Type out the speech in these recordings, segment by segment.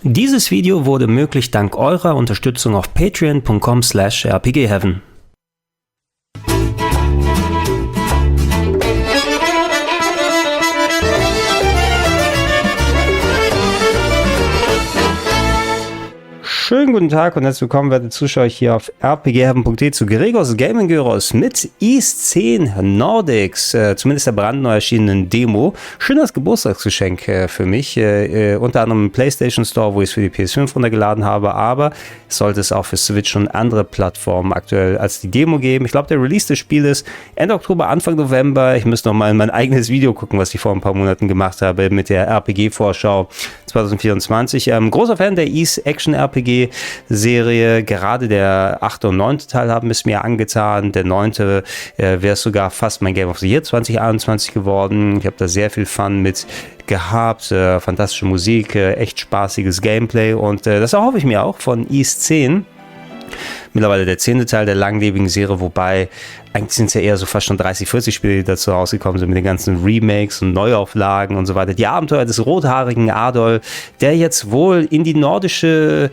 Dieses Video wurde möglich dank eurer Unterstützung auf patreon.com/rpgheaven. Schönen guten Tag und herzlich willkommen, werte Zuschauer, hier auf rpgheaven.de zu Gregors Gaming Gyros mit Ys 10 Nordics, zumindest der brandneu erschienenen Demo. Schönes Geburtstagsgeschenk für mich, unter anderem im PlayStation Store, wo ich es für die PS5 runtergeladen habe, aber es sollte es auch für Switch und andere Plattformen aktuell als die Demo geben. Ich glaube, der Release des Spieles Ende Oktober, Anfang November. Ich müsste noch mal in mein eigenes Video gucken, was ich vor ein paar Monaten gemacht habe mit der RPG-Vorschau 2024. Großer Fan der Ys Action-RPG-Serie, gerade der 8. und 9. Teil haben es mir angetan. Der 9. wäre sogar fast mein Game of the Year 2021 geworden. Ich habe da sehr viel Fun mit gehabt, fantastische Musik, echt spaßiges Gameplay und das erhoffe ich mir auch von Ys 10. Mittlerweile der 10. Teil der langlebigen Serie, wobei eigentlich sind es ja eher so fast schon 30, 40 Spiele, die dazu rausgekommen sind mit den ganzen Remakes und Neuauflagen und so weiter. Die Abenteuer des rothaarigen Adol, der jetzt wohl in die nordische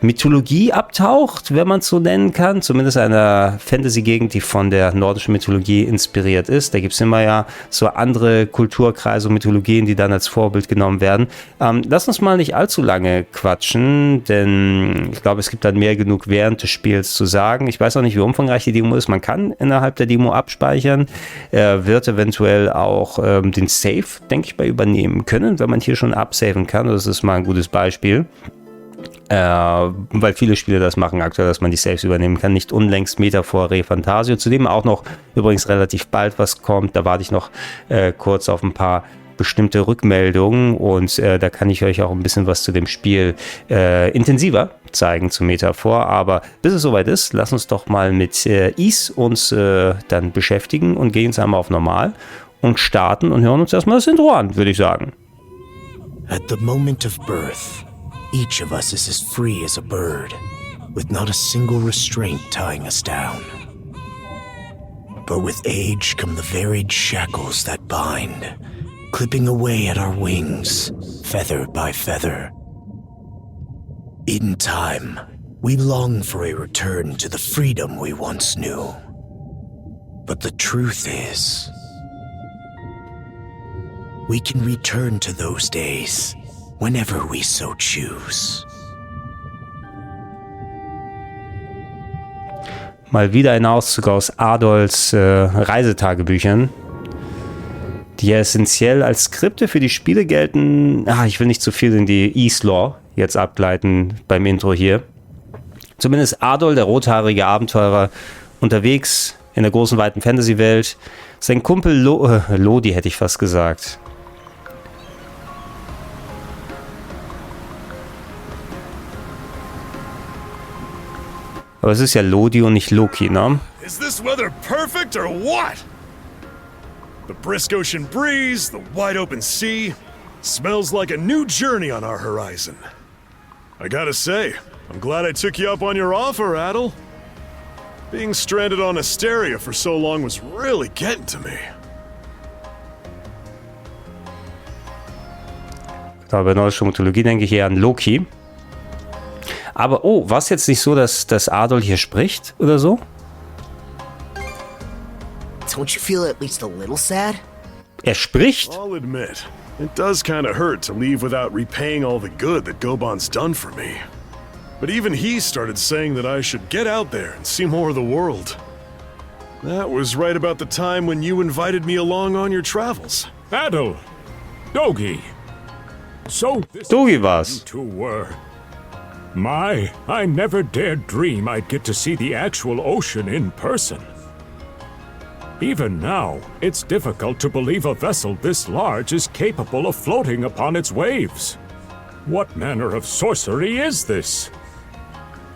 Mythologie abtaucht, wenn man es so nennen kann. Zumindest einer Fantasy-Gegend, die von der nordischen Mythologie inspiriert ist. Da gibt es immer ja so andere Kulturkreise und Mythologien, die dann als Vorbild genommen werden. Lass uns mal nicht allzu lange quatschen, denn ich glaube, es gibt dann mehr genug während des Spiels zu sagen. Ich weiß auch nicht, wie umfangreich die Demo ist. Man kann innerhalb der Demo abspeichern, wird eventuell auch den Save, denke ich, bei übernehmen können, wenn man hier schon absaven kann. Das ist mal ein gutes Beispiel. Weil viele Spiele das machen aktuell, dass man die Saves übernehmen kann. Nicht unlängst Metaphor Fantasio, zudem auch noch übrigens relativ bald was kommt. Da warte ich noch kurz auf ein paar bestimmte Rückmeldungen und da kann ich euch auch ein bisschen was zu dem Spiel intensiver zeigen zu Metaphor. Aber bis es soweit ist, lass uns doch mal mit Ys uns dann beschäftigen und gehen jetzt einmal auf Normal und starten und hören uns erstmal das Intro an, würde ich sagen. At the moment of birth, each of us is as free as a bird, with not a single restraint tying us down. But with age come the varied shackles that bind, clipping away at our wings, feather by feather. In time, we long for a return to the freedom we once knew. But the truth is, we can return to those days whenever we so choose. Mal wieder ein Auszug aus Adols Reisetagebüchern, die ja essentiell als Skripte für die Spiele gelten. Ich will nicht zu viel in die Ys-Lore jetzt abgleiten beim Intro hier. Zumindest Adol, der rothaarige Abenteurer, unterwegs in der großen, weiten Fantasy-Welt. Sein Kumpel Lodi, hätte ich fast gesagt. Aber es ist ja Lodi und nicht Loki, ne? Is this weather perfect or what? The brisk ocean breeze, the wide open sea, smells like a new journey on our horizon. I gotta say, I'm glad I took you up on your offer, Adel. Being stranded on Asteria for so long was really getting to me. Bei nordischer Mythologie denke ich eher an Loki. Aber, war es jetzt nicht so, dass Adol hier spricht oder so? Don't you feel at least a little sad? Er spricht? I'll admit, it does kind of hurt to leave without repaying all the good that Goban's done for me. But even he started saying that I should get out there and see more of the world. That was right about the time when you invited me along on your travels. Adel! Dogi! So this Dogi you war's. two were. My, I never dared dream I'd get to see the actual ocean in person. Even now, it's difficult to believe a vessel this large is capable of floating upon its waves. What manner of sorcery is this?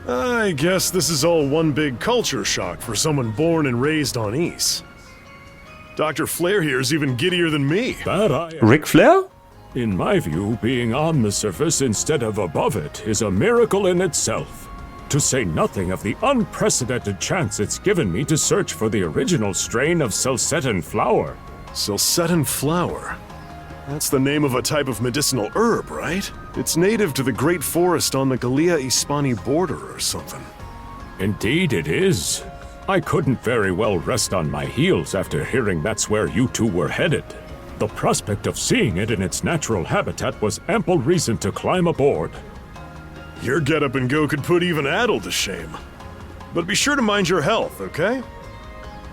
I guess this is all one big culture shock for someone born and raised on Ys. Dr. Flair here's even giddier than me. That I Ric Flair? In my view, being on the surface instead of above it is a miracle in itself. To say nothing of the unprecedented chance it's given me to search for the original strain of Celcetan flower. Celcetan flower? That's the name of a type of medicinal herb, right? It's native to the Great Forest on the Gallia-Hispani border or something. Indeed it is. I couldn't very well rest on my heels after hearing that's where you two were headed. The prospect of seeing it in its natural habitat was ample reason to climb aboard. Your get-up and go could put even Adel to shame. But be sure to mind your health, okay?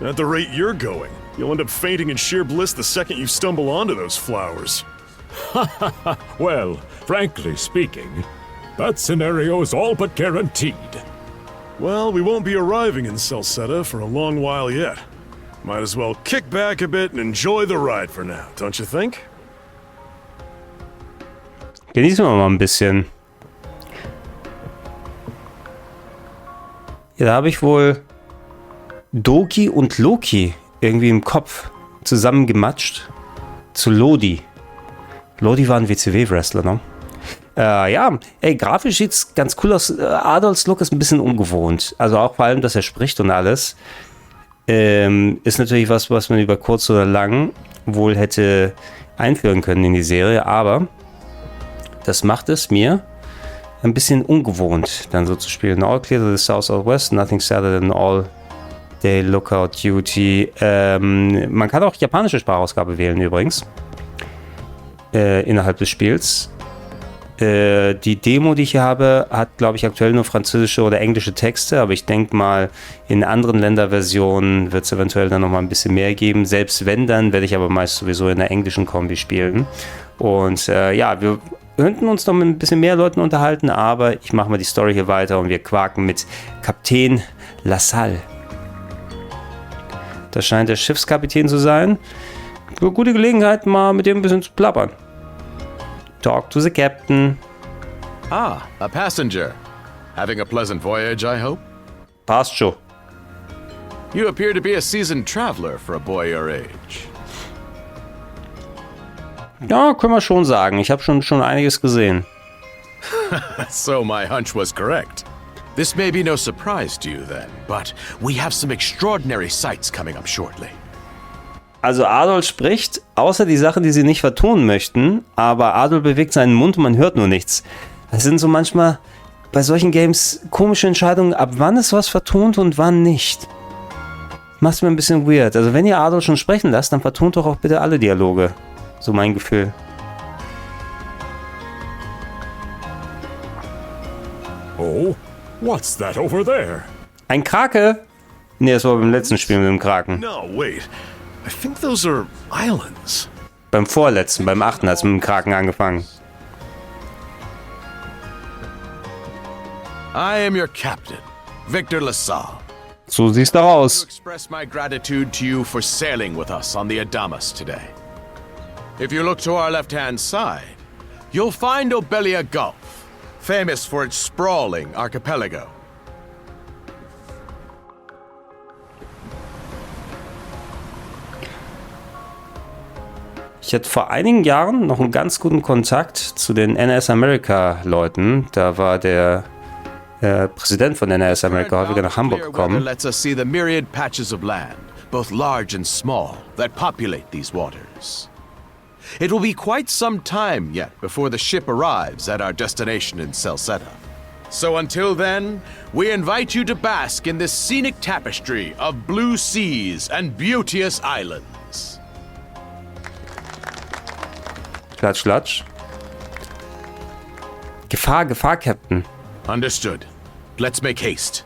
At the rate you're going, you'll end up fainting in sheer bliss the second you stumble onto those flowers. Well, frankly speaking, that scenario is all but guaranteed. Well, we won't be arriving in Salsetta for a long while yet. Might as well kick back a bit and enjoy the ride for now, don't you think? Genießen wir mal ein bisschen. Ja, da habe ich wohl Doki und Loki irgendwie im Kopf zusammengematscht zu Lodi. Lodi war ein WCW-Wrestler, ne? Ja, ey, grafisch sieht's ganz cool aus. Adolfs Look ist ein bisschen ungewohnt. Also auch vor allem, dass er spricht und alles. Ist natürlich was man über kurz oder lang wohl hätte einführen können in die Serie, aber das macht es mir ein bisschen ungewohnt, dann so zu spielen. All clear to the south or west, nothing sadder than all day lookout duty. Man kann auch japanische Sprachausgabe wählen übrigens. Innerhalb des Spiels. Die Demo, die ich hier habe, hat, glaube ich, aktuell nur französische oder englische Texte, aber ich denke mal, in anderen Länderversionen wird es eventuell dann nochmal ein bisschen mehr geben. Selbst wenn, dann werde ich aber meist sowieso in der englischen Kombi spielen. Und ja, wir könnten uns noch mit ein bisschen mehr Leuten unterhalten, aber ich mache mal die Story hier weiter und wir quaken mit Kapitän Lassalle. Das scheint der Schiffskapitän zu sein. Gute Gelegenheit, mal mit dem ein bisschen zu plappern. Talk to the captain. Ah, a passenger. Having a pleasant voyage, I hope? Passt schon. You appear to be a seasoned traveler for a boy your age. Ja, können wir schon sagen. Ich habe schon einiges gesehen. So my hunch was correct. This may be no surprise to you then, but we have some extraordinary sights coming up shortly. Also Adol spricht, außer die Sachen, die sie nicht vertonen möchten, aber Adol bewegt seinen Mund und man hört nur nichts. Das sind so manchmal bei solchen Games komische Entscheidungen, ab wann ist was vertont und wann nicht. Macht's mir ein bisschen weird. Also wenn ihr Adol schon sprechen lasst, dann vertont doch auch bitte alle Dialoge. So mein Gefühl. Oh, what's that over there? Ein Krake? Ne, das war beim letzten Spiel mit dem Kraken. No, wait. I think those are islands. Beim vorletzten, beim 8. hat es mit dem Kraken angefangen. I am your captain, Victor Lassalle. So siehst du To aus. express my gratitude to you for sailing with us on the Adamas today. If you look to our left-hand side, you'll find Obelia Gulf, famous for its sprawling archipelago. Ich hatte vor einigen Jahren noch einen ganz guten Kontakt zu den NS America Leuten. Da war der Präsident von NS America häufiger nach Hamburg gekommen. Lets us see the myriad patches of land, both large and small, that populate these waters. It will be quite some time yet before the ship arrives at our destination in Salsetta. So until then, we invite you to bask in this scenic tapestry of blue seas and beauteous islands. Klatsch, klatsch. Gefahr, Gefahr, Captain. Understood. Let's make haste.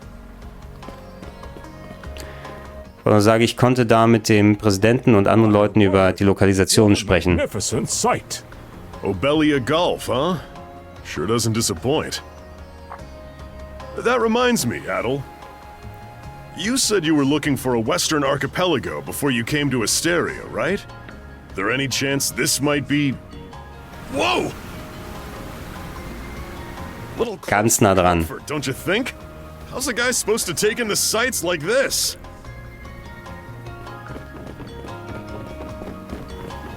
Oder sage ich, konnte da mit dem Präsidenten und anderen Leuten über die Lokalisation sprechen. Magnificent sight. Obelia Gulf, huh? Sure doesn't disappoint. That reminds me, Adel. You said you were looking for a western archipelago before you came to Asteria, right? There any chance this might be... Whoa! Little Ganz nah dran. comfort, don't you think? How's a guy supposed to take in the sights like this?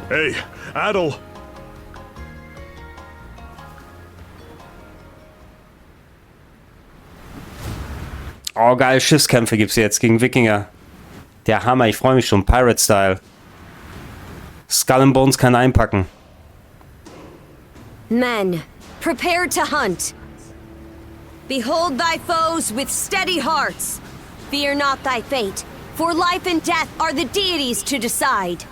Hey, Adel. Oh geil, Schiffskämpfe gibt's jetzt gegen Wikinger. Der Hammer, ich freue mich schon. Pirate-Style. Skull and Bones kann einpacken. Men, prepare to hunt. Behold thy foes with steady hearts. Fear not thy fate, for life and death are the deities to decide.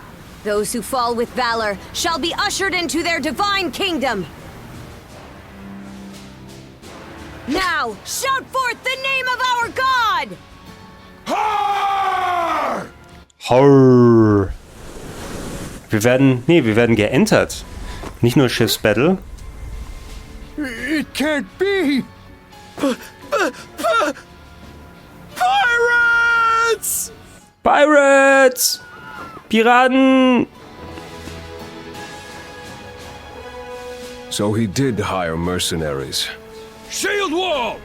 Those who fall with valor shall be ushered into their divine kingdom. Now, shout forth the name of our God! Horror. Wir werden geentert. Nicht nur Schiffsbattle. It can't be! Pirates! Pirates! Piraten! So he did hire mercenaries. Shield wall!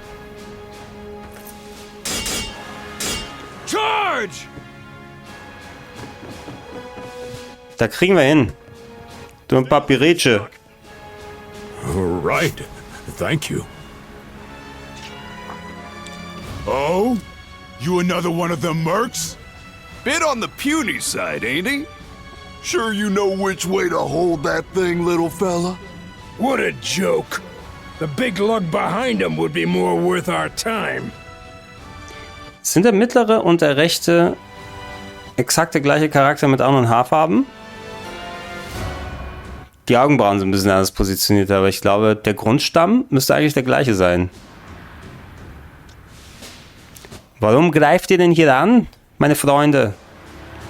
Charge! Da kriegen wir hin. Du ein paar Piretsche. Right. Thank you. Oh? You another one of them mercs? Bit on the puny side, ain't he? Sure you know which way to hold that thing, little fella? What a joke. The big lug behind him would be more worth our time. Sind der mittlere und der rechte exakt der gleiche Charakter mit anderen Haarfarben? Die Augenbrauen sind ein bisschen anders positioniert, aber ich glaube, der Grundstamm müsste eigentlich der gleiche sein. Warum greift ihr denn hier an, meine Freunde?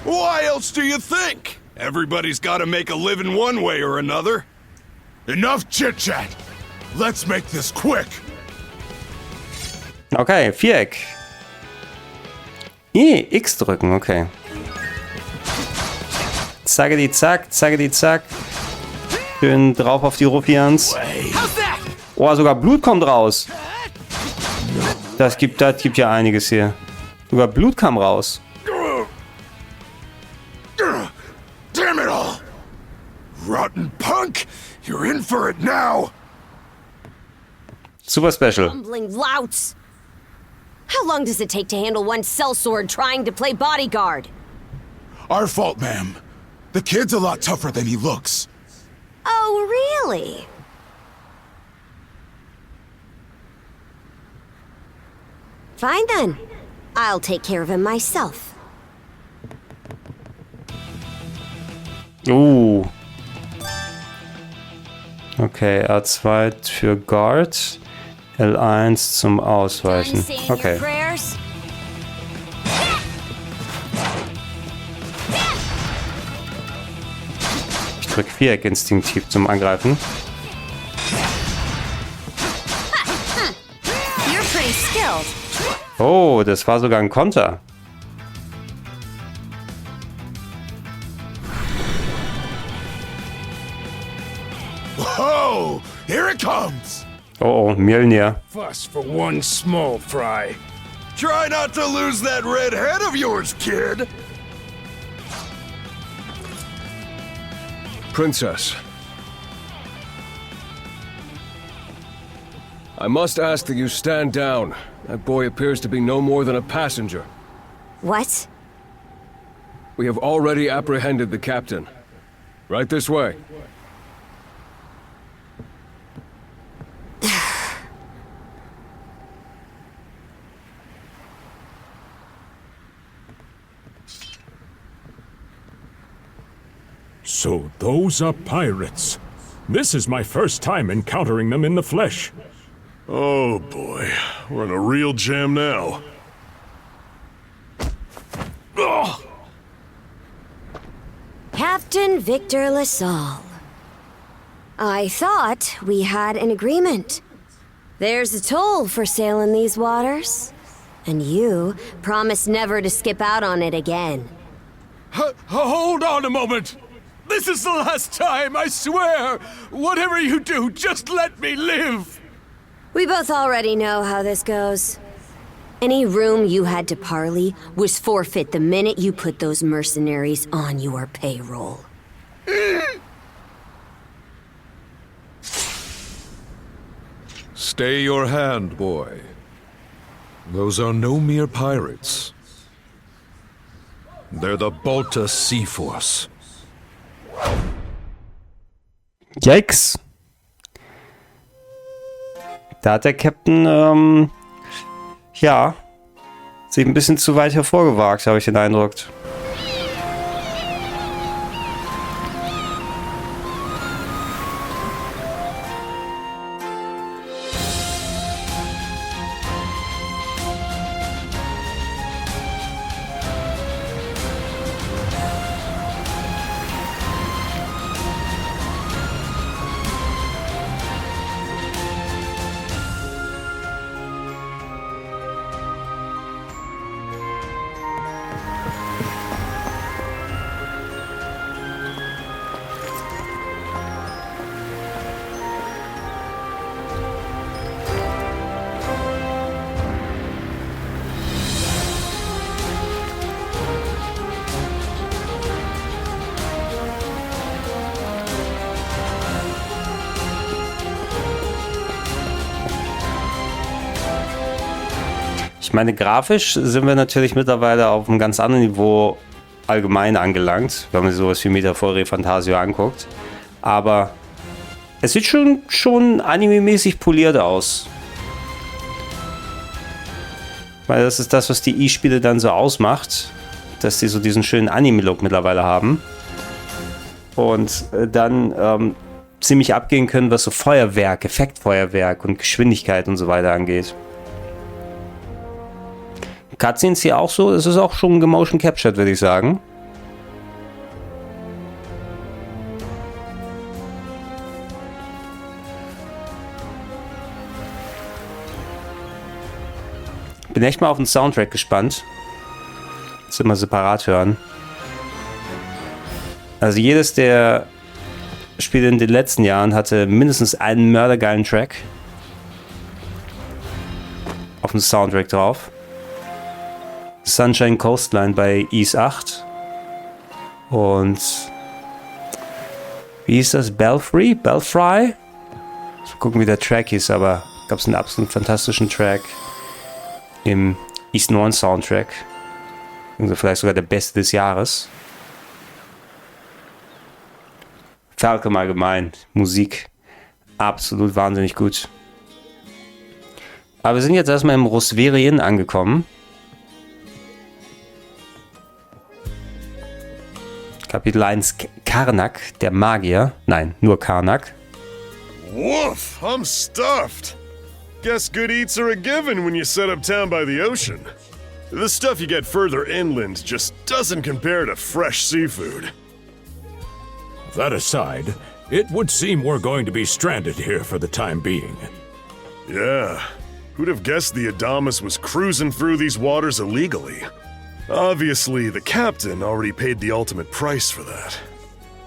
Why else do you think? Everybody's gotta make a living one way or another. Enough chit-chat. Let's make this quick. Okay, Viereck. X drücken, okay. Zackedi zack, zackedi zack. Schön drauf auf die Ruffians. Oh, sogar Blut kommt raus. Das gibt ja einiges hier. Sogar Blut kam raus. Damn it all! Rotten punk! You're in for it now! Super special. Bumbling louts! How long does it take to handle one sellsword trying to play bodyguard? Our fault, ma'am. The kid's a lot tougher than he looks. Oh, really? Fine then. I'll take care of him myself. Okay, R2 für Guard, L1 zum Ausweichen. Okay. Ich drücke Viereck instinktiv zum Angreifen. Oh, das war sogar ein Konter. Whoa! Here it comes! Oh, Mjolnir. Fuss for one small fry. Try not to lose that red head of yours, kid! Princess. I must ask that you stand down. That boy appears to be no more than a passenger. What? We have already apprehended the captain. Right this way. So those are pirates. This is my first time encountering them in the flesh. Oh boy, we're in a real jam now. Ugh. Captain Victor LaSalle. I thought we had an agreement. There's a toll for sailing these waters. And you promised never to skip out on it again. Hold on a moment! This is the last time, I swear! Whatever you do, just let me live! We both already know how this goes. Any room you had to parley was forfeit the minute you put those mercenaries on your payroll. Stay your hand, boy. Those are no mere pirates. They're the Balta Sea Force. Yikes. Da hat der Captain, ja, sich ein bisschen zu weit hervorgewagt, habe ich den Eindruck. Ich meine, grafisch sind wir natürlich mittlerweile auf einem ganz anderen Niveau allgemein angelangt, wenn man sich sowas wie Metaphore Fantasio anguckt. Aber es sieht schon anime-mäßig poliert aus. Weil das ist das, was die E-Spiele dann so ausmacht, dass die so diesen schönen Anime-Look mittlerweile haben. Und dann ziemlich abgehen können, was so Feuerwerk, Effektfeuerwerk und Geschwindigkeit und so weiter angeht. Cutscenes hier auch so, es ist auch schon gemotion captured, würde ich sagen. Bin echt mal auf den Soundtrack gespannt. Das immer separat hören. Also jedes der Spiele in den letzten Jahren hatte mindestens einen mördergeilen Track auf dem Soundtrack drauf. Sunshine Coastline bei Ease 8. Und wie hieß das? Belfry? Mal gucken, wie der Track hieß, aber gab es einen absolut fantastischen Track im East 9 Soundtrack. Also vielleicht sogar der beste des Jahres. Falcom allgemein. Musik. Absolut wahnsinnig gut. Aber wir sind jetzt erstmal im Rosverien angekommen. Kapitel 1, Carnac, der Magier. Nein, nur Carnac. Woof, I'm stuffed. Guess good eats are a given when you set up town by the ocean. The stuff you get further inland just doesn't compare to fresh seafood. That aside, it would seem we're going to be stranded here for the time being. Yeah, who'd have guessed the Adamas was cruising through these waters illegally? Obviously, the captain already paid the ultimate price for that.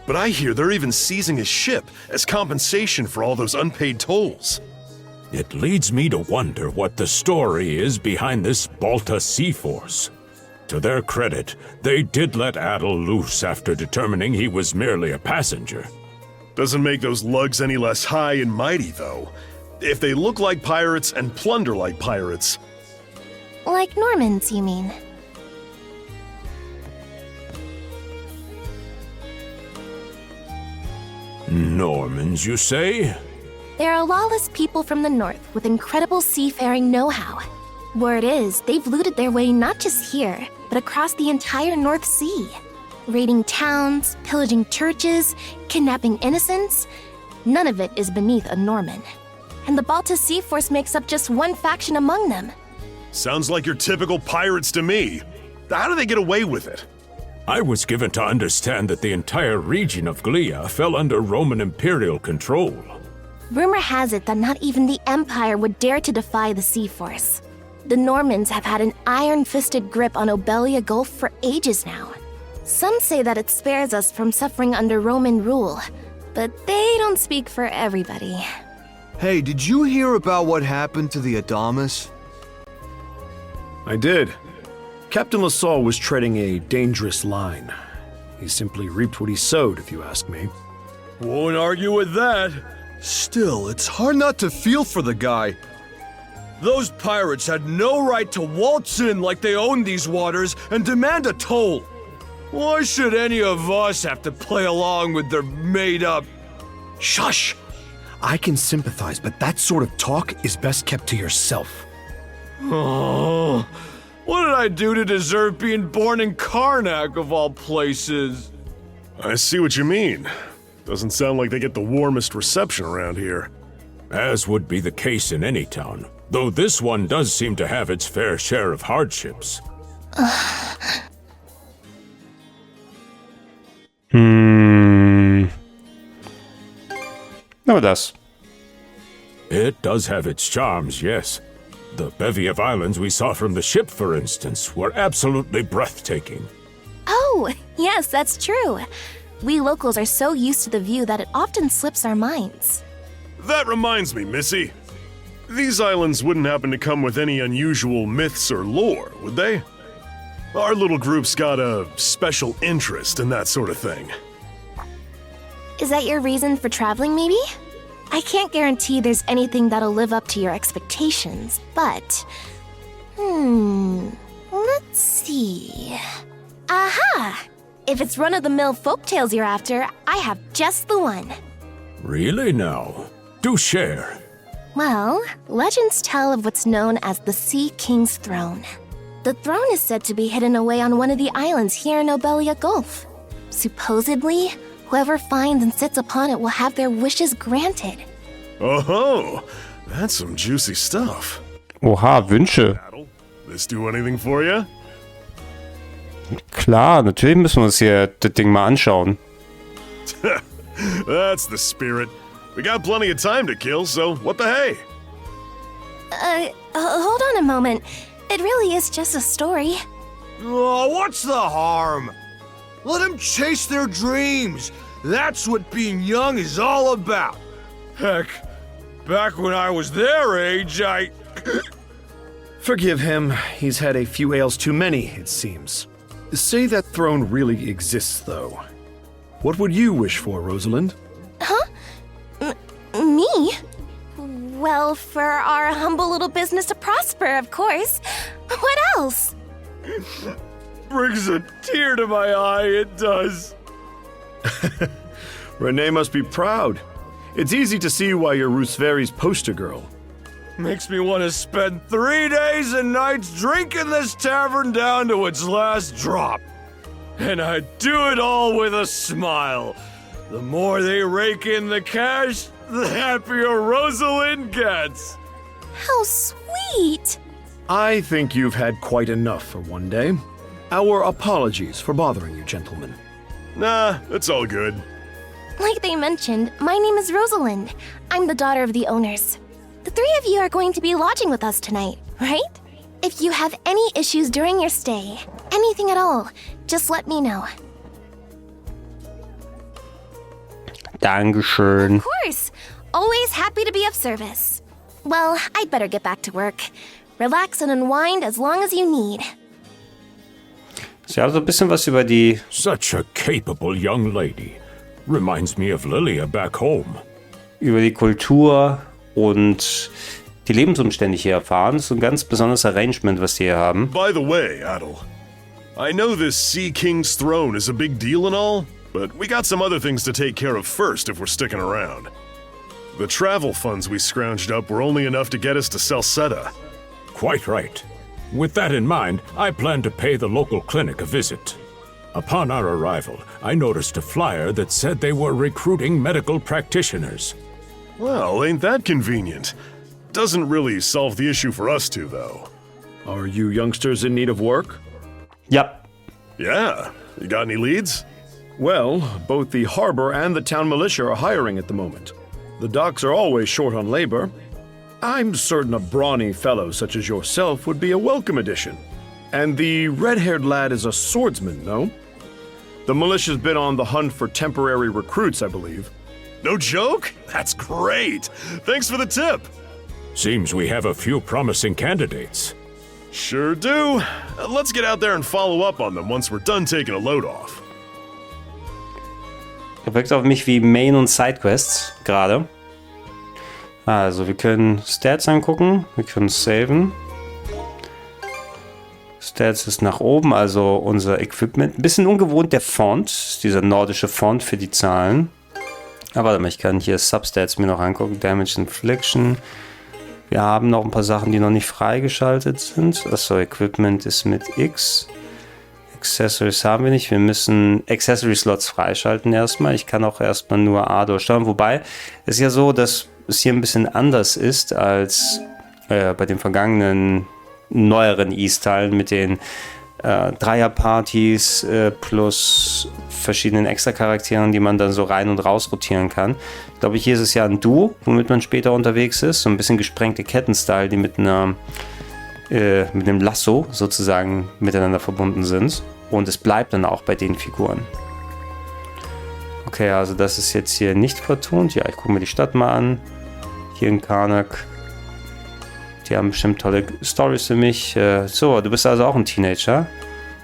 But I hear they're even seizing his ship as compensation for all those unpaid tolls. It leads me to wonder what the story is behind this Balta sea force. To their credit, they did let Adel loose after determining he was merely a passenger. Doesn't make those lugs any less high and mighty, though. If they look like pirates and plunder like pirates... Like Normans, you mean? Normans, you say? They're a lawless people from the north with incredible seafaring know-how. Word is, they've looted their way not just here, but across the entire North Sea. Raiding towns, pillaging churches, kidnapping innocents. None of it is beneath a Norman. And the Balta Sea Force makes up just one faction among them. Sounds like your typical pirates to me. How do they get away with it? I was given to understand that the entire region of Glia fell under Roman imperial control. Rumor has it that not even the Empire would dare to defy the Sea Force. The Normans have had an iron-fisted grip on Obelia Gulf for ages now. Some say that it spares us from suffering under Roman rule, but they don't speak for everybody. Hey, did you hear about what happened to the Adamas? I did. Captain LaSalle was treading a dangerous line. He simply reaped what he sowed, if you ask me. Won't argue with that. Still, it's hard not to feel for the guy. Those pirates had no right to waltz in like they owned these waters and demand a toll. Why should any of us have to play along with their made-up... Shush! I can sympathize, but that sort of talk is best kept to yourself. Oh, what did I do to deserve being born in Carnac, of all places? I see what you mean. Doesn't sound like they get the warmest reception around here. As would be the case in any town, though this one does seem to have its fair share of hardships. No, das. It does have its charms, yes. The bevy of islands we saw from the ship, for instance, were absolutely breathtaking. Oh, yes, that's true. We locals are so used to the view that it often slips our minds. That reminds me, Missy. These islands wouldn't happen to come with any unusual myths or lore, would they? Our little group's got a special interest in that sort of thing. Is that your reason for traveling, maybe? I can't guarantee there's anything that'll live up to your expectations, but... let's see... Aha! If it's run-of-the-mill folktales you're after, I have just the one. Really now? Do share. Well, legends tell of what's known as the Sea King's Throne. The throne is said to be hidden away on one of the islands here in Nobelia Gulf. Supposedly, whoever finds and sits upon it will have their wishes granted. Oh, that's some juicy stuff. Oha, Wünsche. This do anything for you? Klar, natürlich müssen wir uns hier das Ding mal anschauen. That's the spirit. We got plenty of time to kill, so what the hey? Hold on a moment. It really is just a story. Oh, what's the harm? Let them chase their dreams. That's what being young is all about. Heck, back when I was their age, I... Forgive him. He's had a few ales too many, it seems. Say that throne really exists, though. What would you wish for, Rosalind? Huh? Me? Well, for our humble little business to prosper, of course. What else? Brings a tear to my eye, it does. Renee must be proud. It's easy to see why you're Rooseveri's poster girl. Makes me want to spend 3 days and nights drinking this tavern down to its last drop. And I do it all with a smile. The more they rake in the cash, the happier Rosalind gets. How sweet! I think you've had quite enough for one day. Our apologies for bothering you, gentlemen. Nah, it's all good. Like they mentioned, my name is Rosalind. I'm the daughter of the owners. The three of you are going to be lodging with us tonight, right? If you have any issues during your stay, anything at all, just let me know. Dankeschön. Of course! Always happy to be of service. Well, I'd better get back to work. Relax and unwind as long as you need. Sie haben so ein bisschen was über die... Such a capable young lady. Reminds me of Lilia back home. Über die Kultur und die Lebensumstände hier erfahren. Das ist ein ganz besonderes Arrangement, was die hier haben. By the way, Adel, I know this Sea King's throne is a big deal and all, but we got some other things to take care of first if we're sticking around. The travel funds we scrounged up were only enough to get us to Salsetta. Quite right. With that in mind, I plan to pay the local clinic a visit. Upon our arrival, I noticed a flyer that said they were recruiting medical practitioners. Well, ain't that convenient? Doesn't really solve the issue for us two, though. Are you youngsters in need of work? Yep. Yeah. You got any leads? Well, both the harbor and the town militia are hiring at the moment. The docks are always short on labor. I'm certain a brawny fellow such as yourself would be a welcome addition. And the red-haired lad is a swordsman, no? The militia's been on the hunt for temporary recruits, I believe. No joke? That's great! Thanks for the tip! Seems we have a few promising candidates. Sure do. Let's get out there and follow up on them once we're done taking a load off. Er wirkt auf mich wie Main- und Sidequests gerade. Also, wir können Stats angucken. Wir können saven. Stats ist nach oben, also unser Equipment. Ein bisschen ungewohnt der Font, dieser nordische Font für die Zahlen. Aber warte mal, ich kann hier Substats mir noch angucken. Damage Infliction. Wir haben noch ein paar Sachen, die noch nicht freigeschaltet sind. Achso, Equipment ist mit X. Accessories haben wir nicht. Wir müssen Accessory-Slots freischalten erstmal. Ich kann auch erstmal nur A durchsteuern. Wobei, es ist ja so, dass es hier ein bisschen anders ist als bei den vergangenen neueren East-Teilen mit den Dreierpartys plus verschiedenen Extra-Charakteren, die man dann so rein und raus rotieren kann. Ich glaube, hier ist es ja ein Duo, womit man später unterwegs ist. So ein bisschen gesprengte Ketten-Style, die mit einem Lasso sozusagen miteinander verbunden sind. Und es bleibt dann auch bei den Figuren. Okay, also das ist jetzt hier nicht vertont. Ja, ich gucke mir die Stadt mal an. Hier in Carnac. Die haben bestimmt tolle Storys für mich. So, du bist also auch ein Teenager.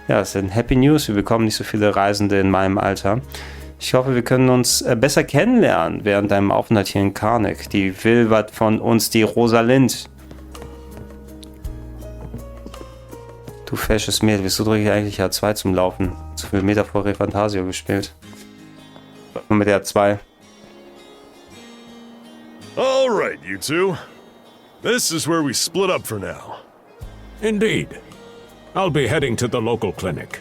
Ja, das sind Happy News. Wir bekommen nicht so viele Reisende in meinem Alter. Ich hoffe, wir können uns besser kennenlernen während deinem Aufenthalt hier in Carnac. Die will was von uns, die Rosalind. Du fesches Mädel, wieso drücke ich eigentlich R2 zum Laufen? Zu viel Meter vor Fantasio gespielt. Mit R2. Alright, you two. This is where we split up for now. Indeed. I'll be heading to the local clinic.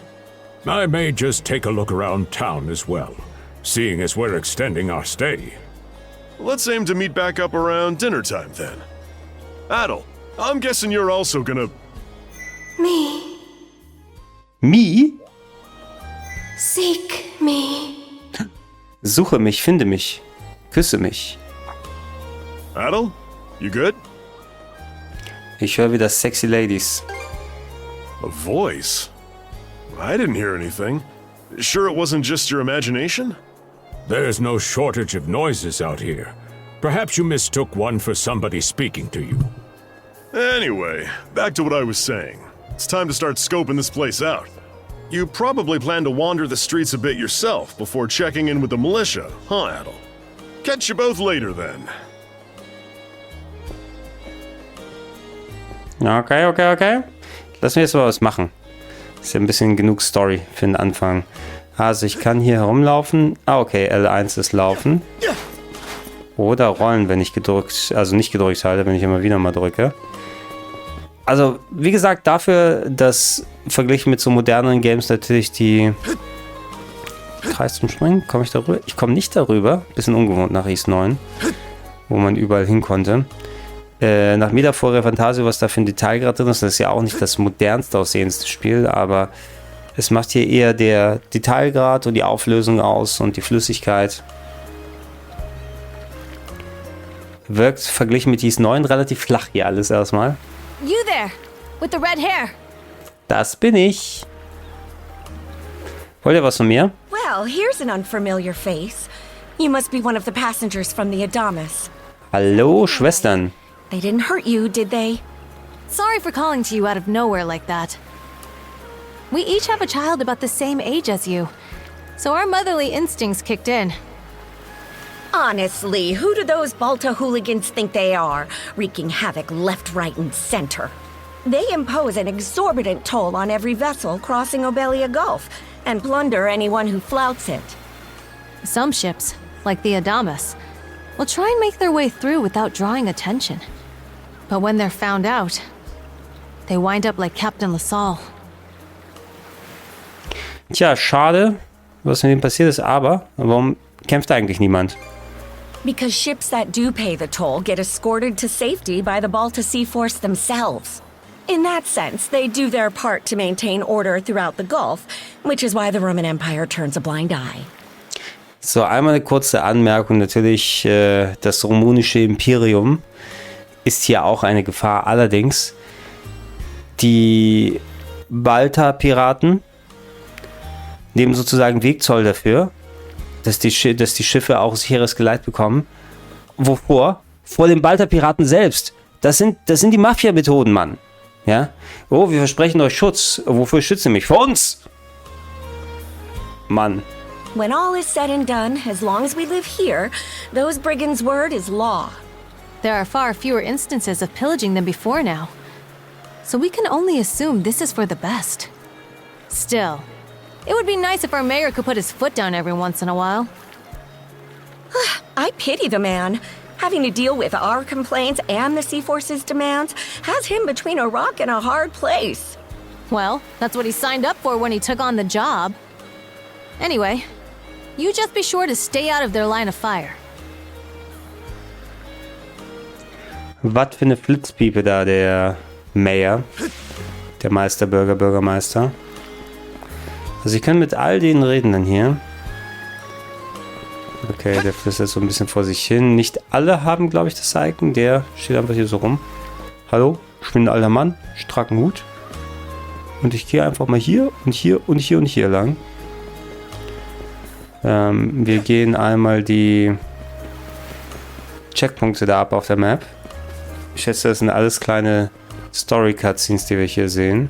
I may just take a look around town as well, seeing as we're extending our stay. Let's aim to meet back up around dinner time then. Adel, I'm guessing you're also gonna... Me. Me? Seek me. Suche mich, finde mich. Küsse mich. Adel, you good? Ich höre wieder sexy ladies. A voice? I didn't hear anything. Sure it wasn't just your imagination? There's no shortage of noises out here. Perhaps you mistook one for somebody speaking to you. Anyway, back to what I was saying. It's time to start scoping this place out. You probably plan to wander the streets a bit yourself before checking in with the militia, huh, Adel? Catch you both later then. Okay. Lass mir jetzt mal was machen. Ist ja ein bisschen genug Story für den Anfang. Also ich kann hier herumlaufen. Ah, okay, L1 ist laufen. Oder rollen, wenn ich gedrückt, also nicht gedrückt halte, wenn ich immer wieder mal drücke. Also, wie gesagt, dafür, dass verglichen mit so moderneren Games natürlich die Kreis zum Springen, komme ich darüber? Ich komme nicht darüber. Bisschen ungewohnt nach East 9, wo man überall hin konnte. Nach Metaphore Fantasio, was da für ein Detailgrad drin ist, das ist ja auch nicht das modernste aussehendste Spiel, aber es macht hier eher der Detailgrad und die Auflösung aus und die Flüssigkeit. Wirkt verglichen mit East 9 relativ flach hier alles erstmal. You there, with the red hair. Das bin ich. Wollt ihr was von mir? Well, here's an unfamiliar face. You must be one of the passengers from the Adamas. Hallo, Schwestern. They didn't hurt you, did they? Sorry for calling to you out of nowhere like that. We each have a child about the same age as you, so our motherly instincts kicked in. Honestly, who do those Balta hooligans think they are, wreaking havoc left, right, and center? They impose an exorbitant toll on every vessel crossing Obelia Gulf, and plunder anyone who flouts it. Some ships, like the Adamas, will try and make their way through without drawing attention. But when they're found out, they wind up like Captain LaSalle. Tja, schade, was mit ihm passiert ist, aber warum kämpft eigentlich niemand? Because ships that do pay the toll get escorted to safety by the Balta Sea Force themselves. In that sense, they do their part to maintain order throughout the Gulf, which is why the Roman Empire turns a blind eye. So, einmal eine kurze Anmerkung. Natürlich, das rumänische Imperium ist hier auch eine Gefahr. Allerdings, die Balta-Piraten nehmen sozusagen Wegzoll dafür, dass die Schiffe auch sicheres Geleit bekommen. Wovor? Vor den Balta-Piraten selbst. Das sind die Mafia-Methoden, Mann. Ja? Oh, wir versprechen euch Schutz. Wofür schützen mich? Vor uns! Mann. When all is said and done, as long as we live here, those brigands' word is law. There are far fewer instances of pillaging than before now, so we can only assume this is for the best. Still, it would be nice if our mayor could put his foot down every once in a while. I pity the man. Having to deal with our complaints and the Sea Force's demands has him between a rock and a hard place. Well, that's what he signed up for when he took on the job. Anyway, you just be sure to stay out of their line of fire. Was für eine Flitzpiepe da, der Mehr, der Bürgermeister. Also ich kann mit all den reden dann hier. Okay, der flüstert so ein bisschen vor sich hin. Nicht alle haben, glaube ich, das Icon. Der steht einfach hier so rum. Hallo, ich bin ein alter Mann, ich trage einen Hut. Und ich gehe einfach mal hier und hier und hier und hier lang. Wir gehen einmal die Checkpunkte da ab auf der Map. Ich schätze, das sind alles kleine Story-Cutscenes, die wir hier sehen.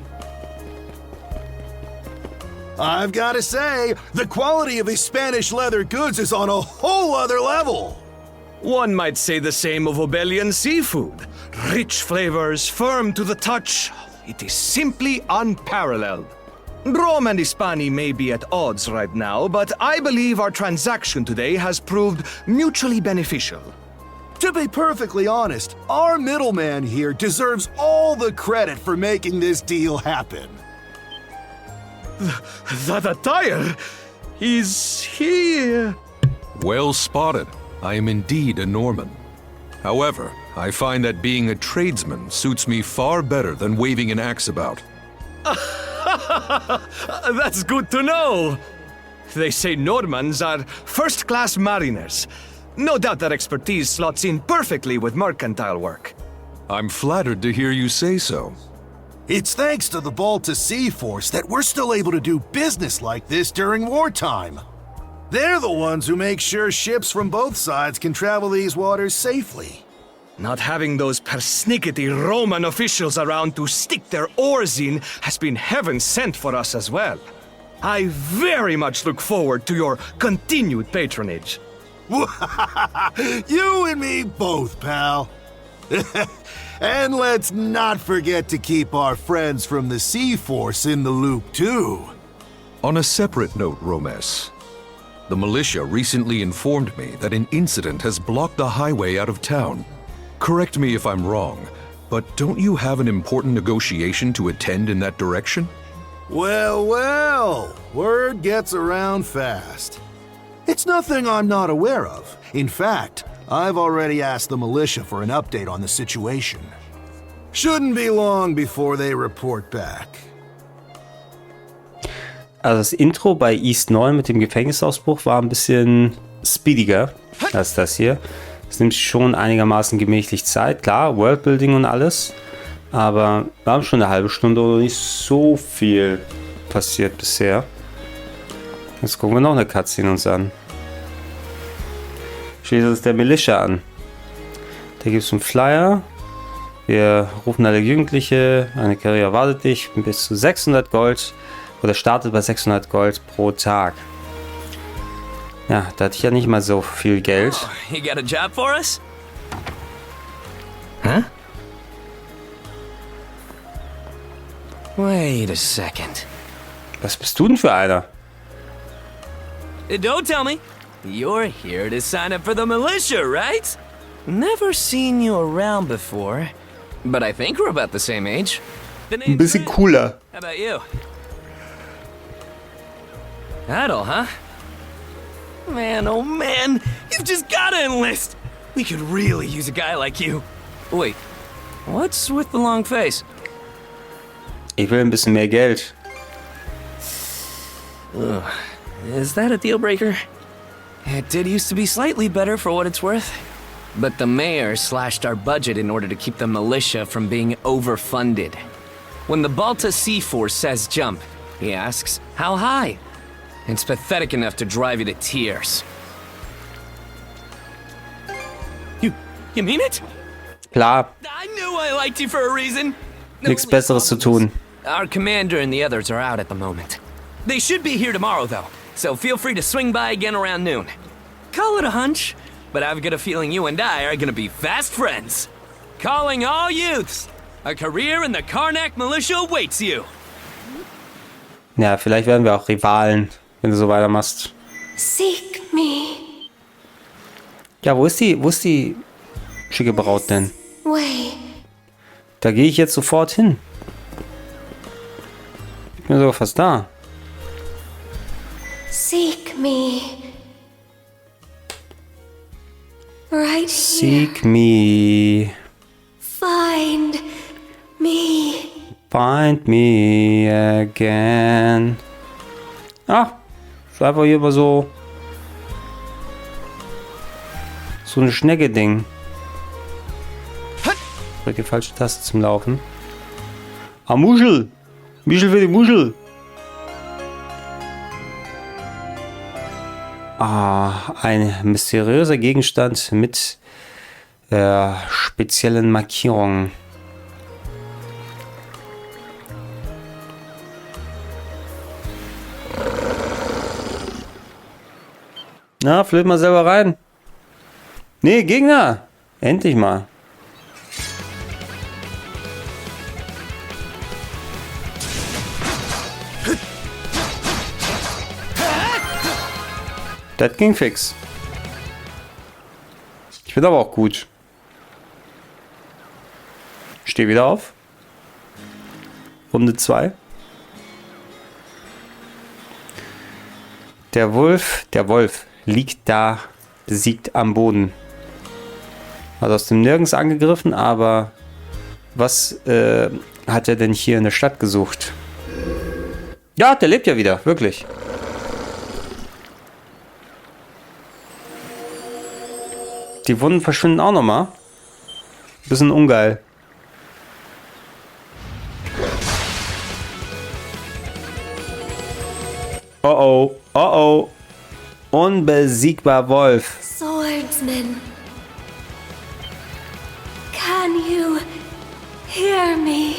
I've got to say, the quality of these Spanish leather goods is on a whole other level. One might say the same of Obelian seafood. Rich flavors, firm to the touch. It is simply unparalleled. Rome and Hispani may be at odds right now, but I believe our transaction today has proved mutually beneficial. To be perfectly honest, our middleman here deserves all the credit for making this deal happen. The tire! Is he... Well spotted. I am indeed a Norman. However, I find that being a tradesman suits me far better than waving an axe about. That's good to know. They say Normans are first-class mariners. No doubt that expertise slots in perfectly with mercantile work. I'm flattered to hear you say so. It's thanks to the Balta Sea Force that we're still able to do business like this during wartime. They're the ones who make sure ships from both sides can travel these waters safely. Not having those persnickety Roman officials around to stick their oars in has been heaven sent for us as well. I very much look forward to your continued patronage. You and me both, pal. And let's not forget to keep our friends from the Sea Force in the loop, too. On a separate note, Romes, the militia recently informed me that an incident has blocked the highway out of town. Correct me if I'm wrong, but don't you have an important negotiation to attend in that direction? Well, well, word gets around fast. It's nothing I'm not aware of. In fact, I've already asked the militia for an update on the situation. Shouldn't be long before they report back. Also das Intro bei East 9 mit dem Gefängnisausbruch war ein bisschen speediger als das hier. Es nimmt schon einigermaßen gemächlich Zeit. Klar, Worldbuilding und alles. Aber wir haben schon eine halbe Stunde oder nicht so viel passiert bisher. Jetzt gucken wir noch eine Cutscene uns an. Schließt uns der Militia an. Da gibt es einen Flyer. Wir rufen alle Jugendliche. Eine Karriere erwartet dich. Bis zu 600 Gold. Oder startet bei 600 Gold pro Tag. Ja, da hatte ich ja nicht mal so viel Geld. Oh, you got a job for us? Huh? Wait a second. Was bist du denn für einer? Don't tell me. You're here to sign up for the militia, right? Never seen you around before, but I think we're about the same age. Ein bisschen cooler. How about you? Idle, huh? Man, oh man, you've just gotta enlist! We could really use a guy like you. Wait, what's with the long face? Ich will ein bisschen mehr Geld. Ugh. Is that a deal breaker? It did used to be slightly better for what it's worth. But the mayor slashed our budget in order to keep the militia from being overfunded. When the Balta Sea Force says jump, he asks, how high? It's pathetic enough to drive you to tears. You mean it? Klar. I knew I liked you for a reason. Nichts Besseres zu tun. Our commander and the others are out at the moment. They should be here tomorrow, though, so feel free to swing by again around noon. Call it a hunch, but I've got a feeling you and I are gonna be fast friends. Calling all youths. A career in the Carnac militia awaits you. Ja, vielleicht werden wir auch Rivalen, wenn du so weitermachst. Seek me. Ja, wo ist die schicke Braut denn? Way. Da gehe ich jetzt sofort hin. Ich bin sogar fast da. Seek me. Right Seek me. Find me. Find me again. Ah, ist einfach hier immer so eine Schnecke-Ding. Die falsche Taste zum Laufen. Ah, Muschel! Muschel für die Muschel! Ah, ein mysteriöser Gegenstand mit speziellen Markierungen. Na, flöt mal selber rein. Nee, Gegner! Endlich mal. Das ging fix. Ich bin aber auch gut. Steh wieder auf. Runde 2. Der Wolf liegt da, besiegt am Boden. Also aus dem Nirgends angegriffen, aber was hat er denn hier in der Stadt gesucht? Ja, der lebt ja wieder, wirklich. Die Wunden verschwinden auch nochmal. Bisschen ungeil. Oh oh, oh oh. Unbesiegbar Wolf. Swordsman. Can you hear me?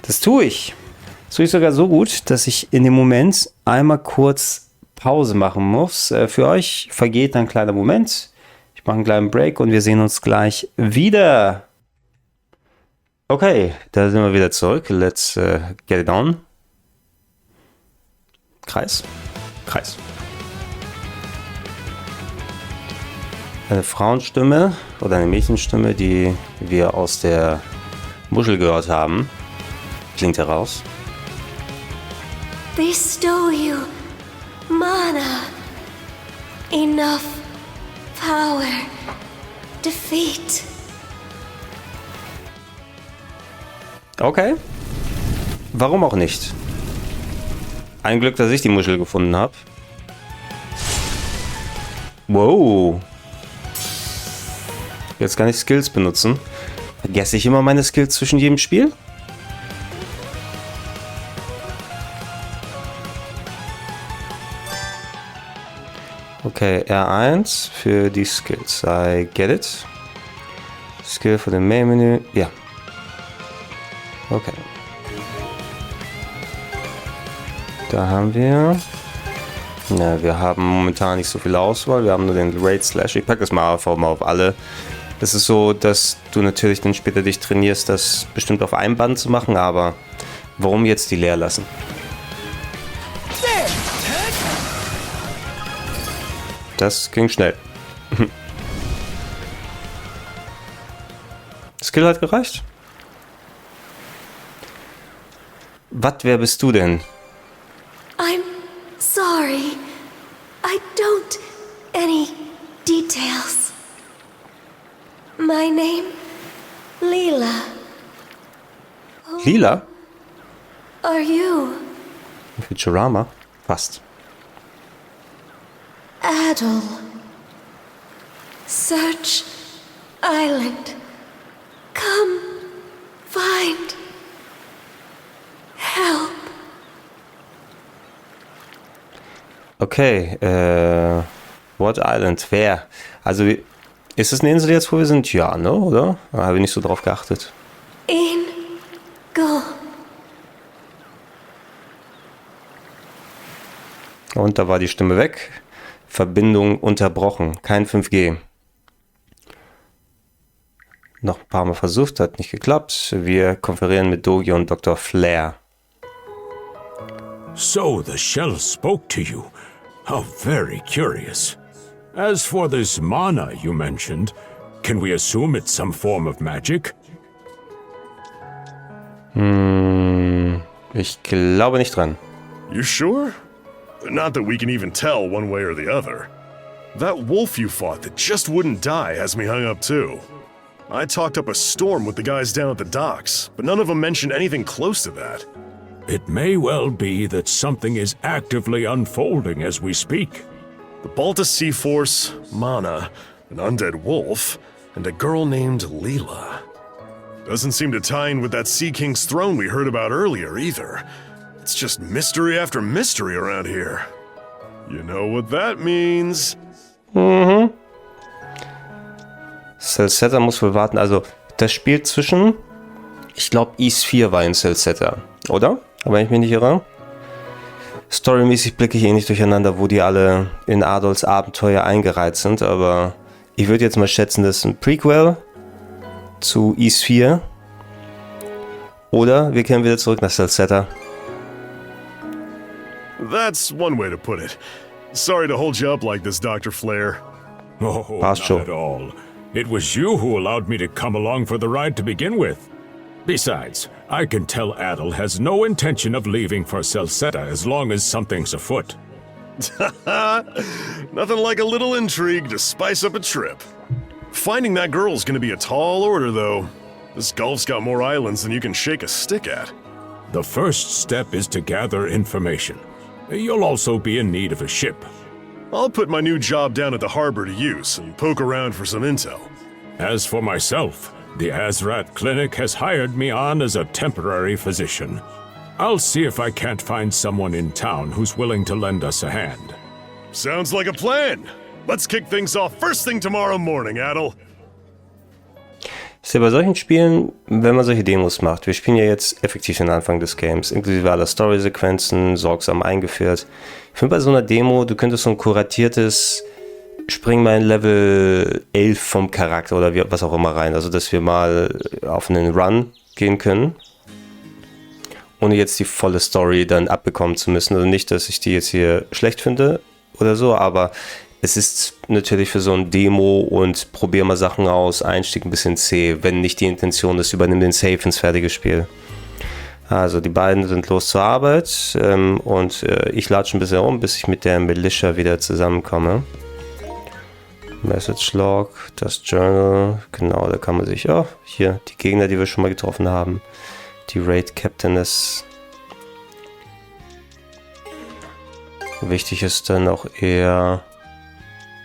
Das tue ich. Das tue ich sogar so gut, dass ich in dem Moment einmal kurz Pause machen muss. Für euch vergeht ein kleiner Moment. Ich mache einen kleinen Break und wir sehen uns gleich wieder. Okay, da sind wir wieder zurück. Let's get it on. Kreis. Kreis. Eine Frauenstimme oder eine Mädchenstimme, die wir aus der Muschel gehört haben. Klingt heraus. Bestow you mana. Enough power. Defeat. Okay. Warum auch nicht? Ein Glück, dass ich die Muschel gefunden habe. Wow. Jetzt kann ich Skills benutzen. Vergesse ich immer meine Skills zwischen jedem Spiel? Okay, R1 für die Skills. I get it. Skill für den Main-Menü. Ja. Okay. Da haben wir... Ja, wir haben momentan nicht so viel Auswahl. Wir haben nur den Raid Slash. Ich packe das mal auf alle. Das ist so, dass du natürlich dann später dich trainierst, das bestimmt auf einem Band zu machen, aber warum jetzt die leer lassen? Das ging schnell. Skill hat gereicht. Wer bist du denn? I'm sorry. I don't any details. My name, Leela. Lila? Are you? Futurama? Fast. Adel. Search Island. Come find help. Okay, What Island? Wer? Also, ist es eine Insel jetzt, wo wir sind? Ja, ne, oder? Da habe ich nicht so drauf geachtet. In Go. Und da war die Stimme weg. Verbindung unterbrochen. Kein 5G. Noch ein paar Mal versucht, hat nicht geklappt. Wir konferieren mit Dogi und Dr. Flair. So the shell spoke to you. How very curious. As for this mana you mentioned, can we assume it's some form of magic? Ich glaube nicht dran. You sure? Not that we can even tell one way or the other. That wolf you fought that just wouldn't die has me hung up too. I talked up a storm with the guys down at the docks, but none of them mentioned anything close to that. It may well be that something is actively unfolding as we speak. The Balta Sea Force, Mana, an undead wolf, and a girl named Leela. Doesn't seem to tie in with that Sea King's throne we heard about earlier either. It's just mystery after mystery around here. You know what that means. Mhm. Celceta muss wohl warten. Also, das spielt zwischen, ich glaube, East 4 war in Celceta, oder? Aber wenn ich mich nicht irre. Storymäßig blicke ich eh nicht durcheinander, wo die alle in Adolfs Abenteuer eingereiht sind, aber ich würde jetzt mal schätzen, das ist ein Prequel zu East 4. Oder wir kehren wieder zurück nach Celceta. That's one way to put it. Sorry to hold you up like this, Dr. Flair. Oh, not at all. It was you who allowed me to come along for the ride to begin with. Besides, I can tell Adel has no intention of leaving for Celceta as long as something's afoot. Nothing like a little intrigue to spice up a trip. Finding that girl's gonna be a tall order, though. This Gulf's got more islands than you can shake a stick at. The first step is to gather information. You'll also be in need of a ship. I'll put my new job down at the harbor to use and poke around for some intel. As for myself, the Azrat Clinic has hired me on as a temporary physician. I'll see if I can't find someone in town who's willing to lend us a hand. Sounds like a plan. Let's kick things off first thing tomorrow morning, Adel. Ist ja bei solchen Spielen, wenn man solche Demos macht, wir spielen ja jetzt effektiv den Anfang des Games, inklusive aller Story-Sequenzen, sorgsam eingeführt. Ich finde bei so einer Demo, du könntest so ein kuratiertes Spring mal in Level 11 vom Charakter oder was auch immer rein, also dass wir mal auf einen Run gehen können, ohne jetzt die volle Story dann abbekommen zu müssen. Also nicht, dass ich die jetzt hier schlecht finde oder so, aber es ist natürlich für so ein Demo und probier mal Sachen aus, Einstieg ein bisschen zäh, wenn nicht die Intention ist, übernimm den Save ins fertige Spiel. Also die beiden sind los zur Arbeit und ich latsche ein bisschen rum, bis ich mit der Militia wieder zusammenkomme. Message Log, das Journal, genau, da kann man sich, hier die Gegner, die wir schon mal getroffen haben. Die Raid Captainess. Wichtig ist dann auch eher...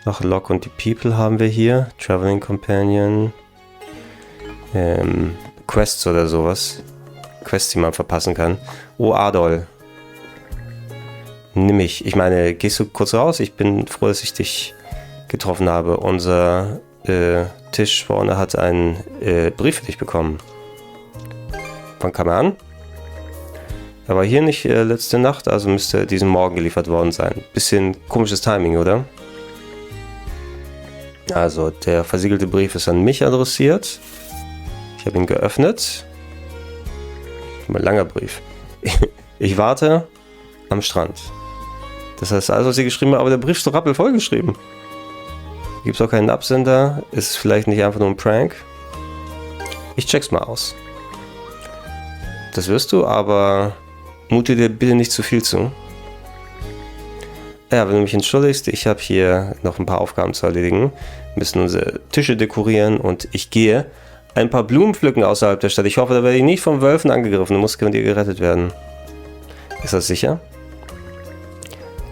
Ach, Log und die People haben wir hier. Traveling Companion. Quests oder sowas. Quests, die man verpassen kann. Oh, Adol. Nimm mich. Ich meine, gehst du kurz raus? Ich bin froh, dass ich dich getroffen habe. Unser Tisch vorne hat einen Brief für dich bekommen. Wann kam er an? Er war hier nicht letzte Nacht, also müsste diesen Morgen geliefert worden sein. Bisschen komisches Timing, oder? Also, der versiegelte Brief ist an mich adressiert. Ich habe ihn geöffnet. Ein langer Brief. Ich warte am Strand. Das heißt also, was sie geschrieben haben, aber der Brief ist doch rappelvoll geschrieben. Gibt es auch keinen Absender? Ist es vielleicht nicht einfach nur ein Prank? Ich check's mal aus. Das wirst du, aber mute dir bitte nicht zu viel zu. Ja, wenn du mich entschuldigst, ich habe hier noch ein paar Aufgaben zu erledigen. Wir müssen unsere Tische dekorieren und ich gehe ein paar Blumen pflücken außerhalb der Stadt. Ich hoffe, da werde ich nicht von Wölfen angegriffen. Du musst von dir gerettet werden. Ist das sicher?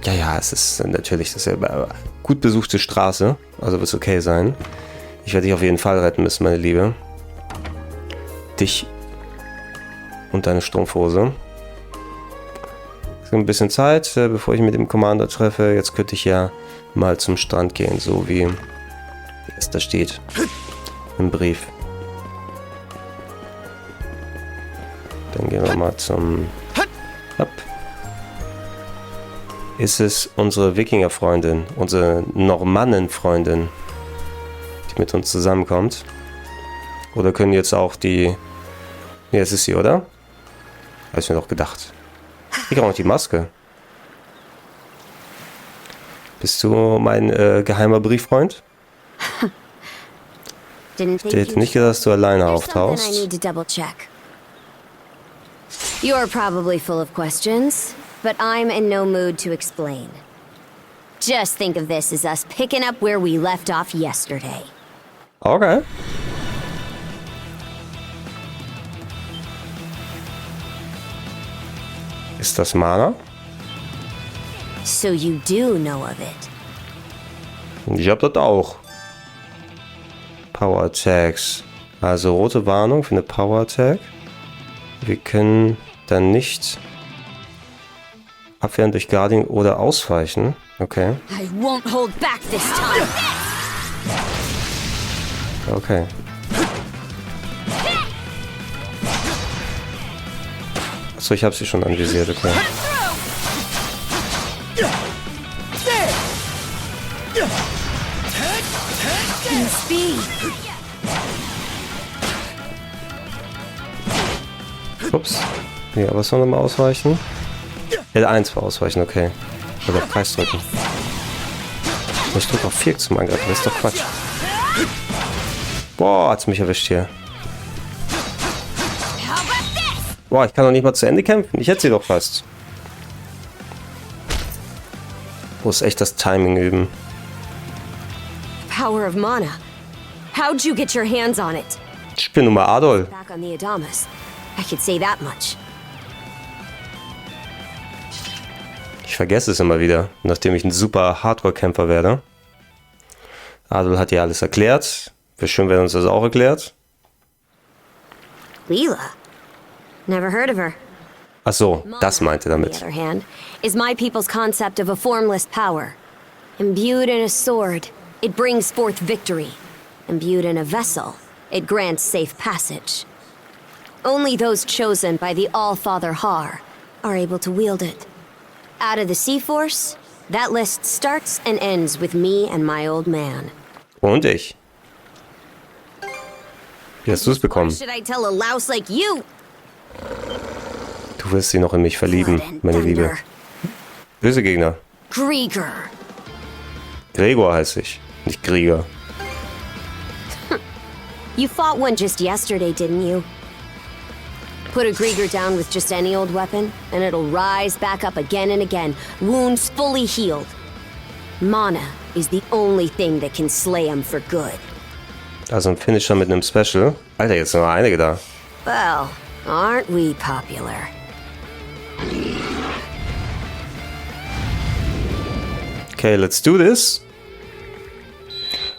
Ja, es ist natürlich das ist eine gut besuchte Straße. Also wird es okay sein. Ich werde dich auf jeden Fall retten müssen, meine Liebe. Dich und deine Strumpfhose. Ein bisschen Zeit, bevor ich mit dem Commander treffe. Jetzt könnte ich ja mal zum Strand gehen, so wie es da steht im Brief. Dann gehen wir mal zum... Hopp. Ist es unsere Wikinger-Freundin, unsere Normannen-Freundin, die mit uns zusammenkommt? Oder können jetzt auch die... Ja, es ist sie, oder? Habe ich mir doch gedacht. Ich kriege auch noch die Maske. Bist du mein geheimer Brieffreund? Ich hätte nicht gedacht, dass du alleine auftauchst. You're probably full of questions, but I'm in no mood to explain. Just think of this as us picking up where we left off yesterday. Okay. Ist das Mana? So you do know of it. Ich hab das auch. Power Attacks. Also rote Warnung für eine Power Attack. Wir können dann nicht abwehren durch Guarding oder ausweichen. Okay. I won't hold back this time. Okay. Achso, ich habe sie schon anvisiert, okay. Ups. Ja, was soll nochmal ausweichen? L1 war ausweichen, okay. Oder Kreis drücken. Ich drücke auf 4 zum Angreifen, das ist doch Quatsch. Boah, hat's mich erwischt hier. Boah, ich kann doch nicht mal zu Ende kämpfen. Ich hätte sie doch fast. Muss echt das Timing üben. Power of mana. How'd you get your hands on it? Ich bin nun mal Adol. Back on the Adamas. I could say that much. Ich vergesse es immer wieder, nachdem ich ein super Hardcore-Kämpfer werde. Adol hat ja alles erklärt. Wie schön, wenn uns das auch erklärt. Leela? Never heard of her. Ach so, das meinte damit. On the other hand, is my people's concept of a formless power. Imbued in a sword, it brings forth victory. Imbued in a vessel, it grants safe passage. Only those chosen by the All-Father Har are able to wield it. Out of the Sea Force, that list starts and ends with me and my old man. Und ich. Wie hast du es bekommen? Should I tell a louse like you? Du wirst sie noch in mich verlieben, meine Liebe. Böse Gegner. Grieger. Gregor heiße ich, nicht Krieger. You fought one just yesterday, didn't you? Put a Grieger down with just any old weapon, and it'll rise back up again and again, wounds fully healed. Mana is the only thing that can slay him for good. Also ein Finisher mit einem Special. Alter, jetzt sind noch einige da. Well, aren't we popular? Okay, let's do this.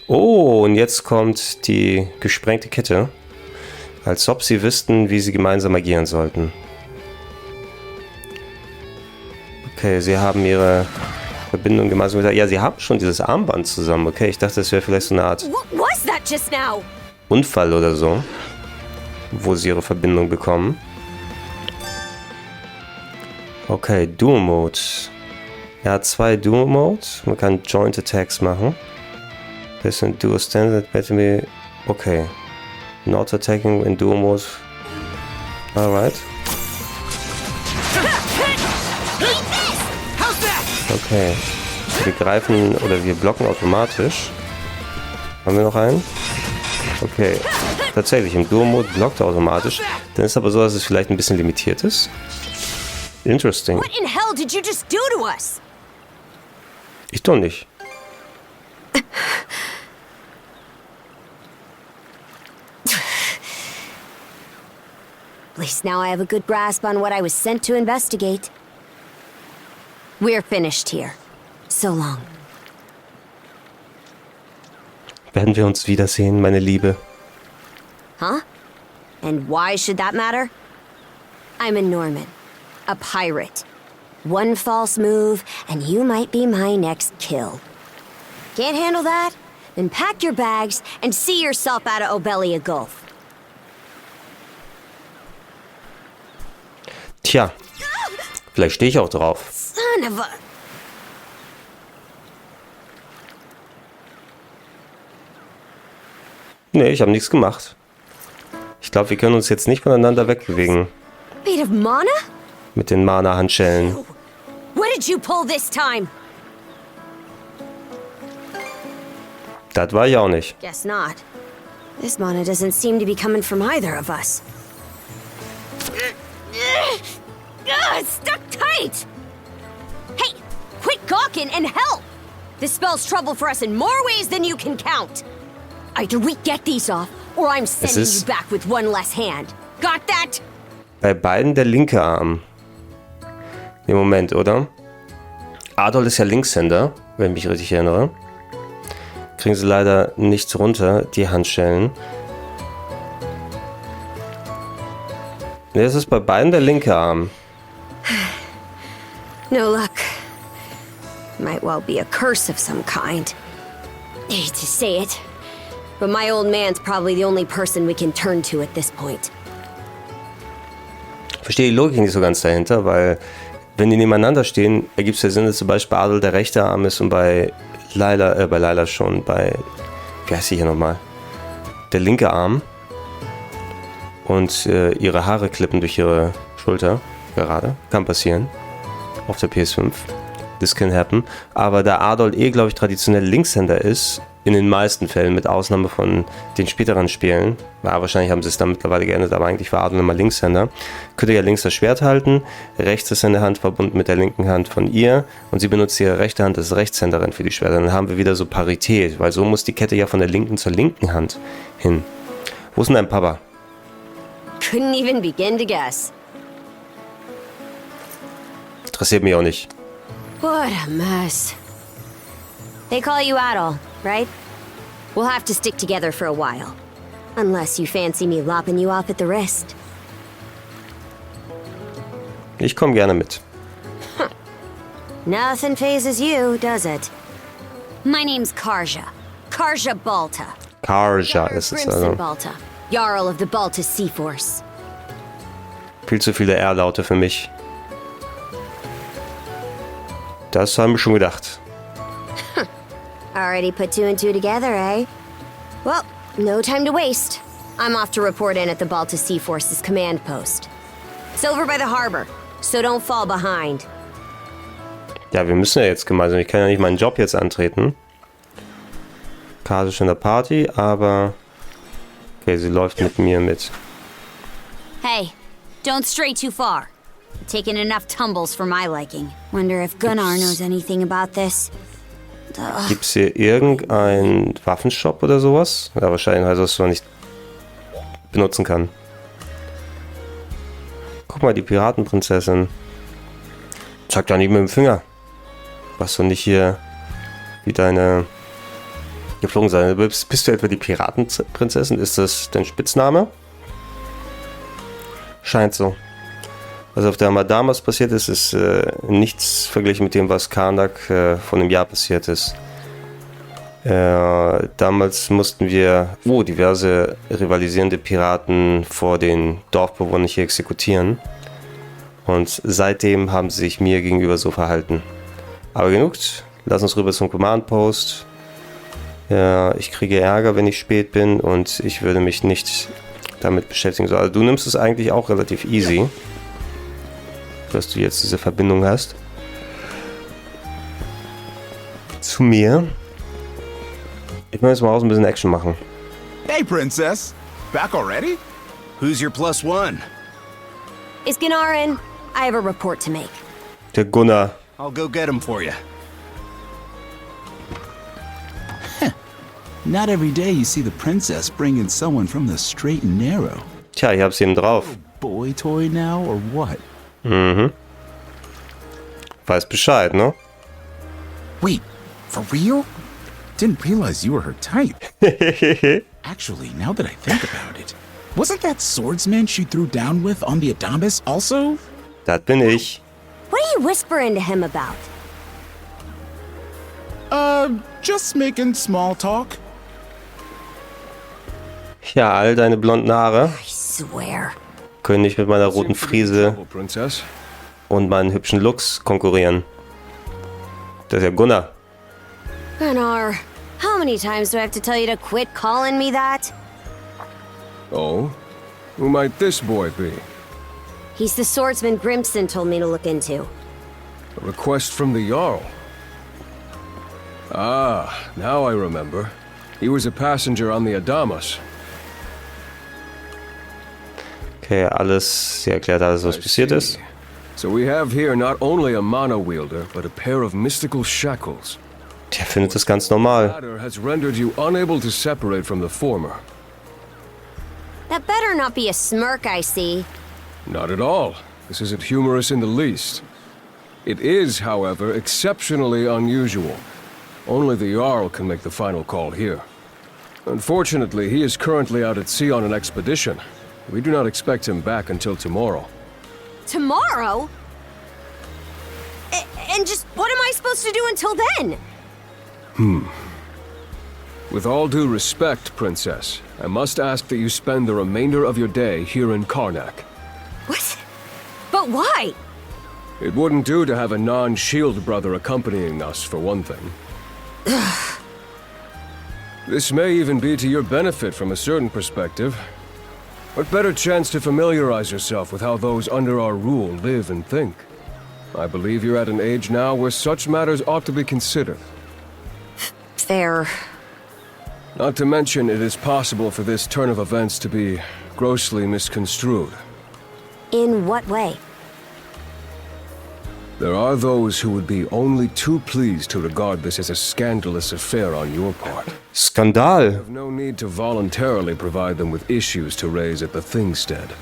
Oh, und jetzt kommt die gesprengte Kette. Als ob sie wüssten, wie sie gemeinsam agieren sollten. Okay, sie haben ihre Verbindung gemeinsam. Ja, sie haben schon dieses Armband zusammen. Okay, ich dachte, das wäre vielleicht so eine Art Unfall oder so, wo sie ihre Verbindung bekommen. Okay, Duo Mode. Er hat 2 Duo Mode. Man kann Joint Attacks machen. Das sind Duo Standard Battle. Okay. Not attacking in Duo Mode. Alright. Okay. Wir greifen oder wir blocken automatisch. Haben wir noch einen? Okay. Tatsächlich, im Duo Mode blockt er automatisch. Dann ist aber so, dass es vielleicht ein bisschen limitiert ist. Interesting. What in hell did you just do to us? Ich doch nicht. At least now I have a good grasp on what I was sent to investigate. We're finished here. So long. Werden wir uns wiedersehen, meine Liebe? Huh? And why should that matter? I'm a Norman. A pirate. One false move, and you might be my next kill. Can't handle that? Then pack your bags and see yourself out of Obelia Gulf. Tja, vielleicht stehe ich auch drauf. Son of a... Nee, ich habe nichts gemacht. Ich glaube, wir können uns jetzt nicht voneinander wegbewegen. Bit of mana? Mit den Mana-Handschellen. What did you pull this time? Das war ich auch nicht. Guess not. This mana doesn't seem to be coming from either of us. It's stuck tight! Hey, quit gawking and help! This spells trouble for us in more ways than you can count. Either we get these off, or I'm sending you back with one less hand. Got that? Bei beiden der linke Arm. Im Moment, oder? Adol ist ja Linkshänder, wenn ich mich richtig erinnere. Kriegen sie leider nichts runter, die Handschellen. Ne, es ist bei beiden der linke Arm. No luck. Might well be a curse of some kind. Hate to say it, but my old man's probably the only person we can turn to at this point. Ich verstehe die Logik nicht so ganz dahinter, weil wenn die nebeneinander stehen, ergibt es ja Sinn, dass zum Beispiel Adol der rechte Arm ist und bei Layla schon, wie heißt sie hier nochmal? Der linke Arm. Und ihre Haare klippen durch ihre Schulter gerade. Kann passieren. Auf der PS5. This can happen. Aber da Adol glaube ich, traditionell Linkshänder ist, in den meisten Fällen, mit Ausnahme von den späteren Spielen, wahrscheinlich haben sie es dann mittlerweile geändert, aber eigentlich war Adol immer Linkshänder, könnt ihr ja links das Schwert halten, rechts ist seine Hand verbunden mit der linken Hand von ihr und sie benutzt ihre rechte Hand als Rechtshänderin für die Schwerter. Dann haben wir wieder so Parität, weil so muss die Kette ja von der linken zur linken Hand hin. Wo ist denn dein Papa? Couldn't even begin to guess. Interessiert mich auch nicht. What a mess. They call you Adol, right? We'll have to stick together for a while. Unless you fancy me lopping you off at the wrist. Ich komme gerne mit. Nothing phases you, does it? My name's Karja. Karja Balta. Karja ist es also. Balta, Jarl of the Balta Sea Force. Viel zu viele R-Laute für mich. Das haben wir schon gedacht. Already put two and two together, eh? Well, no time to waste. I'm off to report in at the Balta Sea Force's command post. It's over by the harbor, so don't fall behind. Ja, wir müssen ja jetzt gemeinsam. Ich kann ja nicht meinen Job jetzt antreten. Kase ist in der Party, aber... Okay, sie läuft mit mir mit. Hey, don't stray too far. Taken enough tumbles for my liking. Wonder if Gunnar knows anything about this. Gibt es hier irgendeinen Waffenshop oder sowas? Ja, wahrscheinlich, also was man nicht benutzen kann. Guck mal, die Piratenprinzessin. Zeig doch nicht mit dem Finger. Was du nicht hier wie deine geflogen sein. Bist du etwa die Piratenprinzessin? Ist das dein Spitzname? Scheint so. Was auf der Adamas passiert ist, ist nichts verglichen mit dem, was Carnac vor einem Jahr passiert ist. Damals mussten wir diverse rivalisierende Piraten vor den Dorfbewohnern hier exekutieren. Und seitdem haben sie sich mir gegenüber so verhalten. Aber genug, lass uns rüber zum Command Post. Ja, ich kriege Ärger, wenn ich spät bin und ich würde mich nicht damit beschäftigen. Also du nimmst es eigentlich auch relativ easy, dass du jetzt diese Verbindung hast zu mir. Ich will jetzt mal aus ein bisschen Action machen. Hey, Princess. Back already? Who's your plus one? Is Gunnar in? I have a report to make. Der Gunnar. I'll go get him for you. Not every day you see the princess bring in someone from the straight and narrow. Tja, ich hab's eben drauf. Boy toy now or what? Mhm. Weiß Bescheid, ne? Wait, for real? Didn't realize you were her type. Actually, now that I think about it, wasn't that swordsman she threw down with on the Adamas also? Das bin ich. What are you whispering to him about? Just making small talk. Ja, all deine blonden Haare I swear. können nicht mit meiner roten Frise und meinen hübschen Looks konkurrieren. Das ist ja Gunnar. Gunnar, how many times do I have to tell you to quit calling me that? Oh? Who might this boy be? He's the swordsman Grimson told me to look into. A request from the Jarl. Ah, now I remember. He was a passenger on the Adamas. Okay, alles, sie erklärt alles, was passiert ist. So we have here not only a mana wielder, but a pair of mystical shackles. Der findet das ganz normal. The latter has rendered you unable to separate from the former. That better not be a smirk I see. Not at all. This isn't humorous in the least. It is, however, exceptionally unusual. Only the Jarl can make the final call here. Unfortunately, he is currently out at sea on an expedition. We do not expect him back until tomorrow. Tomorrow? And just what am I supposed to do until then? With all due respect, Princess, I must ask that you spend the remainder of your day here in Carnac. What? But why? It wouldn't do to have a non-shield brother accompanying us, for one thing. This may even be to your benefit from a certain perspective. What better chance to familiarize yourself with how those under our rule live and think? I believe you're at an age now where such matters ought to be considered. Fair. Not to mention, it is possible for this turn of events to be grossly misconstrued. In what way? There are those who would be only too pleased to regard this as a scandalous affair on your part. Skandal. You have no need to voluntarily provide them with issues to raise at the Thingstead.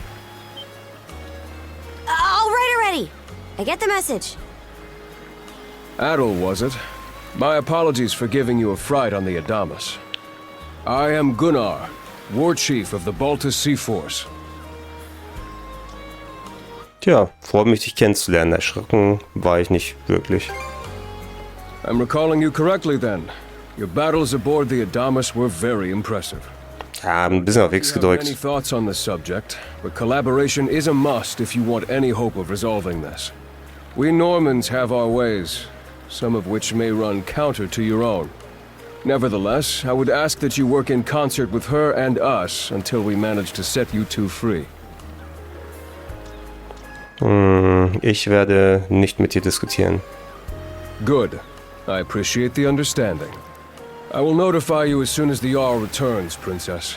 All right already. I get the message. Adel, was it? My apologies for giving you a fright on the Adamas. I am Gunnar, War Chief of the Balta Sea Force. Tja, freut mich, dich kennenzulernen. Erschrocken war ich nicht wirklich. I'm recalling you correctly then. Your battles aboard the Adamas were very impressive. Ja, ein bisschen auf X I have many gedrückt. thoughts on this subject, but collaboration is a must if you want any hope of resolving this. We Normans have our ways, some of which may run counter to your own. Nevertheless, I would ask that you work in concert with her and us until we manage to set you two free. Ich werde nicht mit dir diskutieren. Good. I appreciate the understanding. I will notify you as soon as the Jarl returns, Princess.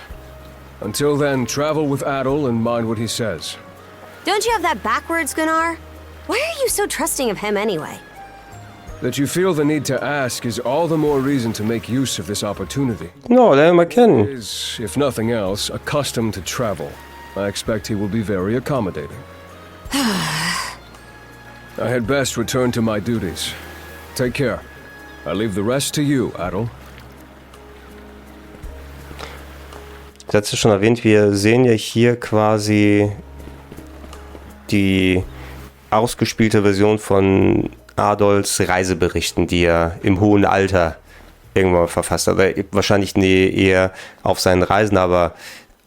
Until then, travel with Adel and mind what he says. Don't you have that backwards, Gunnar? Why are you so trusting of him anyway? That you feel the need to ask is all the more reason to make use of this opportunity. No, lern mal kennen. He is, if nothing else, accustomed to travel. I expect he will be very accommodating. I had best return to my duties. Take care. I leave the rest to you, Adel. Ich hatte es schon erwähnt, wir sehen ja hier quasi die ausgespielte Version von Adolfs Reiseberichten, die er im hohen Alter irgendwann verfasst hat. Oder wahrscheinlich eher auf seinen Reisen, aber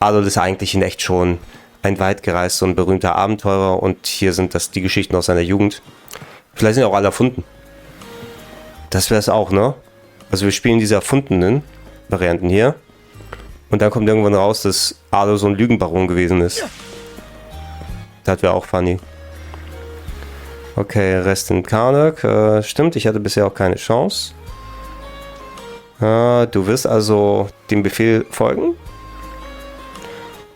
Adolf ist eigentlich in echt schon ein weit gereister und berühmter Abenteurer und hier sind das die Geschichten aus seiner Jugend. Vielleicht sind auch alle erfunden. Das wäre es auch, ne? Also wir spielen diese erfundenen Varianten hier und dann kommt irgendwann raus, dass Adolf so ein Lügenbaron gewesen ist. Das wäre auch funny. Okay, Rest in Carnac. Stimmt, ich hatte bisher auch keine Chance. Du wirst also dem Befehl folgen?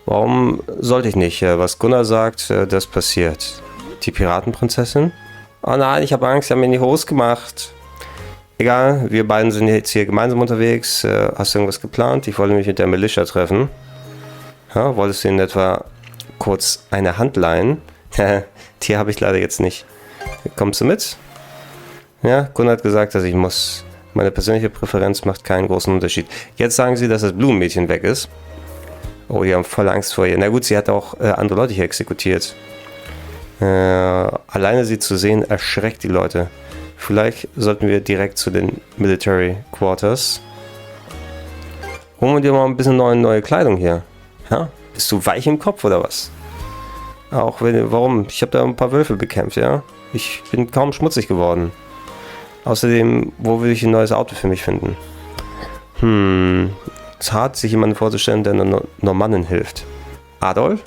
Warum sollte ich nicht? Was Gunnar sagt, das passiert. Die Piratenprinzessin? Oh nein, ich habe Angst, sie haben mir in die Hose gemacht. Egal, wir beiden sind jetzt hier gemeinsam unterwegs. Hast du irgendwas geplant? Ich wollte mich mit der Militia treffen. Ja, wolltest du in etwa kurz eine Hand leihen? Die habe ich leider jetzt nicht. Kommst du mit? Ja, Gunnar hat gesagt, dass ich muss. Meine persönliche Präferenz macht keinen großen Unterschied. Jetzt sagen sie, dass das Blumenmädchen weg ist. Oh, die haben voll Angst vor ihr. Na gut, sie hat auch andere Leute hier exekutiert. Alleine sie zu sehen, erschreckt die Leute. Vielleicht sollten wir direkt zu den Military Quarters. Holen wir dir mal ein bisschen neue Kleidung hier. Ja? Bist du weich im Kopf oder was? Auch wenn, warum? Ich habe da ein paar Wölfe bekämpft, ja? Ich bin kaum schmutzig geworden. Außerdem, wo will ich ein neues Auto für mich finden? Es ist hart, sich jemanden vorzustellen, der einer Normannen hilft. Adolf?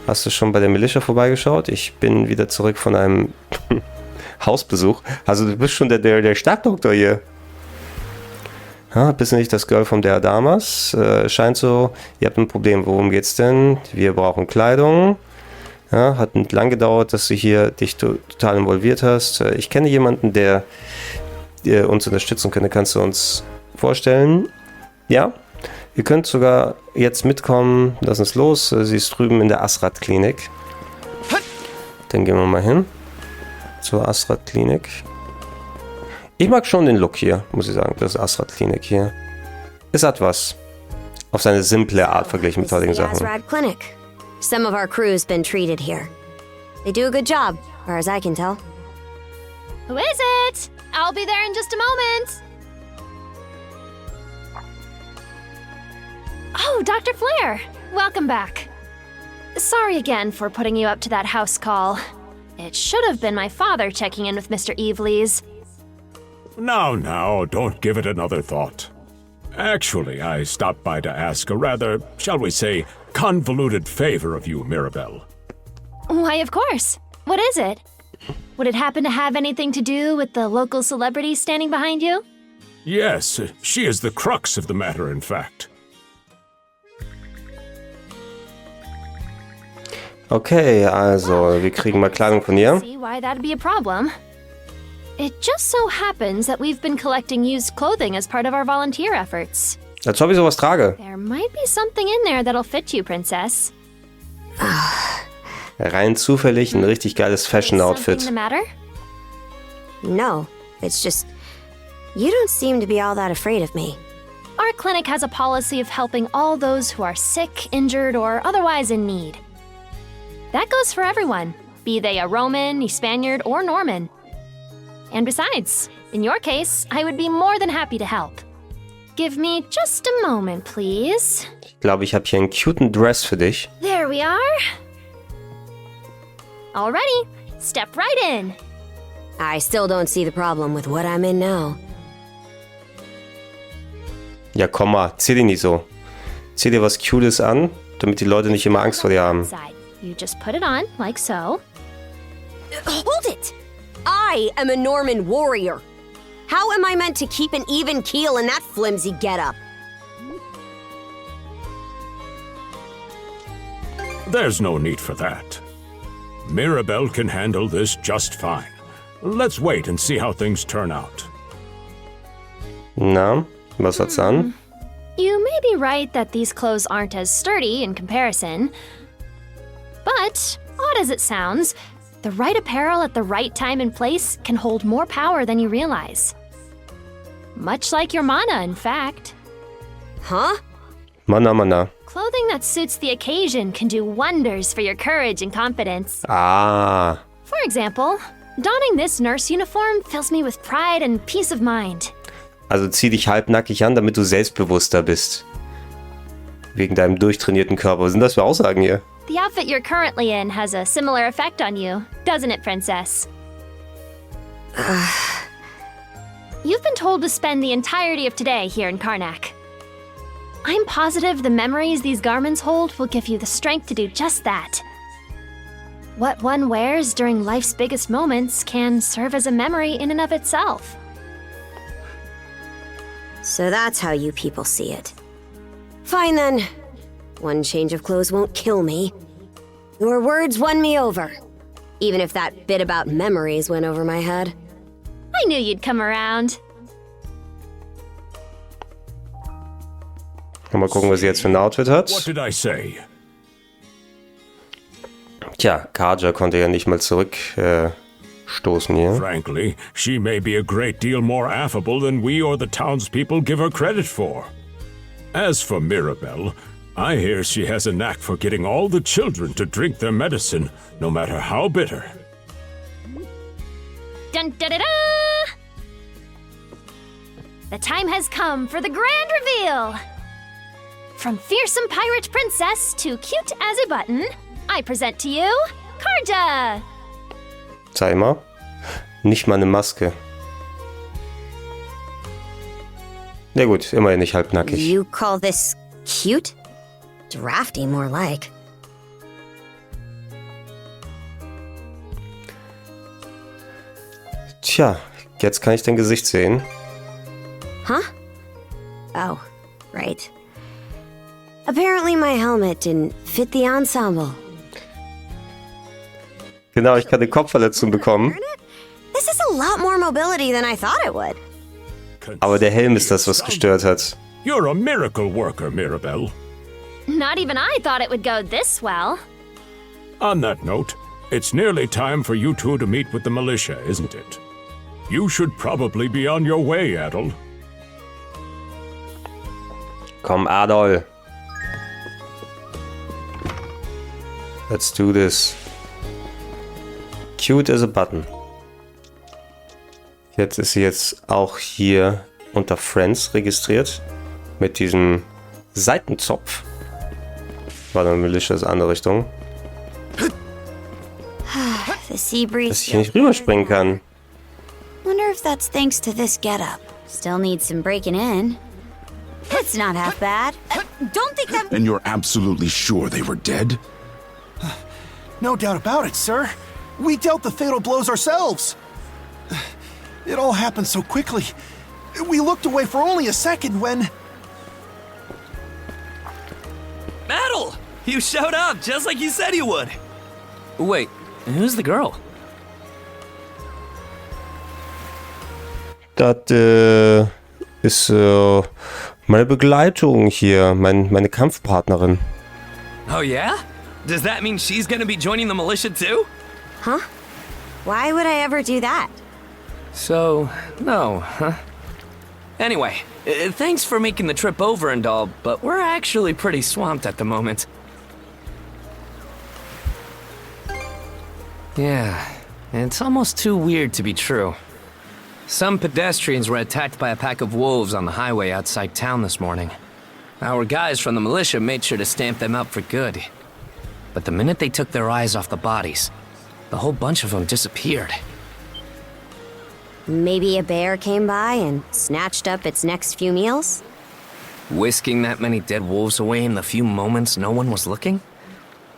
Hast du schon bei der Militia vorbeigeschaut? Ich bin wieder zurück von einem Hausbesuch. Also du bist schon der Starkdoktor hier. Ja, bist du nicht das Girl von der Adamas? Scheint so, ihr habt ein Problem. Worum geht's denn? Wir brauchen Kleidung. Ja, hat nicht lang gedauert, dass du hier dich total involviert hast. Ich kenne jemanden, der uns unterstützen könnte. Kannst du uns vorstellen? Ja, ihr könnt sogar jetzt mitkommen. Lass uns los. Sie ist drüben in der Asrat-Klinik. Dann gehen wir mal hin. Zur Asrat-Klinik. Ich mag schon den Look hier, muss ich sagen. Das ist Asrat-Klinik hier. Es hat was. Auf seine simple Art verglichen mit heutigen Sachen. Asrat Clinic. Some of our crew's been treated here. They do a good job, as far as I can tell. Who is it? I'll be there in just a moment. Oh, Dr. Flair. Welcome back. Sorry again for putting you up to that house call. It should have been my father checking in with Mr. Evelees. Now, don't give it another thought. Actually, I stopped by to ask a rather, shall we say, convoluted favor of you, Mirabelle. Why, of course. What is it? Would it happen to have anything to do with the local celebrity standing behind you? Yes, she is the crux of the matter, in fact. Okay, also, wir kriegen mal Kleidung von ihr. See why that'd be a problem. It just so happens that we've been collecting used clothing as part of our volunteer efforts. Als ob ich sowas trage. There might be something in there that'll fit you, Princess. Rein zufällig ein richtig geiles Fashion-Outfit. Something the matter? No, it's just... You don't seem to be all that afraid of me. Our clinic has a policy of helping all those who are sick, injured, or otherwise in need. That goes for everyone, be they a Roman, a Spaniard, or Norman. And besides, in your case, I would be more than happy to help. Give me just a moment, please. Ich glaube, ich habe hier einen cuten Dress für dich. There we are. Alrighty, step right in. I still don't see the problem with what I'm in now. Ja, komm mal, zieh dich nicht so. Zieh dir was Cutes an, damit die Leute nicht immer Angst vor dir haben. You just put it on, like so. Hold it! I am a Norman warrior. How am I meant to keep an even keel in that flimsy getup? There's no need for that. Mirabelle can handle this just fine. Let's wait and see how things turn out. Na, was hat's an? You may be right that these clothes aren't as sturdy in comparison. But, odd as it sounds, the right apparel at the right time and place can hold more power than you realize. Much like your mana, in fact. Huh? Mana. Clothing that suits the occasion can do wonders for your courage and confidence. Ah. For example, donning this nurse uniform fills me with pride and peace of mind. Also zieh dich halbnackig an, damit du selbstbewusster bist. Wegen deinem durchtrainierten Körper. Was sind das für Aussagen hier? The outfit you're currently in has a similar effect on you, doesn't it, Princess? You've been told to spend the entirety of today here in Carnac. I'm positive the memories these garments hold will give you the strength to do just that. What one wears during life's biggest moments can serve as a memory in and of itself. So that's how you people see it. Fine then. One change of clothes won't kill me. Your words won me over. Even if that bit about memories went over my head. I knew you'd come around. Mal gucken, was sie jetzt für ein Outfit hat. What did I say? Tja, Kaja konnte ja nicht mal zurückstoßen hier. Frankly, she may be a great deal more affable than we or the townspeople give her credit for. As for Mirabelle, I hear she has a knack for getting all the children to drink their medicine, no matter how bitter. Dun da da da! The time has come for the grand reveal! From fearsome pirate princess to cute as a button, I present to you, Karja! Zeig mal. Nicht mal eine Maske. Na gut, immerhin nicht halbnackig. You call this cute? Drafty, more like. Tja, jetzt kann ich dein Gesicht sehen. Huh? Oh, right. Apparently my helmet didn't fit the ensemble. Genau, ich kann eine Kopfverletzung bekommen. This is a lot more mobility than I thought it would. Aber der Helm ist das, was gestört hat. You're a miracle worker, Mirabelle. Not even I thought it would go this well. On that note, it's nearly time for you two to meet with the militia, isn't it? You should probably be on your way, Adol. Komm, Adol. Let's do this. Cute as a button. Jetzt ist sie jetzt auch hier unter Friends registriert. Mit diesem Seitenzopf. Warte mal, Militia ist andere Richtung. The sea breeze. Dass ich hier nicht rüberspringen kann. Wonder if that's thanks to this getup. Still needs some breaking in. It's not half bad. Don't think that. And you're absolutely sure they were dead? No doubt about it, sir. We dealt the fatal blows ourselves. It all happened so quickly. We looked away for only a second when... Metal! You showed up just like you said you would. Wait, who's the girl? Das ist meine Begleitung hier, meine Kampfpartnerin. Oh yeah? Does that mean she's gonna be joining the militia too? Huh? Why would I ever do that? So, no, huh? Anyway, thanks for making the trip over and all, but we're actually pretty swamped at the moment. Yeah, it's almost too weird to be true. Some pedestrians were attacked by a pack of wolves on the highway outside town this morning. Our guys from the militia made sure to stamp them out for good. But the minute they took their eyes off the bodies, the whole bunch of them disappeared. Maybe a bear came by and snatched up its next few meals? Whisking that many dead wolves away in the few moments no one was looking?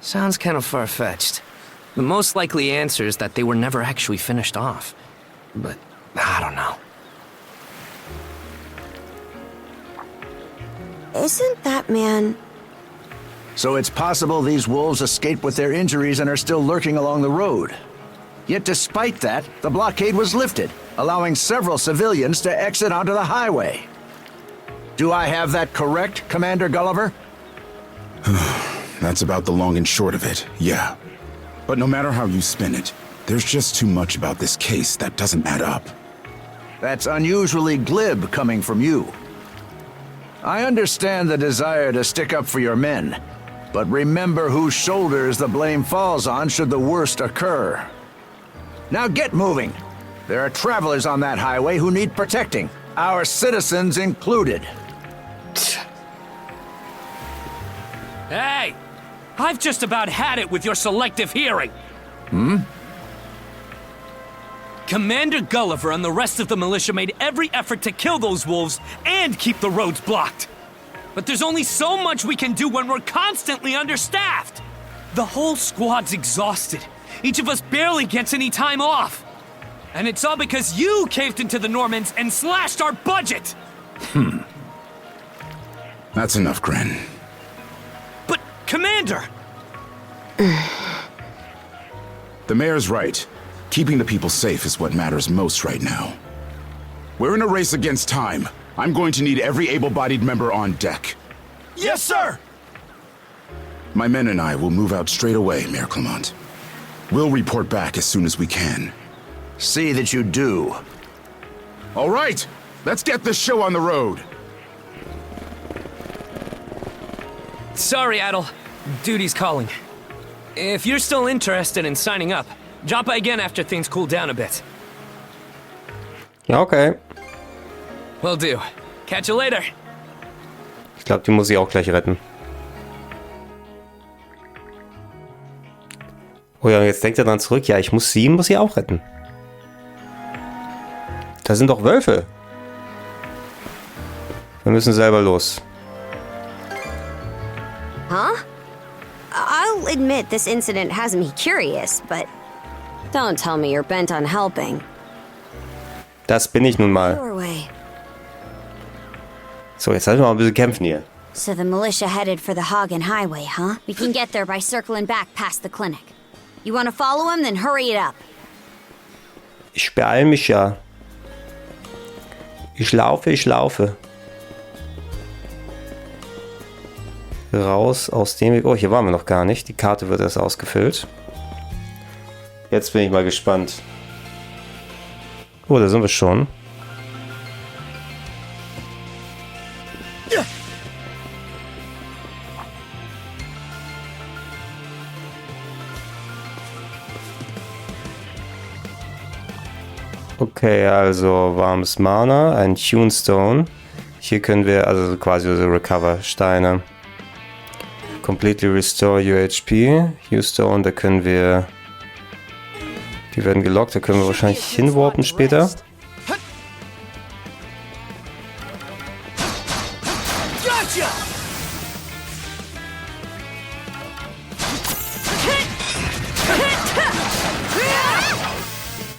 Sounds kind of far-fetched. The most likely answer is that they were never actually finished off. But I don't know. Isn't that man... So it's possible these wolves escaped with their injuries and are still lurking along the road. Yet despite that, the blockade was lifted, allowing several civilians to exit onto the highway. Do I have that correct, Commander Gulliver? That's about the long and short of it, yeah. But no matter how you spin it, there's just too much about this case that doesn't add up. That's unusually glib coming from you. I understand the desire to stick up for your men, but remember whose shoulders the blame falls on should the worst occur. Now get moving. There are travelers on that highway who need protecting, our citizens included. Hey! I've just about had it with your selective hearing. Commander Gulliver and the rest of the militia made every effort to kill those wolves and keep the roads blocked. But there's only so much we can do when we're constantly understaffed. The whole squad's exhausted. Each of us barely gets any time off. And it's all because you caved into the Normans and slashed our budget! That's enough, Gren. But, Commander! The mayor's right. Keeping the people safe is what matters most right now. We're in a race against time. I'm going to need every able-bodied member on deck. Yes, sir! My men and I will move out straight away, Mayor Clement. We'll report back as soon as we can. See that you do. All right, let's get this show on the road. Sorry, Adol. Duty's calling. If you're still interested in signing up, drop by again after things cool down a bit. Ja, okay. Will do. Catch you later. Ich glaube, die muss ich auch gleich retten. Oh ja, jetzt denkt er dann zurück. Ja, ich muss sie auch retten. Da sind doch Wölfe. Wir müssen selber los. Huh? I'll admit this incident has me curious, but don't tell me you're bent on helping. Das bin ich nun mal. Your way. So, jetzt lassen wir mal ein bisschen kämpfen hier. So the militia headed for the Hagen Highway, huh? We can get there by circling back past the clinic. You want to follow him? Then hurry it up. Ich beeil mich ja. Ich laufe. Raus aus dem Weg. Oh, hier waren wir noch gar nicht. Die Karte wird erst ausgefüllt. Jetzt bin ich mal gespannt. Oh, da sind wir schon. Okay, also warmes Mana, ein Tunestone. Hier können wir, also quasi so Recover-Steine. Completely restore your HP. Stone, da können wir... Die werden gelockt, da können wir wahrscheinlich hinwarpen später.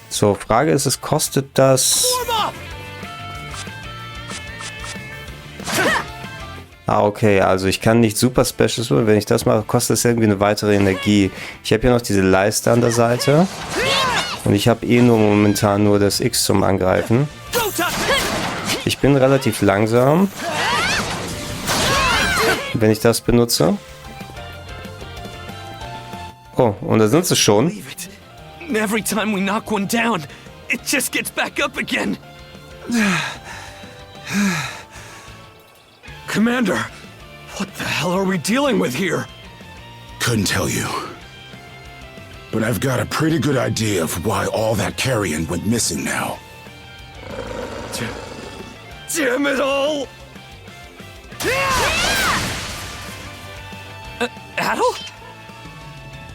So, Frage ist, es kostet das... Ah, okay, also ich kann nicht Super Specials, wenn ich das mache, kostet es irgendwie eine weitere Energie. Ich habe hier noch diese Leiste an der Seite. Und ich habe momentan nur das X zum Angreifen. Ich bin relativ langsam, wenn ich das benutze. Oh, und da sind sie schon. Every time we knock one down, it just gets back up again. Commander, what the hell are we dealing with here? Couldn't tell you. But I've got a pretty good idea of why all that carrion went missing now. Damn it all! Adel?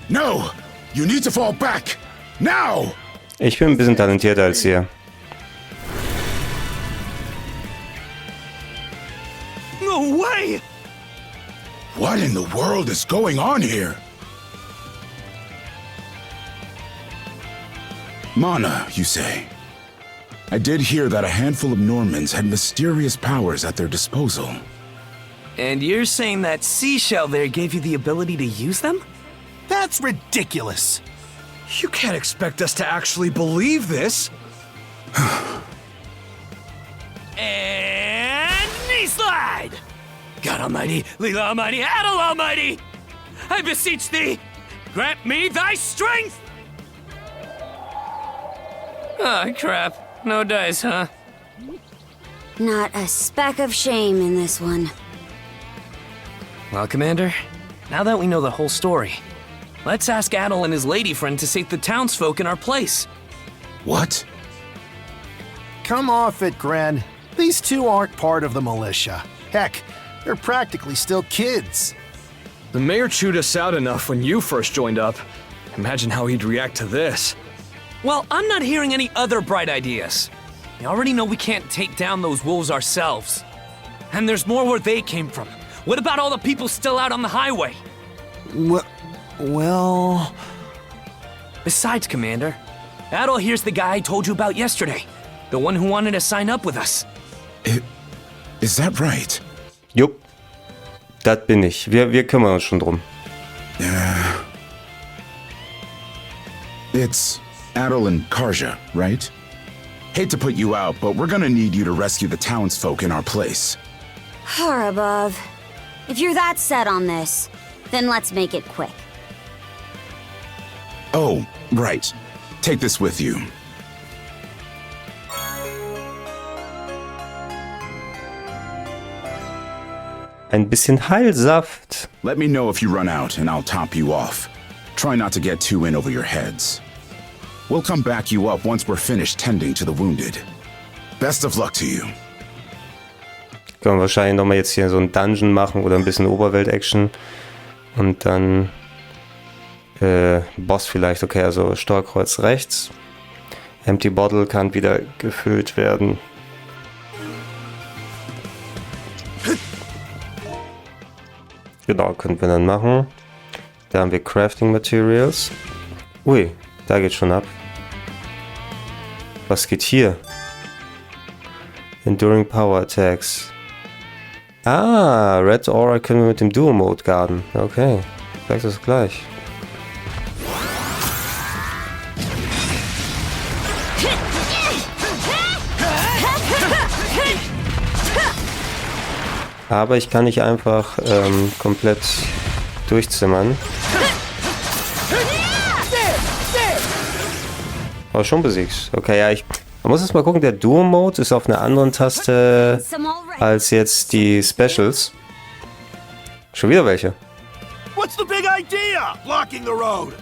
No! You need to fall back! Now! Ich bin ein bisschen talentierter als ihr. No way! What in the world is going on here? Mana, you say? I did hear that a handful of Normans had mysterious powers at their disposal. And you're saying that seashell there gave you the ability to use them? That's ridiculous. You can't expect us to actually believe this. And knee slide! God Almighty, Leela Almighty, Adel Almighty! I beseech thee, grant me thy strength! Oh, crap. No dice, huh? Not a speck of shame in this one. Well, Commander, now that we know the whole story, let's ask Adel and his lady friend to save the townsfolk in our place. What? Come off it, Gren. These two aren't part of the militia. Heck, they're practically still kids. The mayor chewed us out enough when you first joined up. Imagine how he'd react to this. Well, I'm not hearing any other bright ideas. We already know we can't take down those wolves ourselves. And there's more where they came from. What about all the people still out on the highway? Well... Besides, Commander, Adel here's the guy I told you about yesterday. The one who wanted to sign up with us. Is that right? Jupp, das bin ich. Wir kümmern uns schon drum. It's Adel and Karja, right? Hate to put you out, but we're gonna need you to rescue the townsfolk in our place. Far above. If you're that set on this, then let's make it quick. Oh, right. Take this with you. Ein bisschen Heilsaft. Let me know if you run out and I'll top you off. Try not to get too in over your heads. We'll come back you up once we're finished tending to the wounded. Best of luck to you. Können wir wahrscheinlich nochmal jetzt hier so einen Dungeon machen oder ein bisschen Oberwelt-Action. Und dann Boss vielleicht. Okay, also Steuerkreuz rechts. Empty Bottle kann wieder gefüllt werden. Genau, könnten wir dann machen. Da haben wir Crafting Materials. Ui, da geht schon ab. Was geht hier? Enduring Power Attacks. Ah, Red Aura können wir mit dem Duo-Mode garden. Okay, sag das gleich. Aber ich kann nicht einfach komplett durchzimmern. Aber schon besiegt. Okay, ja, man muss jetzt mal gucken, der Duo-Mode ist auf einer anderen Taste als jetzt die Specials. Schon wieder welche. What's the big idea? Blocking the road.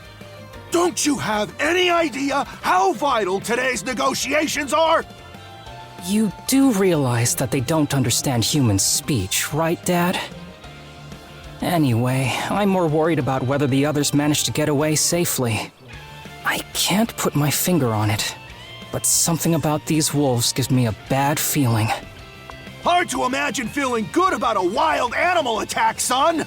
Don't you have any idea how vital today's negotiations are? You do realize that they don't understand human speech, right, Dad? Anyway, I'm more worried about whether the others managed to get away safely. I can't put my finger on it, but something about these wolves gives me a bad feeling. Hard to imagine feeling good about a wild animal attack, son!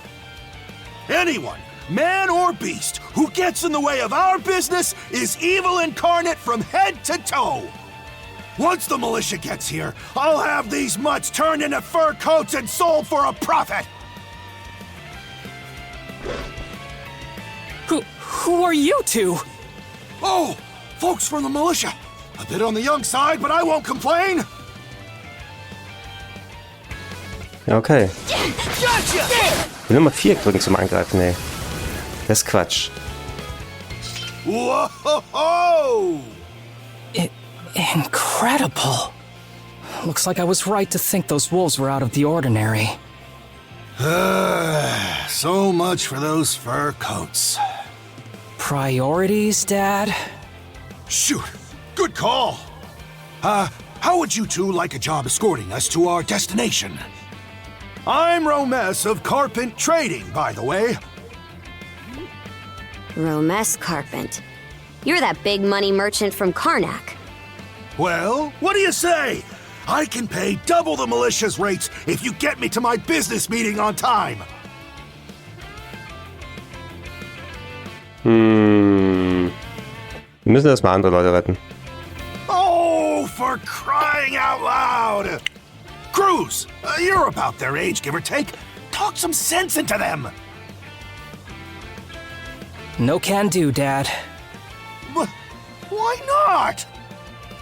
Anyone, man or beast, who gets in the way of our business is evil incarnate from head to toe! Once the militia gets here, I'll have these mutts turned into fur coats and sold for a profit! Who are you two? Oh, folks from the militia. A bit on the young side, but I won't complain. Okay. Ich will Nummer 4 drücken zum Angreifen, ey. Das ist Quatsch. Whoa! Incredible. Looks like I was right to think those wolves were out of the ordinary. So much for those fur coats. Priorities, Dad? Shoot, good call. How would you two like a job escorting us to our destination? I'm Romes of Carpent Trading, by the way. Romes Carpent. You're that big money merchant from Carnac. Well, what do you say? I can pay double the militia's rates if you get me to my business meeting on time. Wir müssen erstmal andere Leute retten. Oh, for crying out loud! Cruz, you're about their age, give or take. Talk some sense into them. No can do, Dad. Why not?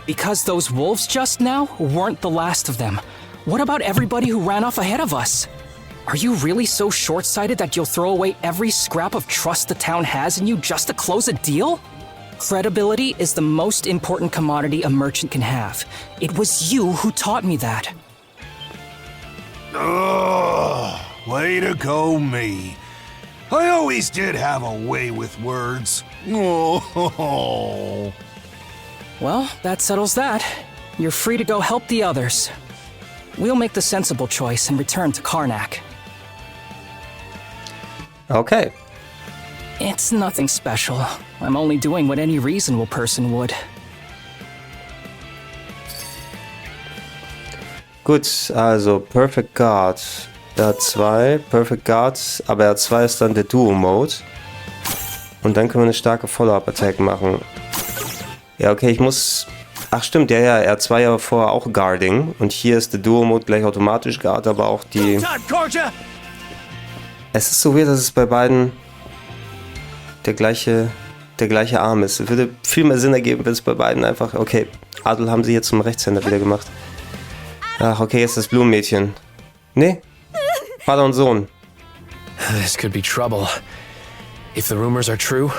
Because those wolves just now weren't the last of them. What about everybody who ran off ahead of us? Are you really so short-sighted that you'll throw away every scrap of trust the town has in you just to close a deal? Credibility is the most important commodity a merchant can have. It was you who taught me that. Ugh, way to go, me. I always did have a way with words. Oh. Well, that settles that. You're free to go help the others. We'll make the sensible choice and return to Carnac. Okay. It's nothing special. I'm only doing what any reasonable person would. Gut, also Perfect Guard. Er hat 2 Perfect Guards, aber er hat 2 ist dann der Duo-Mode. Und dann können wir eine starke Follow-Up-Attack machen. Ja, okay, ich muss... Ach stimmt, ja, er hat 2 Jahre vorher auch Guarding. Und hier ist der Duo-Mode gleich automatisch Guard, aber auch die... Es ist so weird, dass es bei beiden der gleiche Arm ist. Es würde viel mehr Sinn ergeben, wenn es bei beiden einfach... Okay, Adel haben sie jetzt zum Rechtshänder wieder gemacht. Ach, okay, jetzt das Blumenmädchen. Nee, Vater und Sohn. This could be trouble. If the rumors are true,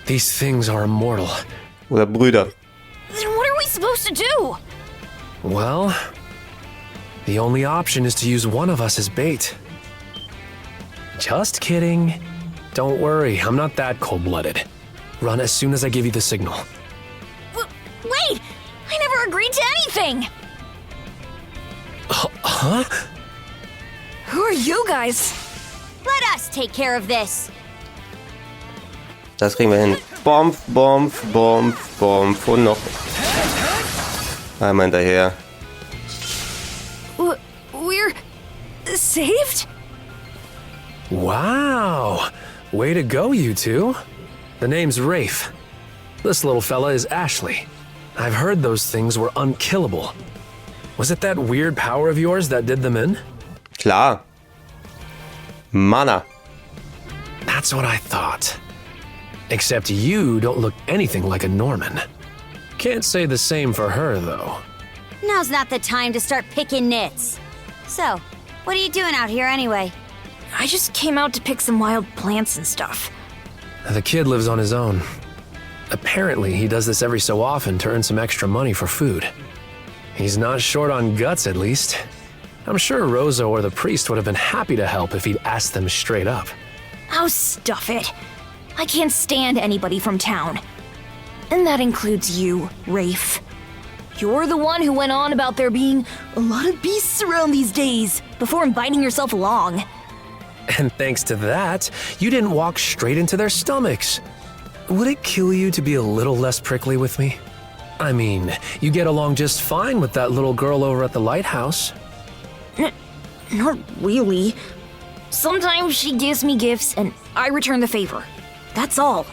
these things are immortal. Oder Brüder. Then what are we supposed to do? Well, the only option is to use one of us as bait. Just kidding. Don't worry, I'm not that cold-blooded. Run as soon as I give you the signal. Wait! I never agreed to anything! Huh? Who are you guys? Let us take care of this. Das kriegen wir hin. Bomb, Bomb, Bomb, Bomb und noch einmal hinterher. We're saved? Wow! Way to go, you two. The name's Rafe. This little fella is Ashley. I've heard those things were unkillable. Was it that weird power of yours that did them in? Klar. Mana. That's what I thought. Except you don't look anything like a Norman. Can't say the same for her, though. Now's not the time to start picking nits. So, what are you doing out here anyway? I just came out to pick some wild plants and stuff. The kid lives on his own. Apparently, he does this every so often to earn some extra money for food. He's not short on guts, at least. I'm sure Rosa or the priest would have been happy to help if he'd asked them straight up. Oh, stuff it. I can't stand anybody from town. And that includes you, Rafe. You're the one who went on about there being a lot of beasts around these days before inviting yourself along. And thanks to that, you didn't walk straight into their stomachs. Would it kill you to be a little less prickly with me? I mean, you get along just fine with that little girl over at the Lighthouse. Not really. Sometimes she gives me gifts and I return the favor. That's all.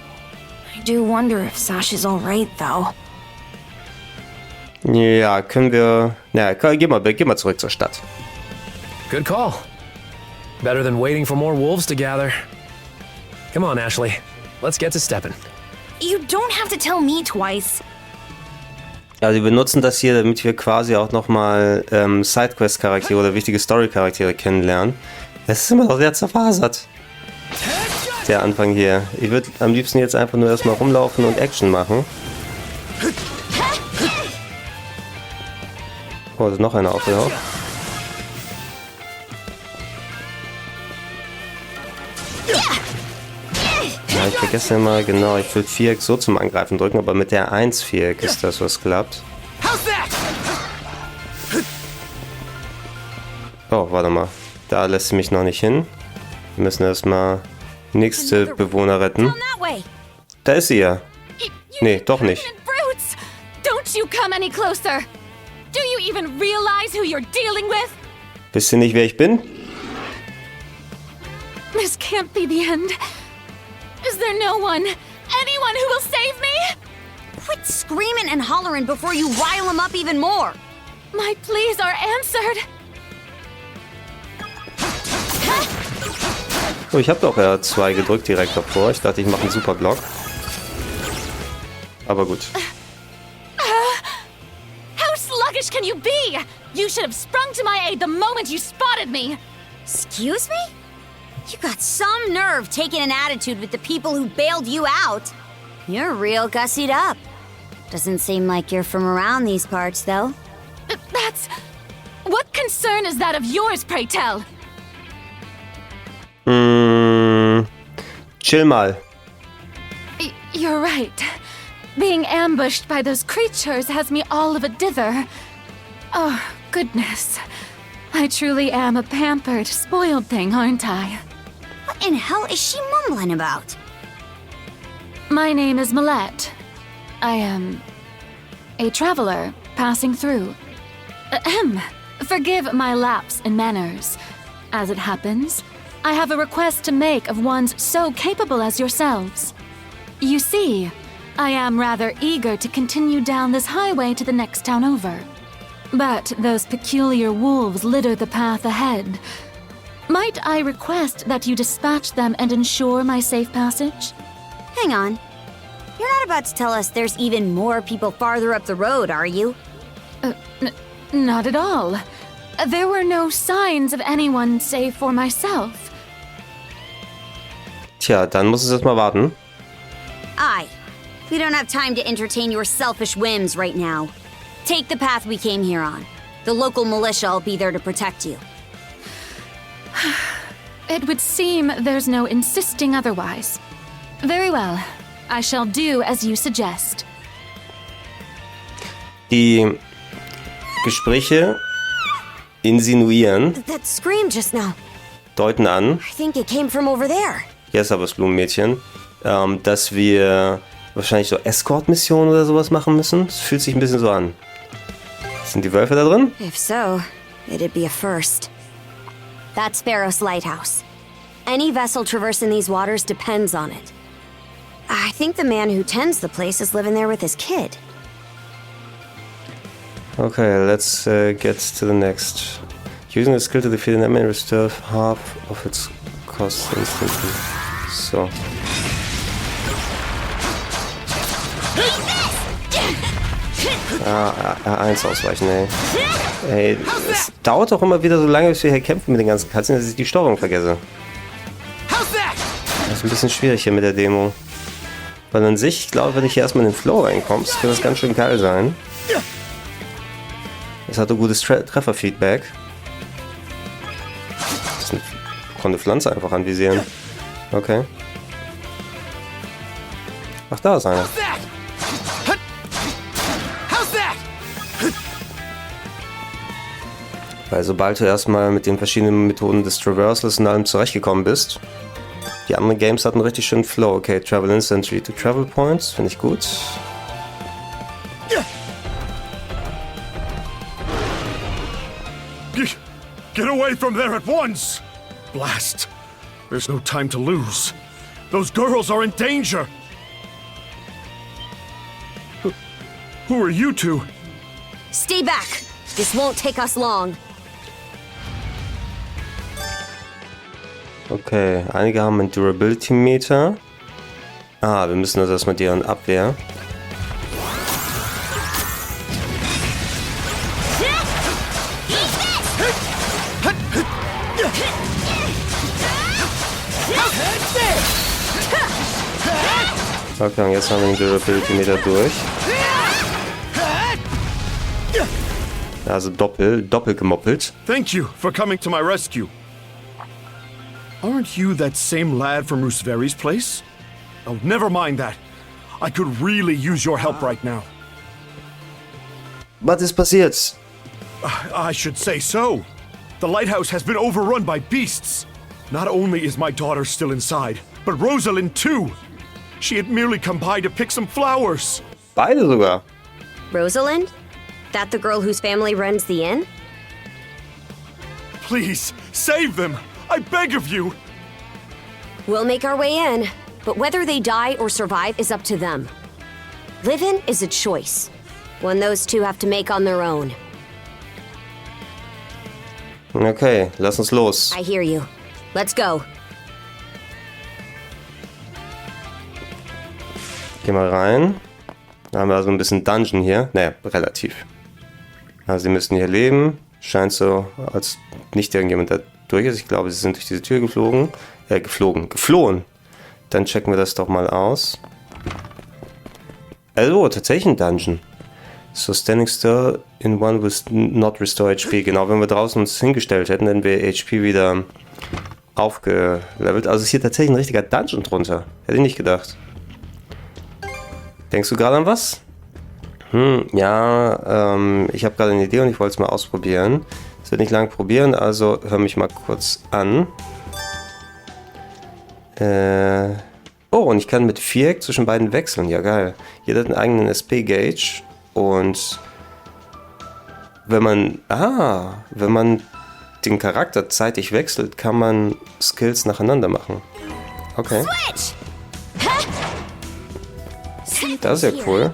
I do wonder if Sasha's alright, though. Ja, können wir... Na, geh mal zurück zur Stadt. Good call. Better than waiting for more wolves to gather. Come on, Ashley. Let's get to stepping. You don't have to tell me twice. Ja, sie benutzen das hier, damit wir quasi auch nochmal Sidequest-Charaktere oder wichtige Story-Charaktere kennenlernen. Das ist immer noch sehr zerfasert. Der Anfang hier. Ich würde am liebsten jetzt einfach nur erstmal rumlaufen und Action machen. Oh, da ist noch einer aufgetaucht. Ja, ich vergesse immer, genau, ich will Viereck so zum Angreifen drücken, aber mit der 1 Viereck ist das, was klappt. Oh, warte mal. Da lässt sie mich noch nicht hin. Wir müssen erstmal nächste Bewohner retten. Da ist sie ja. Nee, doch nicht. Don't you come any closer. Do you even realize who you're dealing with? Wisst ihr nicht, wer ich bin? This can't be the end. Is there no one, anyone who will save me? Quit screaming and hollering before you rile them up even more. My pleas are answered. Oh, ich habe doch R2 gedrückt direkt davor. Ich dachte, ich mache einen super Block. Aber gut. How sluggish can you be? You should have sprung to my aid the moment you spotted me. Excuse me? You got some nerve taking an attitude with the people who bailed you out. You're real gussied up. Doesn't seem like you're from around these parts, though. That's... What concern is that of yours, pray tell? Chill mal. You're right. Being ambushed by those creatures has me all of a dither. Oh, goodness. I truly am a pampered, spoiled thing, aren't I? What in hell is she mumbling about? My name is Millette. I am a traveler passing through. Ahem. Forgive my lapse in manners. As it happens, I have a request to make of ones so capable as yourselves. You see, I am rather eager to continue down this highway to the next town over. But those peculiar wolves litter the path ahead. Might I request that you dispatch them and ensure my safe passage? Hang on. You're not about to tell us there's even more people farther up the road, are you? Not at all. There were no signs of anyone save for myself. Tja, dann muss es erstmal warten. Aye. We don't have time to entertain your selfish whims right now. Take the path we came here on. The local militia will be there to protect you. It would seem there's no insisting otherwise. Very well. I shall do as you suggest. Die Gespräche insinuieren, That scream just now. deuten an, I think it came from over there. hier ist aber das Blumenmädchen, dass wir wahrscheinlich so Escort-Missionen oder sowas machen müssen. Es fühlt sich ein bisschen so an. Sind die Wölfe da drin? If so, it'd be a first. That's Pharaoh's Lighthouse. Any vessel traversing these waters depends on it. I think the man who tends the place is living there with his kid. Okay, let's get to the next. Using the skill to defeat an enemy restore half of its cost instantly. So. R1 ausweichen, ey. Ey, es dauert doch immer wieder so lange, bis wir hier kämpfen mit den ganzen Katzen, dass ich die Steuerung vergesse. Das ist ein bisschen schwierig hier mit der Demo. Weil an sich, ich glaube, wenn ich hier erstmal in den Flow reinkommst, kann das ganz schön geil sein. Es hat ein gutes Trefferfeedback. Konnte Pflanze einfach anvisieren. Okay. Ach, da ist einer. Weil sobald du erstmal mit den verschiedenen Methoden des Traversals und allem zurechtgekommen bist, die anderen Games hatten richtig schön Flow. Okay, Travel Instantly to Travel Points, finde ich gut. Get away from there at once! Blast! There's no time to lose. Those girls are in danger! Who are you two? Stay back! This won't take us long. Okay, einige haben ein Durability Meter. Ah, wir müssen also erstmal deren Abwehr. Okay, und jetzt haben wir den Durability Meter durch. Also doppelt gemoppelt. Thank you for coming to my rescue. Aren't you that same lad from Rooseveri's place? Oh, never mind that. I could really use your help right now. Was ist passiert? I should say so. The lighthouse has been overrun by beasts. Not only is my daughter still inside, but Rosalind too. She had merely come by to pick some flowers. Beide sogar. Rosalind? That the girl whose family runs the inn? Please, save them! I beg of you! We'll make our way in, but whether they die or survive is up to them. Living is a choice, one those two have to make on their own. Okay, lass uns los. I hear you. Let's go. Geh mal rein. Da haben wir also ein bisschen Dungeon hier. Naja, relativ. Also sie müssen hier leben. Scheint so, als nicht irgendjemand da durch ist. Ich glaube, sie sind durch diese Tür geflohen. Dann checken wir das doch mal aus. Also, tatsächlich ein Dungeon. So, standing still in one with not restore HP. Genau, wenn wir draußen uns hingestellt hätten, dann wäre HP wieder aufgelevelt. Also ist hier tatsächlich ein richtiger Dungeon drunter. Hätte ich nicht gedacht. Denkst du gerade an was? Ja, ich habe gerade eine Idee und ich wollte es mal ausprobieren. Es wird nicht lange probieren, also hör mich mal kurz an. Oh, und ich kann mit Viereck zwischen beiden wechseln. Ja, geil. Jeder hat einen eigenen SP-Gauge und wenn man den Charakter zeitig wechselt, kann man Skills nacheinander machen. Okay. Das ist ja cool.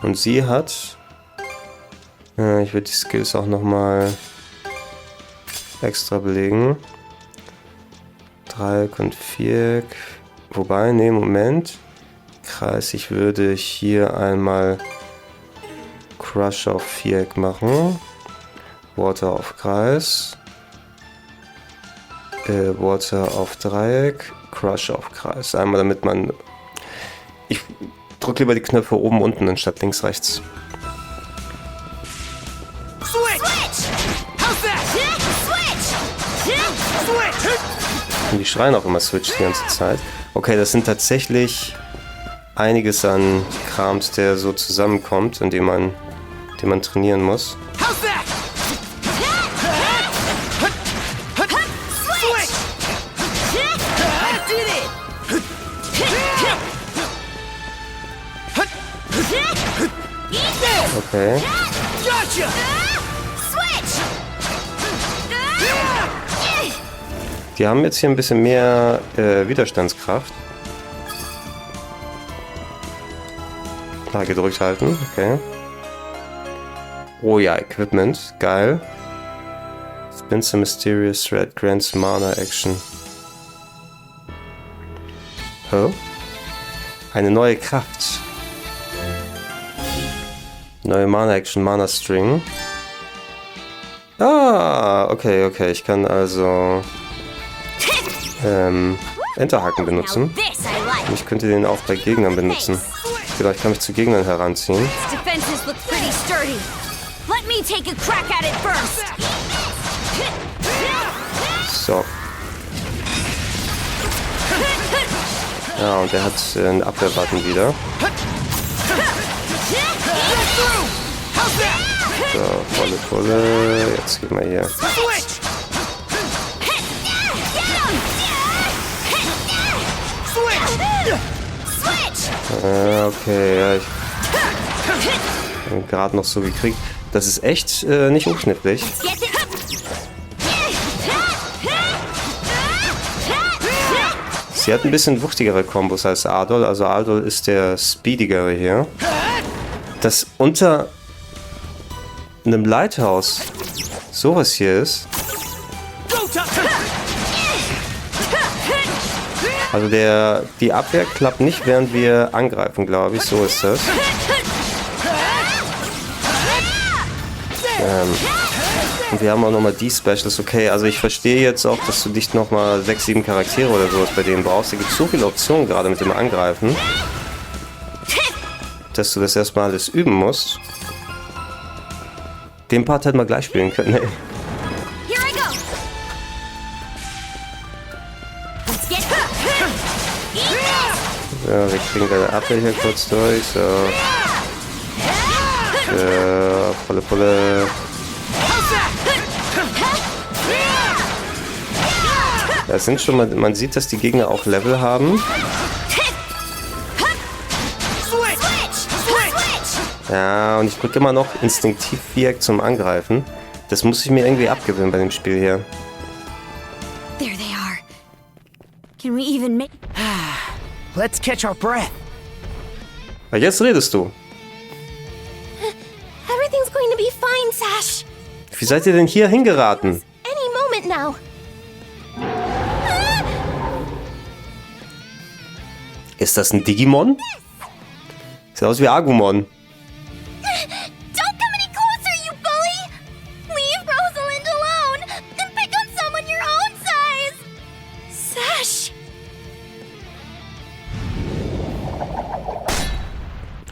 Und sie hat... ich würde die Skills auch nochmal extra belegen. Dreieck und Viereck. Wobei, nee, Moment. Kreis, ich würde hier einmal Crush auf Viereck machen. Water auf Kreis. Water auf Dreieck. Crush auf Kreis. Einmal damit man... Ich drücke lieber die Knöpfe oben, unten, anstatt links, rechts. Und die schreien auch immer Switch die ganze Zeit. Okay, das sind tatsächlich einiges an Krams, der so zusammenkommt, in dem man trainieren muss. Okay. Die haben jetzt hier ein bisschen mehr Widerstandskraft. Gedrückt halten, okay. Oh ja, Equipment. Geil. Spins a mysterious thread, grants Mana Action. Oh. Eine neue Kraft. Neue Mana Action, Mana String. Ah, okay, okay. Ich kann also Enterhaken benutzen. Und ich könnte den auch bei Gegnern benutzen. Genau, ich kann mich zu Gegnern heranziehen. So. Ja, und er hat einen Abwehrbutton wieder. So, volle. Jetzt gehen wir hier. Okay, ja, ich habe gerade noch so gekriegt. Das ist echt nicht unknifflig. Sie hat ein bisschen wuchtigere Kombos als Adol. Also Adol ist der speedigere hier. Das unter einem Lighthouse sowas hier ist. Also die Abwehr klappt nicht, während wir angreifen, glaube ich. So ist das. Und wir haben auch nochmal die Specials. Okay, also ich verstehe jetzt auch, dass du nicht nochmal 6, 7 Charaktere oder sowas bei denen brauchst. Da gibt es so viele Optionen gerade mit dem Angreifen, dass du das erstmal alles üben musst. Den Part hätten wir gleich spielen können. Hey. So, wir kriegen deine Abwehr hier kurz durch. So. Volle. Das sind schon mal, man sieht, dass die Gegner auch Level haben. Ja, und ich drücke immer noch instinktiv Viereck zum Angreifen. Das muss ich mir irgendwie abgewöhnen bei dem Spiel hier. There they are. Can we even make... Let's catch our breath. Aber jetzt redest du. Everything's going to be fine, Sash. Wie seid ihr denn hier hingeraten? Any moment now. Ist das ein Digimon? Sieht aus wie Agumon. Don't come any closer, you bully! Leave Rosalind alone and pick on someone your own size! Sash!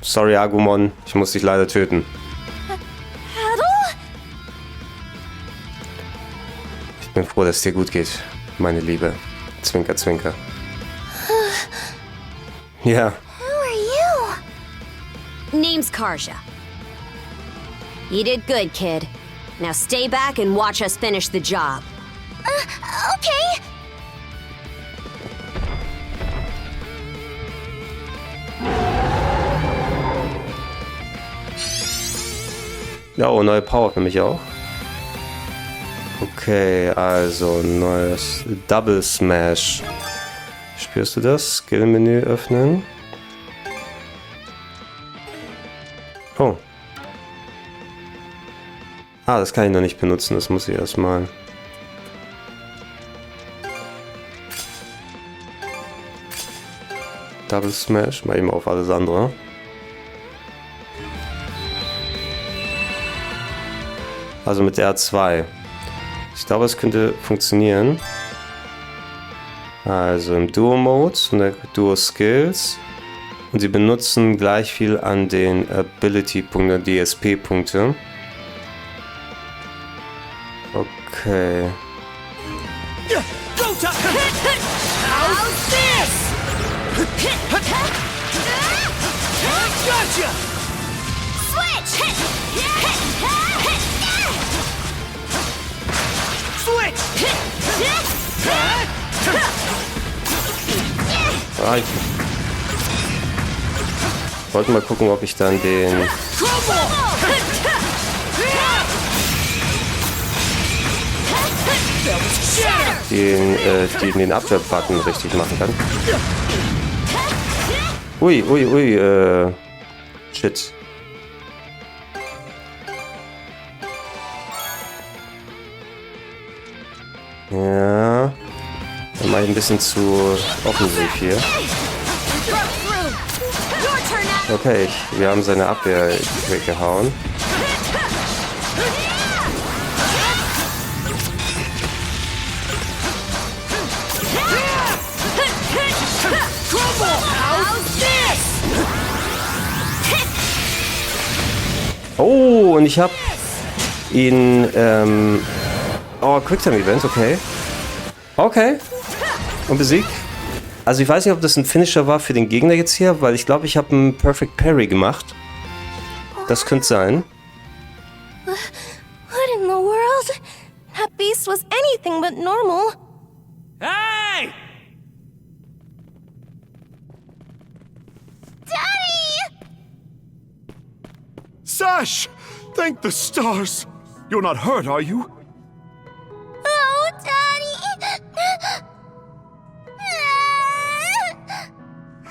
Sorry, Agumon. Ich muss dich leider töten. Adol? Ich bin froh, dass es dir gut geht, meine Liebe. Zwinker, zwinker. Ja. Who are you? Name's Karja. You did good, kid. Now stay back and watch us finish the job. Okay. Ja, oh, neue Power für mich auch. Okay, also neues Double Smash. Spürst du das? Skill-Menü öffnen. Oh. Ah, das kann ich noch nicht benutzen. Das muss ich erstmal. Double Smash. Mal eben auf alles andere. Also mit R2. Ich glaube, es könnte funktionieren. Also im Duo-Mode und der Duo-Skills. Und sie benutzen gleich viel an den Ability-Punkten, DSP-Punkte. Okay. Ah, ich wollte mal gucken, ob ich dann den Abwehr-Button richtig machen kann. Ui, shit. Ja. Dann mache ich ein bisschen zu offensiv hier. Okay, wir haben seine Abwehr weggehauen. Oh, und ich habe ihn, oh, Quicktime-Event, okay. Okay. Und besiegt. Also ich weiß nicht, ob das ein Finisher war für den Gegner jetzt hier, weil ich glaube, ich habe einen Perfect Parry gemacht. Das könnte sein. What in the world? That beast was anything but normal. Hey! Daddy! Sash! Thank the stars! You're not hurt, are you? Oh, Daddy!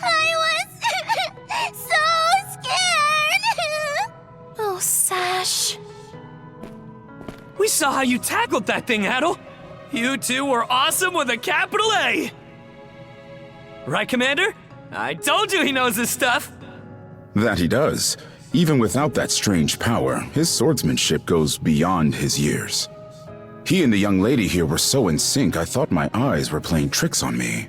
I was so scared! Oh, Sash. We saw how you tackled that thing, Adel. You two were awesome with a capital A. Right, Commander? I told you he knows his stuff. That he does. Even without that strange power, his swordsmanship goes beyond his years. He and the young lady here were so in sync, I thought my eyes were playing tricks on me.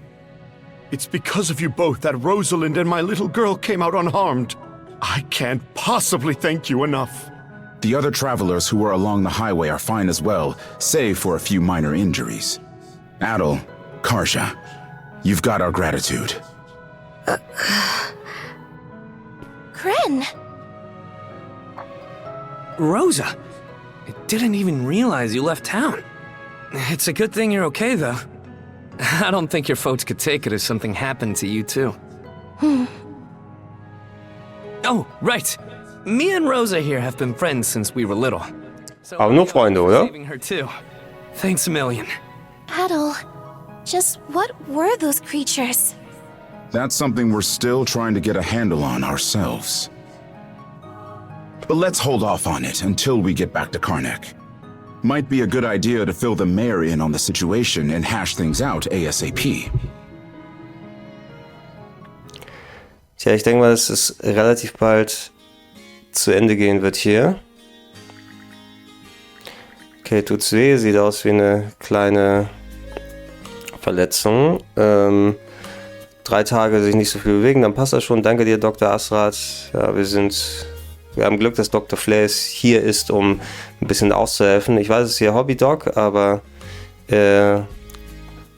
It's because of you both that Rosalind and my little girl came out unharmed. I can't possibly thank you enough. The other travelers who were along the highway are fine as well, save for a few minor injuries. Adel, Karja, you've got our gratitude. Kren. Rosa, I didn't even realize you left town. It's a good thing you're okay, though. I don't think your folks could take it if something happened to you, too. Oh, right. Me and Rosa here have been friends since we were little. So Aber nur Freunde, oder? saving her, too. Thanks a million. Adel, just what were those creatures? That's something we're still trying to get a handle on ourselves. But let's hold off on it until we get back to Carnac. Might be a good idea to fill the mayor in on the situation and hash things out ASAP. Tja, ich denke mal, dass es relativ bald zu Ende gehen wird hier. Okay, tut's weh, sieht aus wie eine kleine Verletzung. 3 Tage sich nicht so viel bewegen, dann passt das schon. Danke dir, Dr. Asrat. Ja, wir haben Glück, dass Dr. Flays hier ist, um ein bisschen auszuhelfen. Ich weiß, es ist ihr Hobby-Dog, aber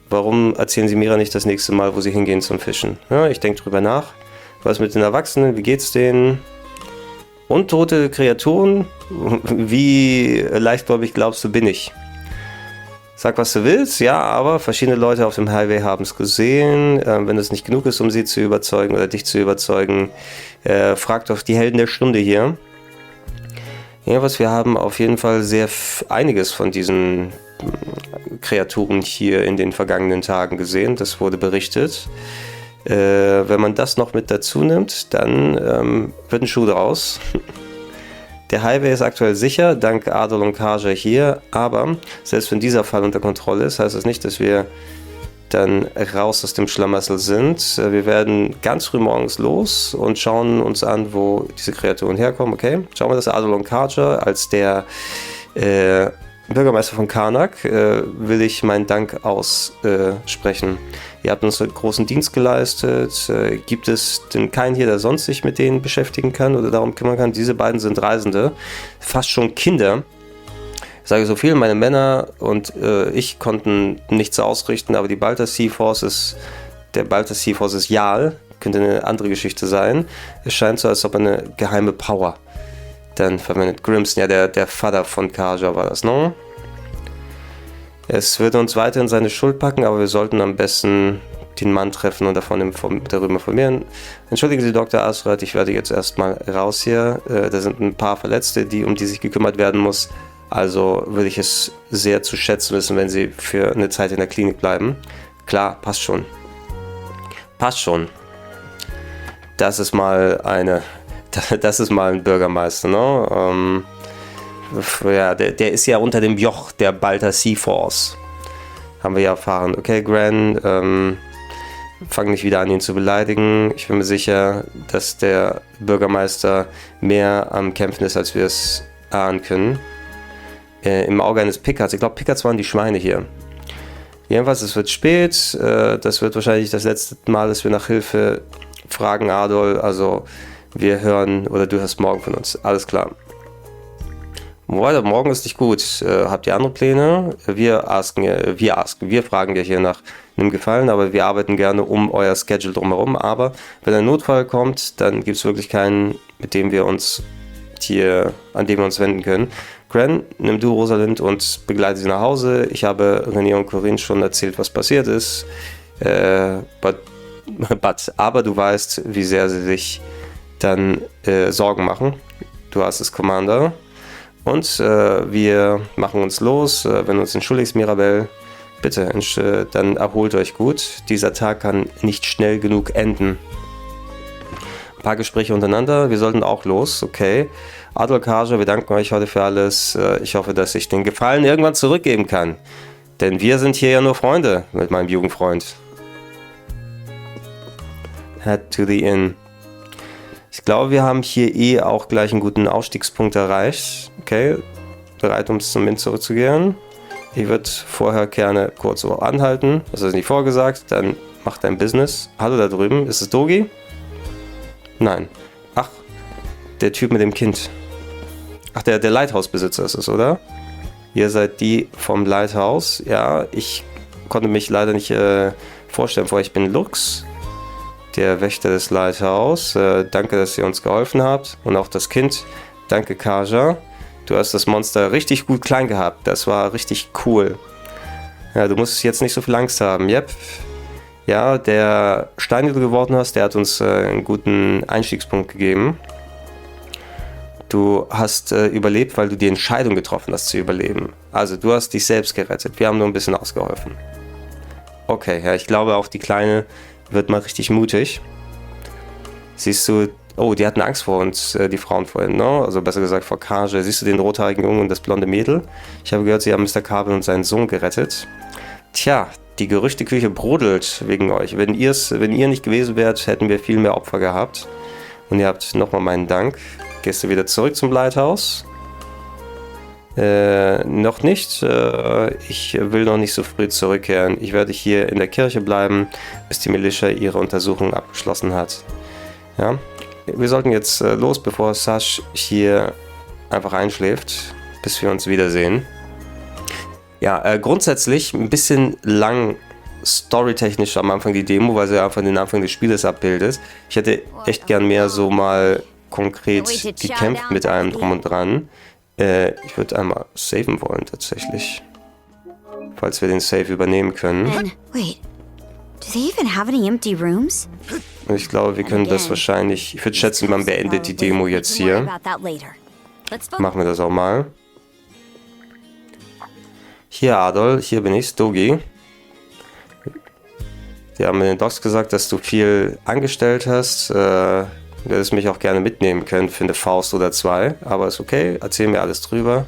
warum erzählen Sie Mira nicht das nächste Mal, wo Sie hingehen zum Fischen? Ja, ich denke drüber nach. Was mit den Erwachsenen? Wie geht's denen? Untote Kreaturen? Wie leichtgläubig glaubst du, bin ich? Sag, was du willst, ja, aber verschiedene Leute auf dem Highway haben es gesehen. Wenn es nicht genug ist, um sie zu überzeugen oder dich zu überzeugen, frag doch die Helden der Stunde hier. Ja, wir haben auf jeden Fall einiges von diesen Kreaturen hier in den vergangenen Tagen gesehen. Das wurde berichtet. Wenn man das noch mit dazu nimmt, dann wird ein Schuh draus. Der Highway ist aktuell sicher, dank Adel und Karja hier, aber selbst wenn dieser Fall unter Kontrolle ist, heißt das nicht, dass wir dann raus aus dem Schlamassel sind. Wir werden ganz früh morgens los und schauen uns an, wo diese Kreaturen herkommen. Okay, schauen wir das Adel und Karja als der Bürgermeister von Carnac will ich meinen Dank aussprechen. Ihr habt uns einen großen Dienst geleistet. Gibt es denn keinen hier, der sonst sich mit denen beschäftigen kann oder darum kümmern kann? Diese beiden sind Reisende, fast schon Kinder. Ich sage so viel, meine Männer und ich konnten nichts ausrichten, aber die Balta Sea Forces, der Balta Sea Forces Jarl, könnte eine andere Geschichte sein. Es scheint so, als ob er eine geheime Power dann verwendet. Grimson, ja, der Vater von Karja war das, ne? Es würde uns weiterhin seine Schuld packen, aber wir sollten am besten den Mann treffen und darüber informieren. Entschuldigen Sie, Dr. Asrat, ich werde jetzt erstmal raus hier. Da sind ein paar Verletzte, um die sich gekümmert werden muss. Also würde ich es sehr zu schätzen wissen, wenn Sie für eine Zeit in der Klinik bleiben. Klar, passt schon. Passt schon. Das ist mal ein Bürgermeister, ne? Ja, der ist ja unter dem Joch der Balta Sea Force. haben wir ja erfahren. Okay, Gran, fang nicht wieder an, ihn zu beleidigen. Ich bin mir sicher, dass der Bürgermeister mehr am Kämpfen ist, als wir es ahnen können. Im Auge eines Pickards. Ich glaube, Pickards waren die Schweine hier. Jedenfalls, es wird spät. Das wird wahrscheinlich das letzte Mal, dass wir nach Hilfe fragen, Adol. Also, wir hören oder du hörst morgen von uns. Alles klar. Weiter, morgen ist nicht gut. Habt ihr andere Pläne? Wir fragen dir hier nach einem Gefallen, aber wir arbeiten gerne um euer Schedule drumherum. Aber wenn ein Notfall kommt, dann gibt es wirklich keinen, an dem wir uns wenden können. Gran, nimm du Rosalind und begleite sie nach Hause. Ich habe René und Corinne schon erzählt, was passiert ist. Aber du weißt, wie sehr sie sich dann Sorgen machen. Du hast es, Commander. Und wir machen uns los. Wenn du uns entschuldigst, Mirabelle, bitte, dann erholt euch gut. Dieser Tag kann nicht schnell genug enden. Ein paar Gespräche untereinander. Wir sollten auch los, okay. Adol, Kaja, wir danken euch heute für alles. Ich hoffe, dass ich den Gefallen irgendwann zurückgeben kann. Denn wir sind hier ja nur Freunde mit meinem Jugendfreund. Head to the inn. Ich glaube, wir haben hier auch gleich einen guten Ausstiegspunkt erreicht. Okay, bereit, um zum Inn zurückzugehen. Ich würde vorher gerne kurz anhalten. Das ist nicht vorgesagt. Dann mach dein Business. Hallo da drüben. Ist es Dogi? Nein. Ach, der Typ mit dem Kind. Ach, der Lighthouse-Besitzer ist es, oder? Ihr seid die vom Lighthouse. Ja, ich konnte mich leider nicht vorstellen. Vorher, ich bin Lux, der Wächter des Lighthouse. Danke, dass ihr uns geholfen habt. Und auch das Kind. Danke, Kaja. Du hast das Monster richtig gut klein gehabt. Das war richtig cool. Ja, du musst jetzt nicht so viel Angst haben. Yep. Ja, der Stein, den du geworfen hast, der hat uns einen guten Einstiegspunkt gegeben. Du hast überlebt, weil du die Entscheidung getroffen hast zu überleben. Also du hast dich selbst gerettet. Wir haben nur ein bisschen ausgeholfen. Okay, ja, ich glaube auch die Kleine wird mal richtig mutig. Siehst du, oh, die hatten Angst vor uns, die Frauen vorhin, ne? Also besser gesagt vor Kaja. Siehst du den rothaarigen Jungen und das blonde Mädel? Ich habe gehört, sie haben Mr. Kabel und seinen Sohn gerettet. Tja, die Gerüchteküche brodelt wegen euch. Wenn ihr nicht gewesen wärt, hätten wir viel mehr Opfer gehabt. Und ihr habt nochmal meinen Dank. Gehst du wieder zurück zum Lighthouse? Noch nicht. Ich will noch nicht so früh zurückkehren. Ich werde hier in der Kirche bleiben, bis die Militia ihre Untersuchung abgeschlossen hat. Ja, wir sollten jetzt los, bevor Sash hier einfach einschläft, bis wir uns wiedersehen. Ja, grundsätzlich ein bisschen lang storytechnisch am Anfang die Demo, weil sie einfach den Anfang des Spieles abbildet. Ich hätte echt gern mehr so mal konkret gekämpft mit allem drum und dran. Ich würde einmal saven wollen tatsächlich. Falls wir den Save übernehmen können. Wait, do they even have any empty rooms? Ich glaube, wir können das wahrscheinlich... Ich würde schätzen, man beendet die Demo jetzt hier. Machen wir das auch mal. Hier, Adol, hier bin ich, Dogi. Die haben in den Docs gesagt, dass du viel angestellt hast. Du hättest mich auch gerne mitnehmen können für eine Faust oder zwei. Aber ist okay, erzähl mir alles drüber.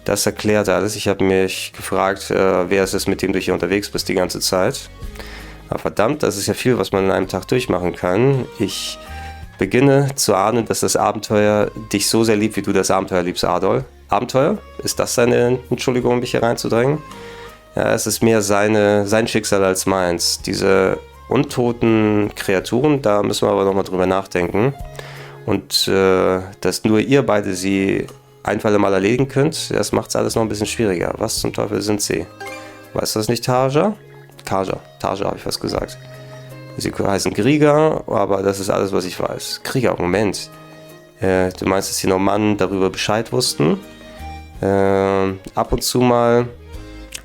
Das erklärt alles. Ich habe mich gefragt, wer es ist, mit dem du hier unterwegs bist die ganze Zeit. Aber verdammt, das ist ja viel, was man in einem Tag durchmachen kann. Ich beginne zu ahnen, dass das Abenteuer dich so sehr liebt, wie du das Abenteuer liebst, Adol. Abenteuer? Ist das deine Entschuldigung, um mich hier reinzudrängen? Ja, es ist mehr sein Schicksal als meins. Diese untoten Kreaturen, da müssen wir aber nochmal drüber nachdenken. Und dass nur ihr beide sie ein für alle Mal erledigen könnt, das macht es alles noch ein bisschen schwieriger. Was zum Teufel sind sie? Weißt du das nicht, Taja? Taja habe ich fast gesagt. Sie heißen Krieger, aber das ist alles, was ich weiß. Krieger, Moment. Du meinst, dass die Normannen darüber Bescheid wussten? Ab und zu mal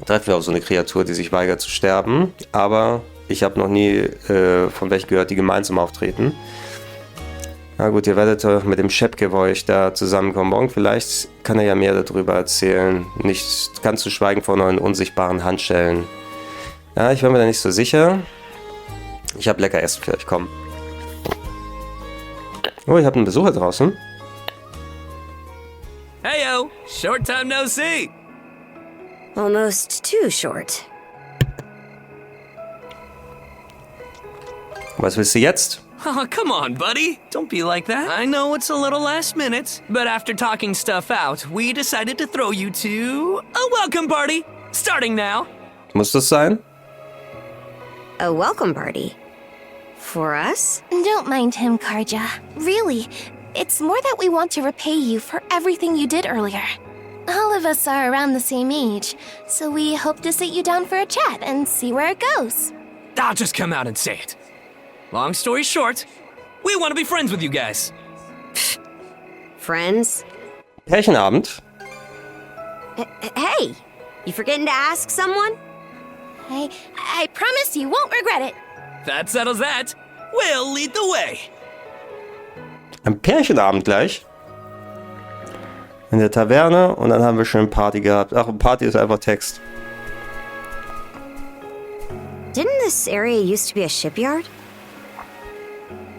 treffen wir auf so eine Kreatur, die sich weigert zu sterben, aber ich habe noch nie von welchen gehört, die gemeinsam auftreten. Na gut, ihr werdet mit dem Schepke Voyage da zusammenkommen. Morgen vielleicht kann er ja mehr darüber erzählen. Nicht ganz zu schweigen von euren unsichtbaren Handschellen. Ja, ich bin mir da nicht so sicher. Ich habe lecker Essen für euch, komm. Oh, ich habe einen Besucher draußen. Heyo, short time no see. Almost too short. Was willst du jetzt? Oh, come on, buddy. Don't be like that. I know it's a little last minute, but after talking stuff out, we decided to throw you to a welcome party. Starting now. Muss das sein? A welcome party? For us? Don't mind him, Karja. Really, it's more that we want to repay you for everything you did earlier. All of us are around the same age, so we hope to sit you down for a chat and see where it goes. I'll just come out and say it. Long story short, we want to be friends with you guys. Friends? Pärchenabend? Hey, you forgetting to ask someone? I promise you won't regret it. That settles that. We'll lead the way. Ein Pärchenabend gleich. In der Taverne und dann haben wir schon eine Party gehabt. Ach, Party ist einfach Text. Didn't this area used to be a shipyard?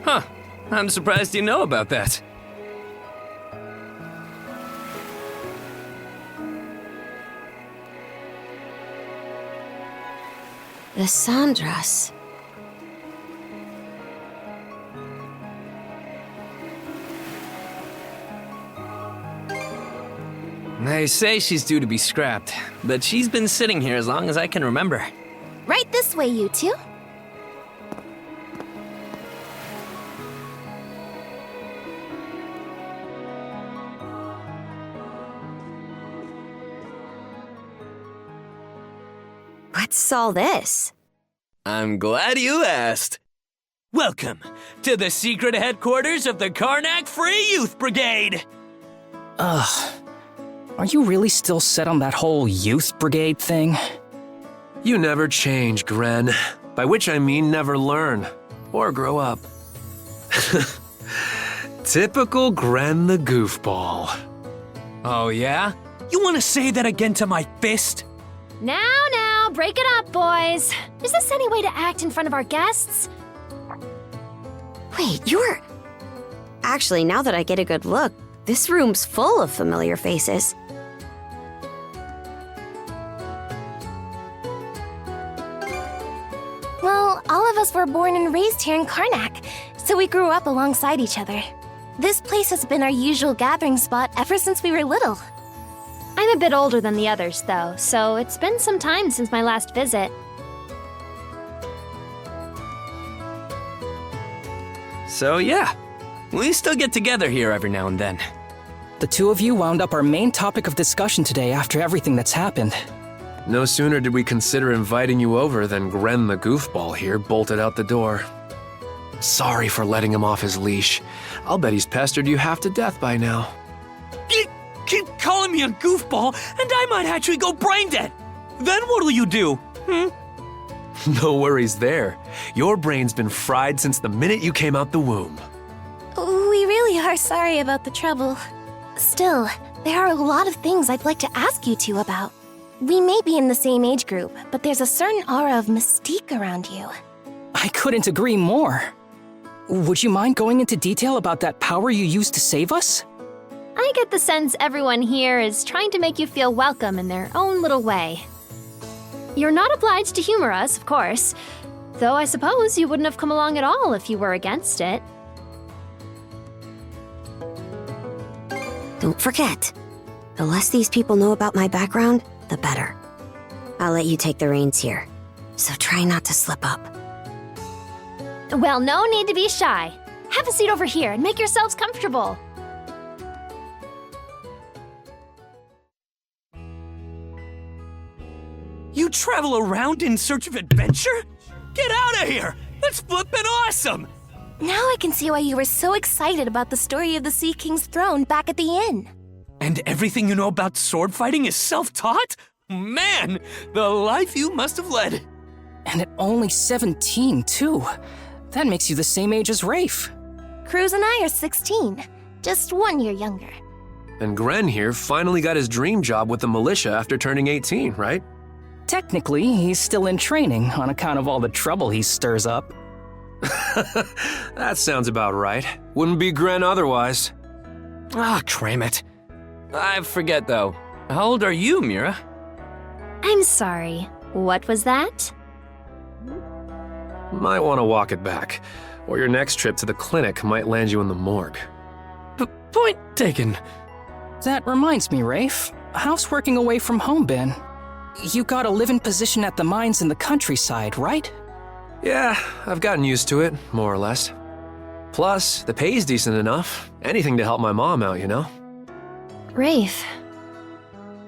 Huh. I'm surprised you know about that. The Sandras. They say she's due to be scrapped, but she's been sitting here as long as I can remember. Right this way, you two. What's all this? I'm glad you asked. Welcome to the secret headquarters of the Carnac Free Youth Brigade. Ugh. Are you really still set on that whole youth brigade thing? You never change, Gren. By which I mean never learn. Or grow up. Typical Gren the goofball. Oh yeah? You want to say that again to my fist? Now, break it up, boys. Is this any way to act in front of our guests? Wait, you're... Actually, now that I get a good look, this room's full of familiar faces. Well, all of us were born and raised here in Carnac, so we grew up alongside each other. This place has been our usual gathering spot ever since we were little. I'm a bit older than the others, though, so it's been some time since my last visit. So yeah, we still get together here every now and then. The two of you wound up our main topic of discussion today after everything that's happened. No sooner did we consider inviting you over than Gren the goofball here bolted out the door. Sorry for letting him off his leash. I'll bet he's pestered you half to death by now. Keep calling me a goofball, and I might actually go brain dead. Then what'll you do? No worries there. Your brain's been fried since the minute you came out the womb. We really are sorry about the trouble. Still, there are a lot of things I'd like to ask you two about. We may be in the same age group, but there's a certain aura of mystique around you. I couldn't agree more. Would you mind going into detail about that power you used to save us? I get the sense everyone here is trying to make you feel welcome in their own little way. You're not obliged to humor us, of course, though I suppose you wouldn't have come along at all if you were against it. Don't forget, the less these people know about my background, the better. I'll let you take the reins here, so try not to slip up. Well, no need to be shy. Have a seat over here and make yourselves comfortable. You travel around in search of adventure? Get out of here! That's flippin' awesome! Now I can see why you were so excited about the story of the Sea King's throne back at the inn. And everything you know about sword fighting is self-taught? Man, the life you must have led. And at only 17, too. That makes you the same age as Rafe. Cruz and I are 16, just 1 year younger. And Gren here finally got his dream job with the militia after turning 18, right? Technically, he's still in training on account of all the trouble he stirs up. That sounds about right. Wouldn't be Gren otherwise. Ah, cram it. I forget, though. How old are you, Mira? I'm sorry. What was that? Might want to walk it back, or your next trip to the clinic might land you in the morgue. Point taken. That reminds me, Rafe. How's working away from home been? You got a living position at the mines in the countryside, right? Yeah, I've gotten used to it, more or less. Plus, the pay's decent enough. Anything to help my mom out, you know? Rafe.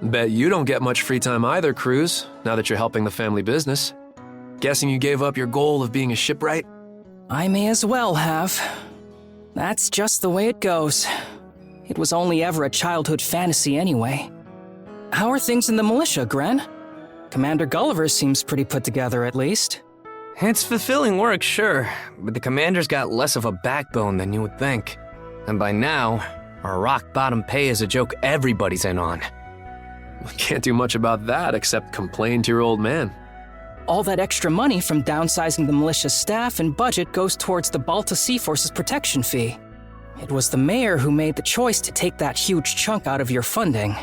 Bet you don't get much free time either, Cruz, now that you're helping the family business. Guessing you gave up your goal of being a shipwright? I may as well have. That's just the way it goes. It was only ever a childhood fantasy anyway. How are things in the militia, Gren? Commander Gulliver seems pretty put together, at least. It's fulfilling work, sure, but the commander's got less of a backbone than you would think. And by now, our rock-bottom pay is a joke everybody's in on. Can't do much about that except complain to your old man. All that extra money from downsizing the militia's staff and budget goes towards the Balta Sea Force's protection fee. It was the mayor who made the choice to take that huge chunk out of your funding.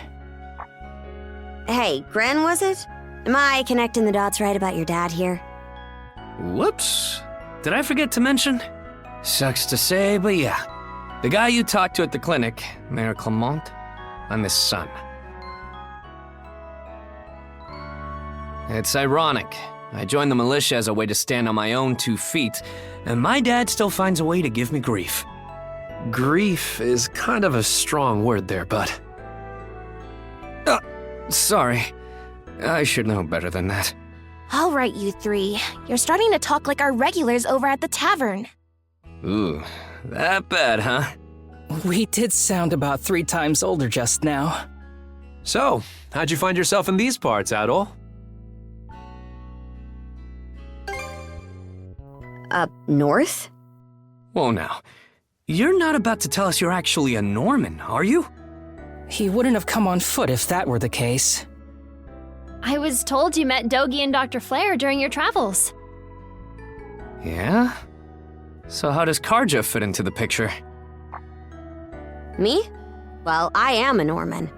Hey, Gren, was it? Am I connecting the dots right about your dad here? Whoops. Did I forget to mention? Sucks to say, but yeah. The guy you talked to at the clinic, Mayor Clement, I'm his son. It's ironic. I joined the militia as a way to stand on my own 2 feet, and my dad still finds a way to give me grief. Grief is kind of a strong word there, bud. Sorry. I should know better than that. All right, you three. You're starting to talk like our regulars over at the tavern. Ooh, that bad, huh? We did sound about 3 times older just now. So, how'd you find yourself in these parts, Adol? Up north? Whoa now. You're not about to tell us you're actually a Norman, are you? He wouldn't have come on foot if that were the case. I was told you met Dogie and Dr. Flair during your travels. Yeah? So how does Karja fit into the picture? Me? Well, I am a Norman.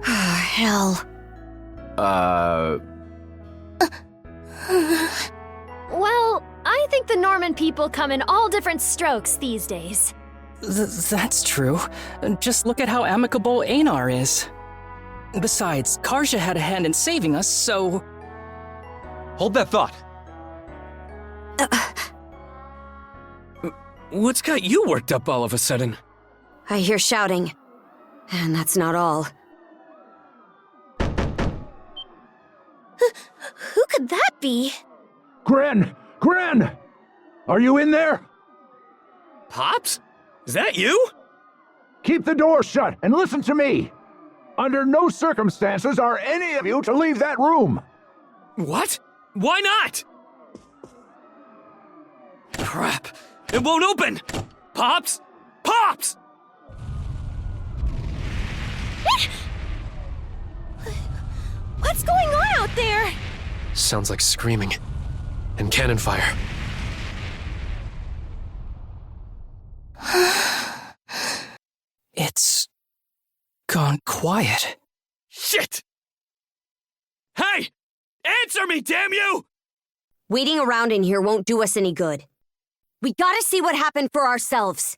Hell. Well, I think the Norman people come in all different strokes these days. That's true. Just look at how amicable Einar is. Besides, Karja had a hand in saving us, so... Hold that thought. What's got you worked up all of a sudden? I hear shouting. And that's not all. Who could that be? Gren! Gren! Are you in there? Pops? Is that you? Keep the door shut and listen to me. Under no circumstances are any of you to leave that room. What? Why not? Crap. It won't open! Pops! Pops! What's going on out there? Sounds like screaming. And cannon fire. It's... gone quiet. Shit! Hey! Answer me, damn you! Waiting around in here won't do us any good. We gotta see what happened for ourselves.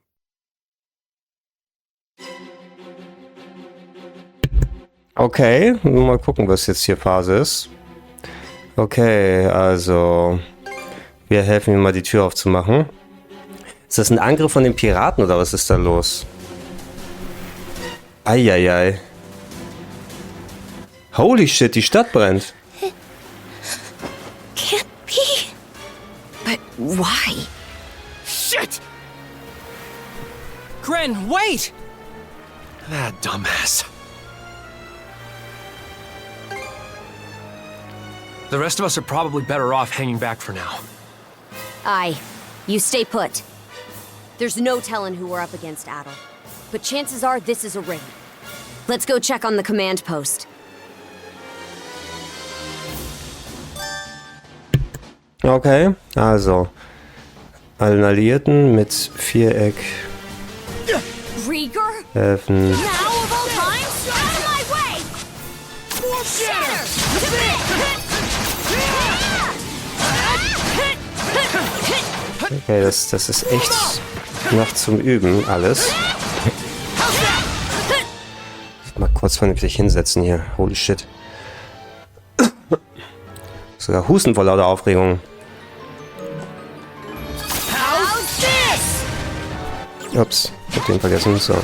Okay, mal gucken, was jetzt hier Phase ist. Okay, also... Wir helfen ihm mal, die Tür aufzumachen. Ist das ein Angriff von den Piraten oder was ist da los? Eieiei. Holy shit, die Stadt brennt. Can't be. But why? Shit! Gren, wait! That dumbass. The rest of us are probably better off hanging back for now. Aye. You stay put. There's no telling who we're up against, Adol. But chances are this is a raid. Let's go check on the command post. Okay, also. Allen Alliierten mit Viereck Rieger? helfen. Now of all times? Out of my way! Okay, das ist echt noch zum Üben alles. Mal kurz vernünftig hinsetzen hier. Holy shit. Sogar Husten vor lauter Aufregung. Ups, hab den vergessen. So.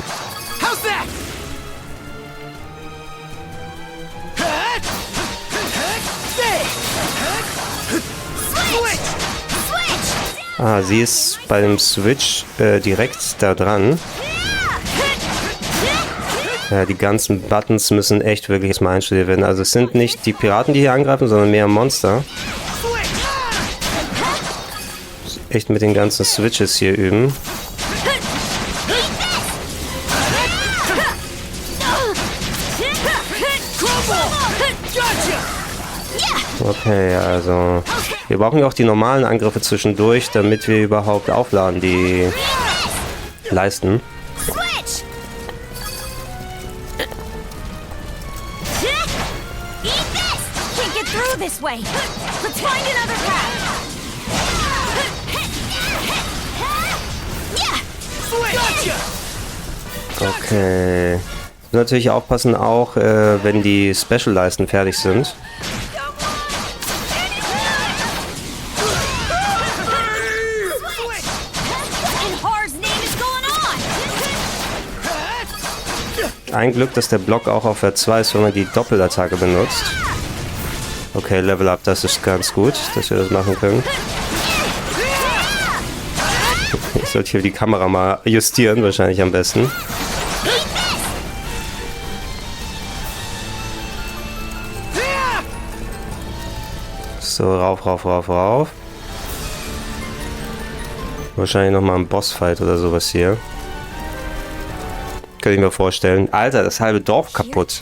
Ah, sie ist bei dem Switch direkt da dran. Ja, die ganzen Buttons müssen echt wirklich erstmal einstudiert werden. Also es sind nicht die Piraten, die hier angreifen, sondern mehr Monster. Echt mit den ganzen Switches hier üben. Okay, also wir brauchen ja auch die normalen Angriffe zwischendurch, damit wir überhaupt aufladen, die Leisten. Okay. Natürlich aufpassen auch, wenn die Special-Leisten fertig sind. Ein Glück, dass der Block auch auf R2 ist, wenn man die Doppelattacke benutzt. Okay, Level Up, das ist ganz gut, dass wir das machen können. Ich sollte hier die Kamera mal justieren, wahrscheinlich am besten. So, rauf, rauf, rauf, rauf. Wahrscheinlich nochmal ein Bossfight oder sowas hier. Könnte ich mir vorstellen. Alter, das halbe Dorf kaputt.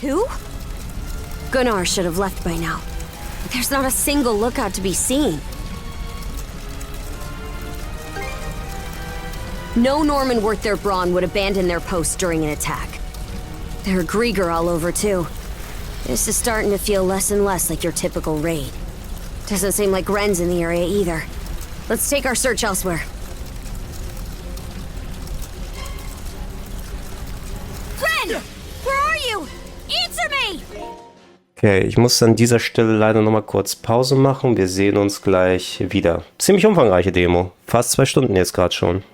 Gunnar should have left by now. There's not a single lookout to be seen. No Norman worth their brawn would abandon their post during an attack. There are Grieger all over too. This is starting to feel less and less like your typical raid. Doesn't seem like Ren's in the area either. Let's take our search elsewhere. Ren! Where are you? Answer me! Okay, ich muss an dieser Stelle leider nochmal kurz Pause machen. Wir sehen uns gleich wieder. Ziemlich umfangreiche Demo. Fast 2 Stunden jetzt gerade schon.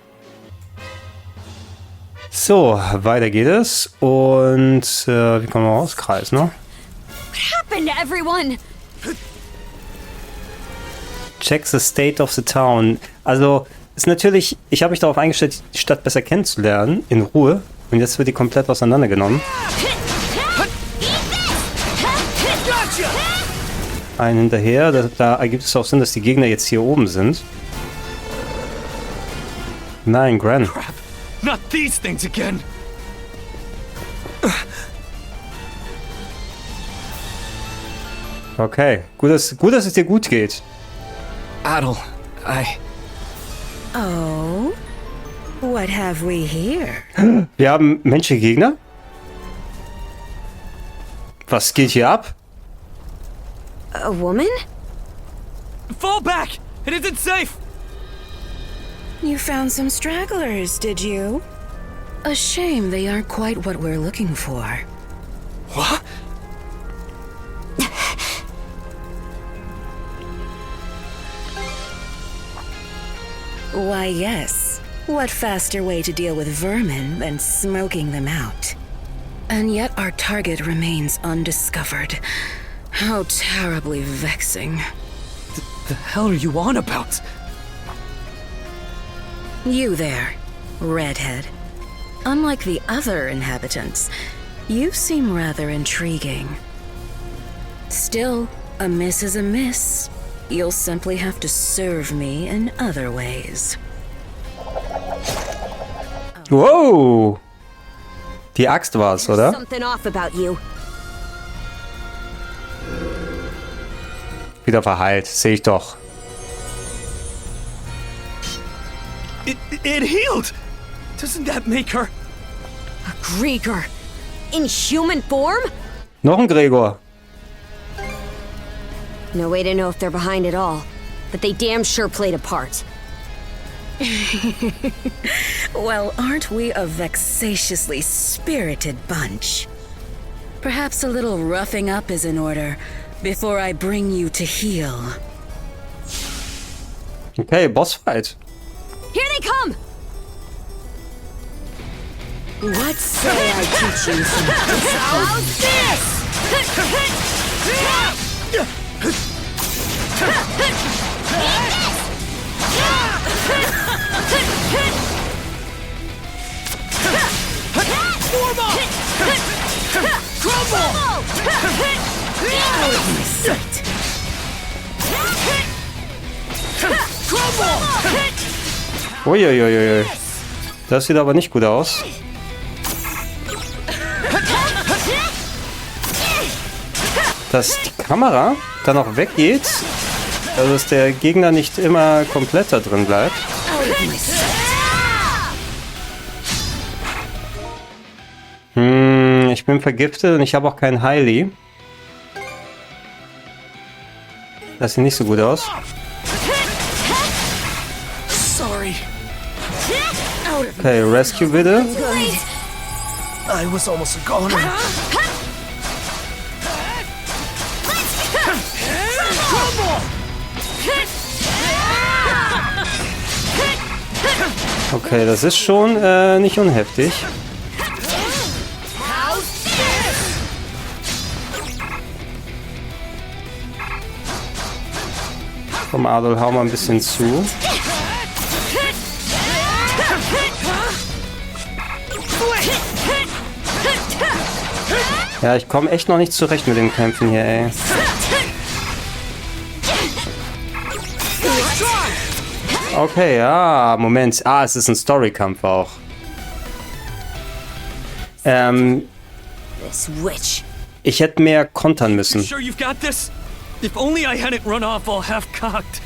So, weiter geht es. Und wie kommen wir raus? Kreis, ne? What happened to everyone? Check the state of the town. Also, ist natürlich, ich habe mich darauf eingestellt, die Stadt besser kennenzulernen, in Ruhe. Und jetzt wird die komplett auseinandergenommen. Einen hinterher, da ergibt es auch Sinn, dass die Gegner jetzt hier oben sind. Nein, Gran. Crap. Not these things again. Okay, gut, dass es dir gut geht. Adel, Oh? What have we here? Wir haben menschliche Gegner? Was geht hier ab? A woman? Fall back! It isn't safe! You found some stragglers, did you? A shame they aren't quite what we're looking for. What? Why, yes. What faster way to deal with vermin than smoking them out? And yet our target remains undiscovered. How terribly vexing. The hell are you on about? You there, redhead. Unlike the other inhabitants, you seem rather intriguing. Still, a miss is a miss. You'll simply have to serve me in other ways. Wow! Die Axt war's, oder? Something off about you. Wieder verheilt, sehe ich doch. It healed! Doesn't that make her... A Grieger. In human form? Noch ein Gregor. No way to know if they're behind it all, but they damn sure played a part. Well, aren't we a vexatiously spirited bunch? Perhaps a little roughing up is in order before I bring you to heel. Okay, Bossfight. Here they come! What say I teach you some How's this? Form up! Crumble! Out of my sight! Crumble! Uiuiuiui. Das sieht aber nicht gut aus. Dass die Kamera dann auch weggeht, also dass der Gegner nicht immer komplett da drin bleibt. Ich bin vergiftet und ich habe auch keinen Heili. Das sieht nicht so gut aus. Okay, Rescue bitte. I was almost a goner. Okay, das ist schon nicht unheftig. Komm, Adol, hau mal ein bisschen zu. Ja, ich komme echt noch nicht zurecht mit den Kämpfen hier, ey. Okay, ja, Moment. Ah, es ist ein Story-Kampf auch. Ich hätte mehr kontern müssen. Sure you've got this? If only I hadn't run off all half-cocked.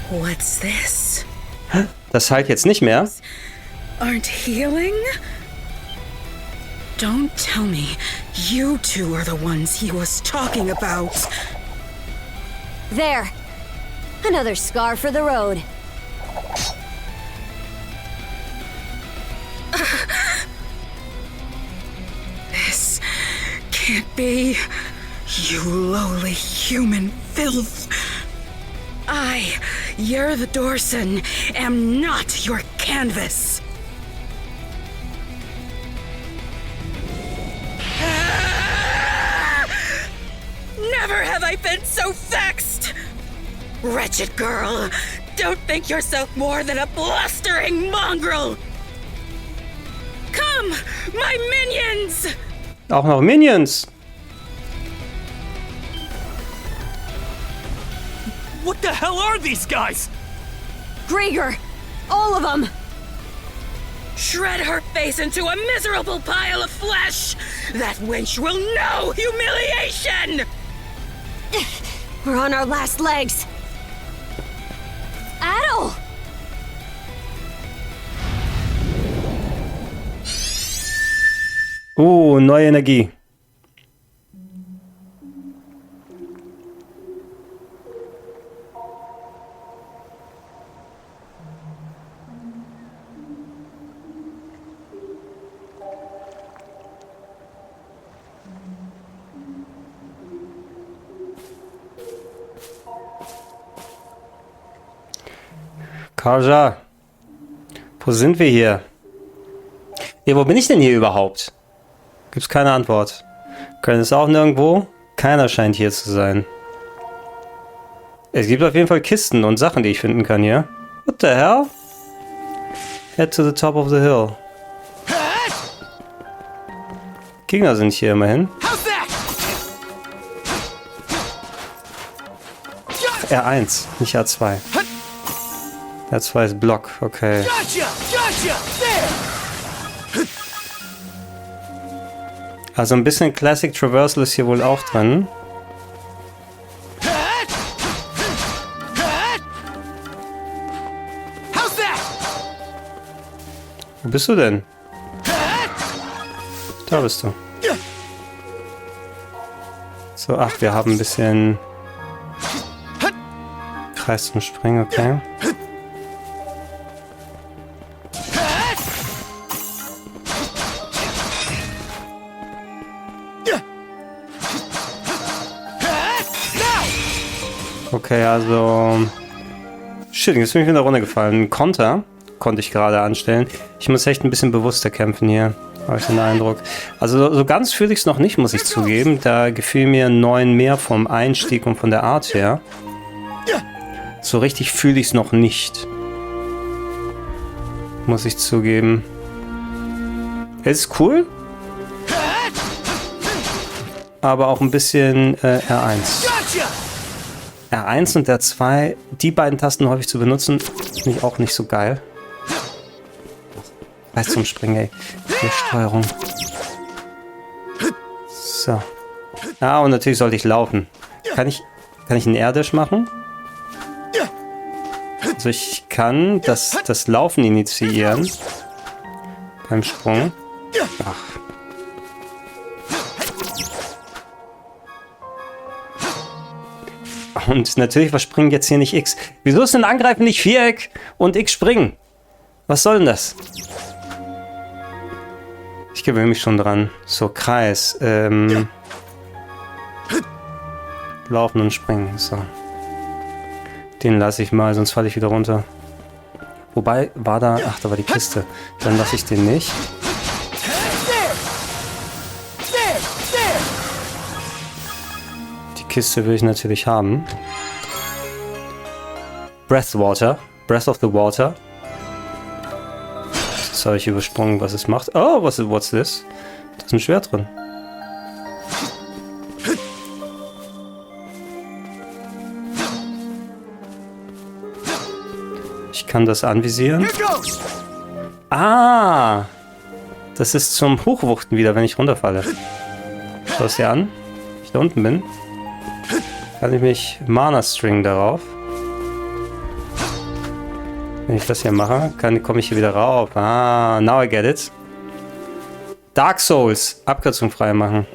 What's this? Das heilt jetzt nicht mehr. Aren't healing? Don't tell me you two are the ones he was talking about. There. Another scar for the road. This can't be. You lowly human filth. I, Yer the Dorson, am not your canvas. Never have I been so vexed! Wretched girl, don't think yourself more than a blustering mongrel! Come, my minions! Auch noch Minions! What the hell are these guys? Grieger! All of them! Shred her face into a miserable pile of flesh! That wench will know humiliation! We're on our last legs. Adol! Neue Energie. Karja, wo sind wir hier? Ey, wo bin ich denn hier überhaupt? Gibt's keine Antwort. Können es auch nirgendwo? Keiner scheint hier zu sein. Es gibt auf jeden Fall Kisten und Sachen, die ich finden kann hier. What the hell? Head to the top of the hill. Gegner sind hier immerhin. R1, nicht R2. R2 ist Block, okay. Also ein bisschen Classic Traversal ist hier wohl auch drin. Wo bist du denn? Da bist du. So, ach, wir haben ein bisschen Kreis zum Springen, okay. Okay, also... Shit, jetzt bin ich wieder runtergefallen. Konter konnte ich gerade anstellen. Ich muss echt ein bisschen bewusster kämpfen hier, habe ich den Eindruck. Also so ganz fühle ich es noch nicht, muss ich zugeben. Da gefiel mir 9 mehr vom Einstieg und von der Art her. So richtig fühle ich es noch nicht. Muss ich zugeben. Ist cool. Aber auch ein bisschen R1. R1 und R2, die beiden Tasten häufig zu benutzen, finde ich auch nicht so geil. Weiß zum Springen, ey. Die Steuerung. So. Ah, und natürlich sollte ich laufen. Kann ich einen Air-Dash machen? Also ich kann das Laufen initiieren. Beim Sprung. Ach. Und natürlich, was springen jetzt hier nicht X? Wieso ist denn Angreifen nicht Viereck und X springen? Was soll denn das? Ich gewöhne mich schon dran. So, Kreis. Laufen und springen. So. Den lasse ich mal, sonst falle ich wieder runter. Wobei, war da... Ach, da war die Kiste. Dann lasse ich den nicht. Kiste will ich natürlich haben. Breath of the Water. Das habe ich übersprungen, was es macht. Oh, what's this? Da ist ein Schwert drin. Ich kann das anvisieren. Ah! Das ist zum Hochwuchten wieder, wenn ich runterfalle. Schau es dir an. Wenn ich da unten bin. Kann ich mich Mana-String darauf. Wenn ich das hier mache, komme ich hier wieder rauf. Ah, now I get it. Dark Souls. Abkürzung frei machen.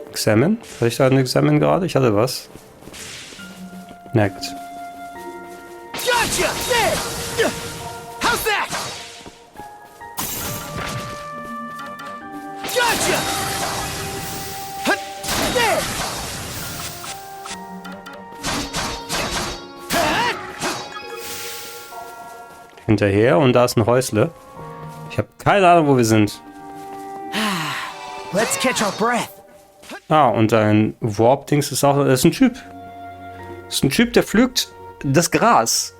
Examine? Hatte ich da einen Examine gerade? Ich hatte was. Na gut. Hinterher und da ist ein Häusle. Ich habe keine Ahnung, wo wir sind. Let's catch our breath. Ah, und ein Warp-Dings ist auch... Das ist ein Typ. Das ist ein Typ, der pflügt das Gras.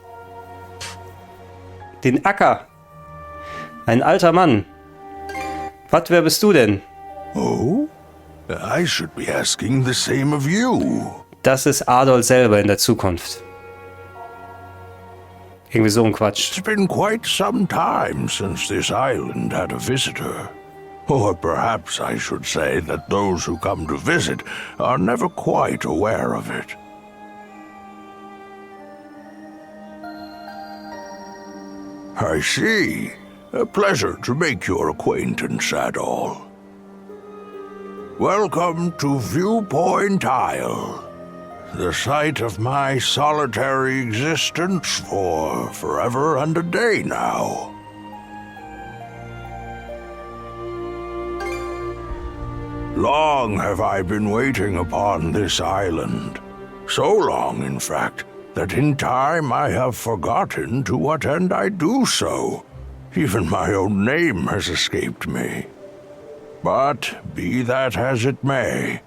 Den Acker. Ein alter Mann. Was, wer bist du denn? Oh? I should be asking the same of you. Das ist Adol selber in der Zukunft. Irgendwie so ein Quatsch. It's been quite some time since this island had a visitor. Or perhaps I should say that those who come to visit are never quite aware of it. I see. A pleasure to make your acquaintance, Adol. Welcome to Viewpoint Isle, the site of my solitary existence for forever and a day now. Long have I been waiting upon this island. So long, in fact, that in time I have forgotten to what end I do so. Even my own name has escaped me. But be that as it may,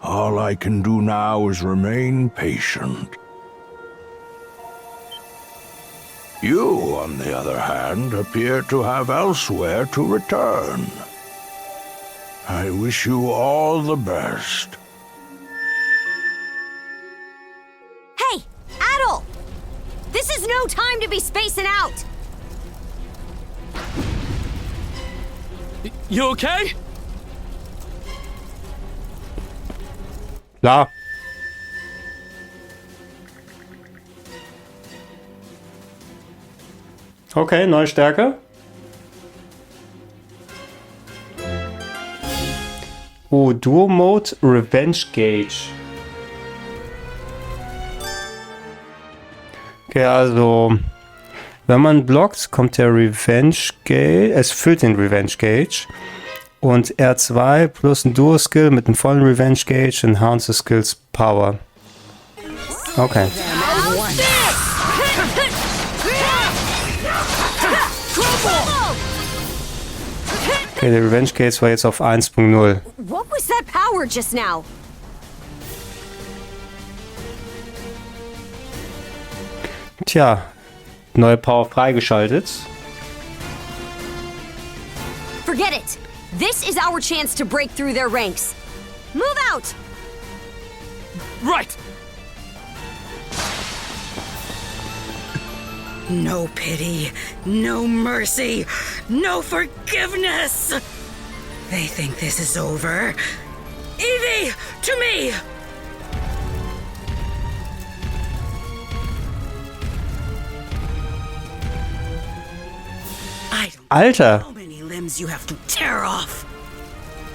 all I can do now is remain patient. You, on the other hand, appear to have elsewhere to return. I wish you all the best. Hey, Adol! This is no time to be spacing out! You okay? Klar. Okay, neue Stärke. Oh, Duo Mode, Revenge Gauge. Okay, also, wenn man blockt, kommt der Revenge Gauge, es füllt den Revenge Gauge. Und R2 plus ein Duo Skill mit einem vollen Revenge Gauge enhance the Skills Power. Okay. Okay, der Revenge Gauge war jetzt auf 1.0. What was that power just now? Tja, neue Power freigeschaltet. Forget it. This is our chance to break through their ranks. Move out! Right! No pity, no mercy, no forgiveness! They think this is over. Evie, to me! Alter! How many limbs you have to tear off?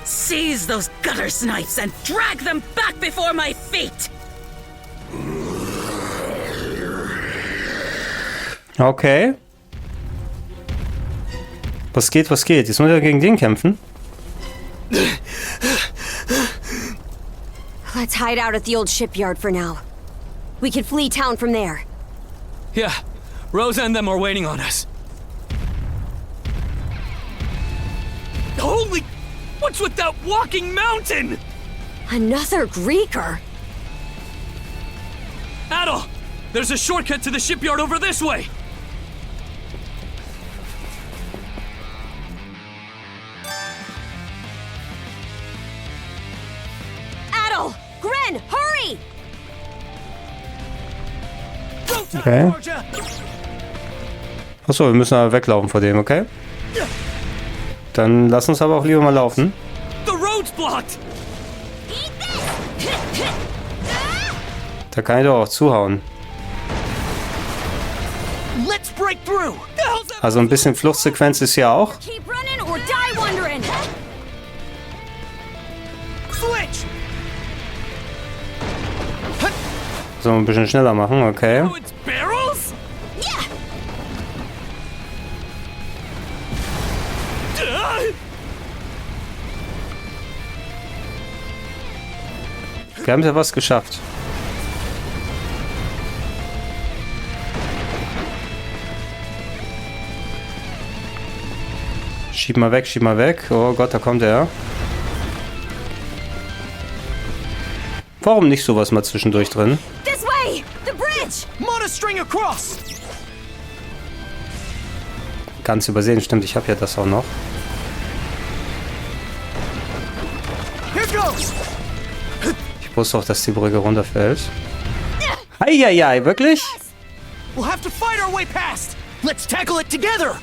Seize those gutter snipes and drag them back before my feet! Okay. Was geht, was geht? Jetzt muss er gegen den kämpfen. Let's hide out at the old shipyard for now. We can flee town from there. Yeah, Rosa and them are waiting on us. Holy... What's with that walking mountain? Another Greeker? Adel! There's a shortcut to the shipyard over this way! Adel! Gren, hurry! Okay. Achso, wir müssen aber weglaufen vor dem, okay? Dann lass uns aber auch lieber mal laufen. The road's blocked! Da kann ich doch auch zuhauen. Let's break through! Also ein bisschen Fluchtsequenz ist ja auch. Keep running or die wondering! Switch! So ein bisschen schneller machen, okay. Oh, it's barrels? Yeah! Wir haben ja was geschafft. Schieb mal weg, schieb mal weg. Oh Gott, da kommt er. Warum nicht sowas mal zwischendurch drin? This way! The bridge! Monostring across! Ganz übersehen, stimmt, ich habe ja das auch noch. Here goes! Ich wusste auch, dass die Brücke runterfällt. Eieiei, wirklich? We'll have to fight our way past! Let's tackle it together!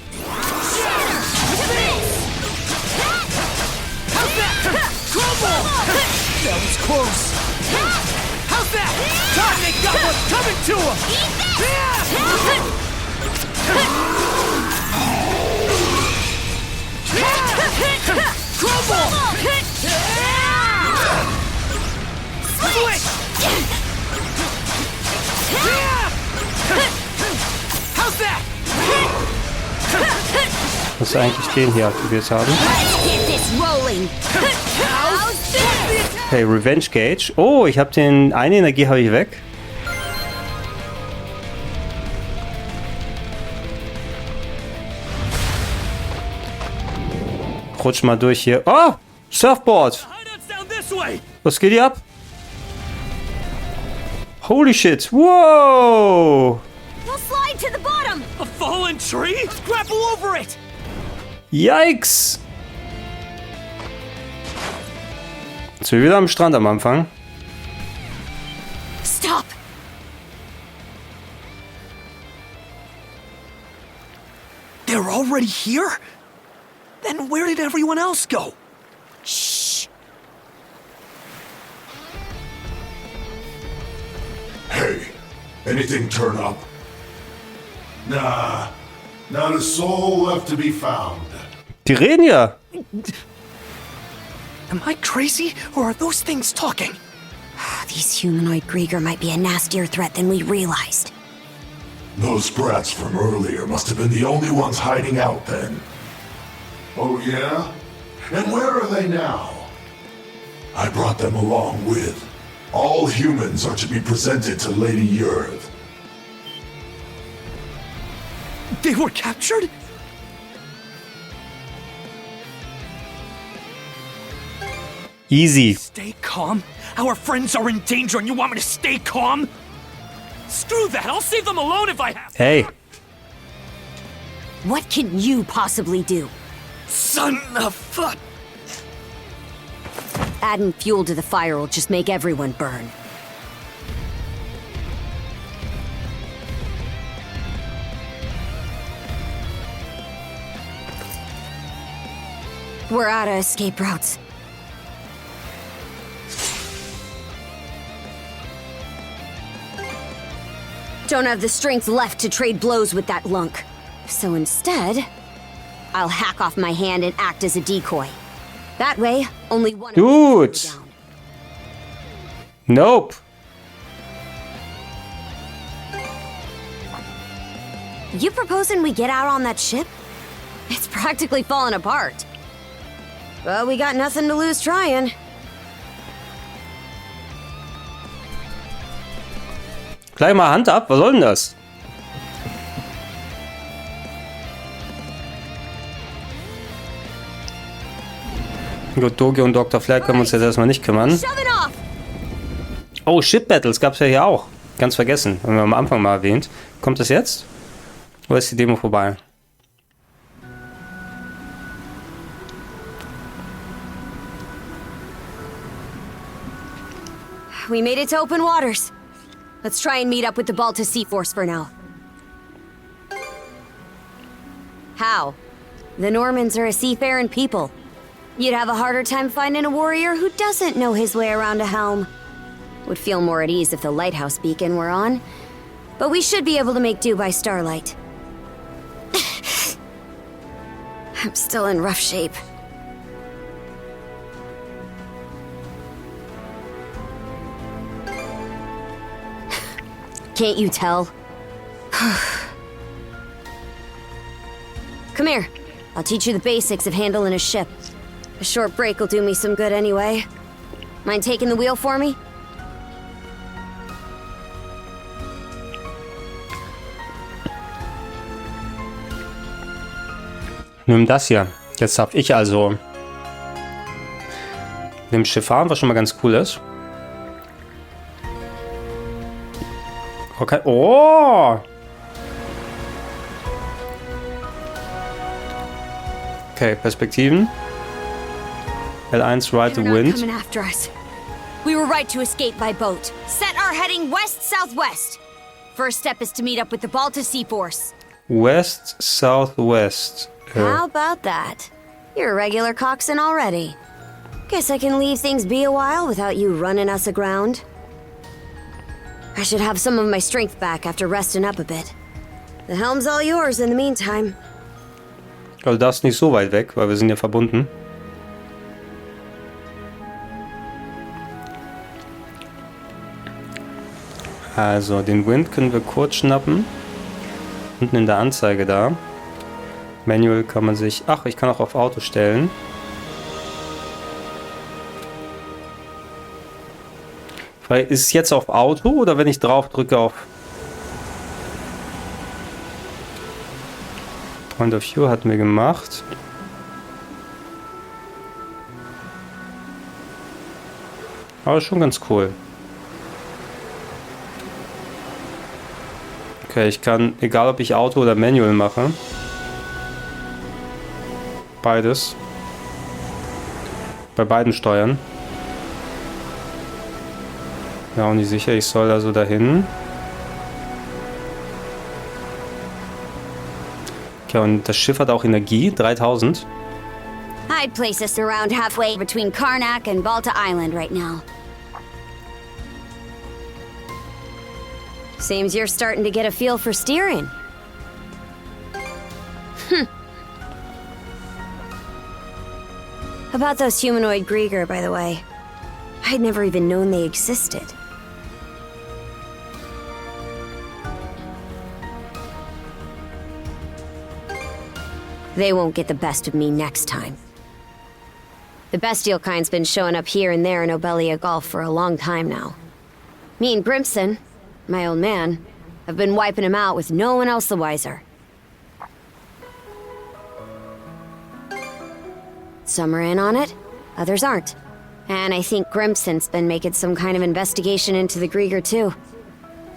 How's that? Crumble! That was close! How's that? God, they got what's coming to them! Crumble! Switch! How's that? Muss eigentlich den hier aktiviert haben. Get this rolling! Okay, Revenge Gauge. Oh, ich habe den... Eine Energie habe ich weg. Rutsch mal durch hier. Oh! Surfboard! Was geht hier ab? Holy shit! Wow! We'll slide to the bottom! A fallen tree? Grapple over it! Yikes! Jetzt sind wir wieder am Strand am Anfang. Stop! They're already here? Then where did everyone else go? Shh! Hey, anything turn up? Nah, not a soul left to be found. Die reden ja. Am I crazy, or are those things talking? These humanoid Grieger might be a nastier threat than we realized. Those brats from earlier must have been the only ones hiding out then. Oh yeah? And where are they now? I brought them along with. All humans are to be presented to Lady Yurth. They were captured? Easy. Stay calm? Our friends are in danger and you want me to stay calm? Screw that, I'll save them alone if I have to. Hey. What can you possibly do? Son of fuck! Adding fuel to the fire will just make everyone burn. We're out of escape routes. Don't have the strength left to trade blows with that lunk. So instead, I'll hack off my hand and act as a decoy. That way, only one of us will go down. Nope. You proposing we get out on that ship? It's practically falling apart. Well, we got nothing to lose trying. Gleich mal Hand ab, was soll denn das? Gut, Doge und Dr. Flair können wir uns jetzt erstmal nicht kümmern. Oh, Ship Battles gab es ja hier auch. Ganz vergessen, haben wir am Anfang mal erwähnt. Kommt das jetzt? Oder ist die Demo vorbei? We made it to open waters. Let's try and meet up with the Balta Sea Force for now. How? The Normans are a seafaring people. You'd have a harder time finding a warrior who doesn't know his way around a helm. Would feel more at ease if the lighthouse beacon were on. But we should be able to make do by starlight. I'm still in rough shape. Can't you tell? Come here. I'll teach you the basics of handling a ship. A short break will do me some good anyway. Mind taking the wheel for me? Nimm das hier. Jetzt darf ich also mit dem Schiff fahren, was schon mal ganz cool ist. Okay. Oh! Okay, Perspektiven. L1, ride the wind. Coming after us. We were right to escape by boat. Set our heading west-southwest. First step is to meet up with the Balta Sea Force. West, southwest. How about that? You're a regular coxswain already. Guess I can leave things be a while without you running us aground. I should have some of my strength back after resting up a bit. The helm's all yours in the meantime. Also darfst nicht so weit weg, weil wir sind ja verbunden. Also den Wind können wir kurz schnappen. Unten in der Anzeige da. Manual kann man sich... Ach, ich kann auch auf Auto stellen. Ist es jetzt auf Auto oder wenn ich drauf drücke auf Point of View hatten wir gemacht. Aber schon ganz cool. Okay, ich kann, egal ob ich Auto oder Manual mache, beides. Bei beiden steuern. Ja, auch nicht sicher, ich soll also dahin. Okay, und das Schiff hat auch Energie, 3000. I'd place us around halfway between Carnac and Balta Island right now. Seems you're starting to get a feel for steering. About those humanoid Grieger, by the way. I'd never even known they existed. They won't get the best of me next time. The bestial kind's been showing up here and there in Obelia Gulf for a long time now. Me and Grimson, my old man, have been wiping him out with no one else the wiser. Some are in on it, others aren't. And I think Grimson's been making some kind of investigation into the Grieger too.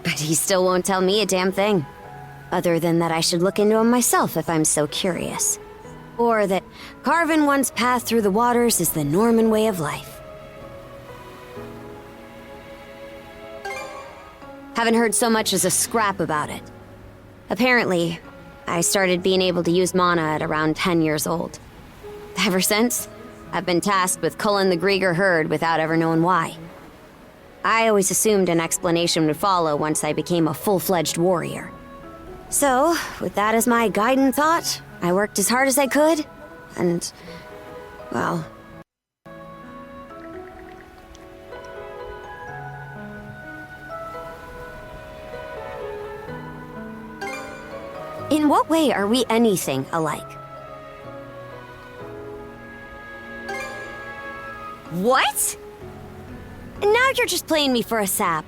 But he still won't tell me a damn thing. Other than that I should look into him myself if I'm so curious. Or that carving one's path through the waters is the Norman way of life. Haven't heard so much as a scrap about it. Apparently, I started being able to use mana at around 10 years old. Ever since, I've been tasked with culling the Grieger herd without ever knowing why. I always assumed an explanation would follow once I became a full-fledged warrior. So, with that as my guiding thought, I worked as hard as I could, and, well... In what way are we anything alike? What? And now you're just playing me for a sap.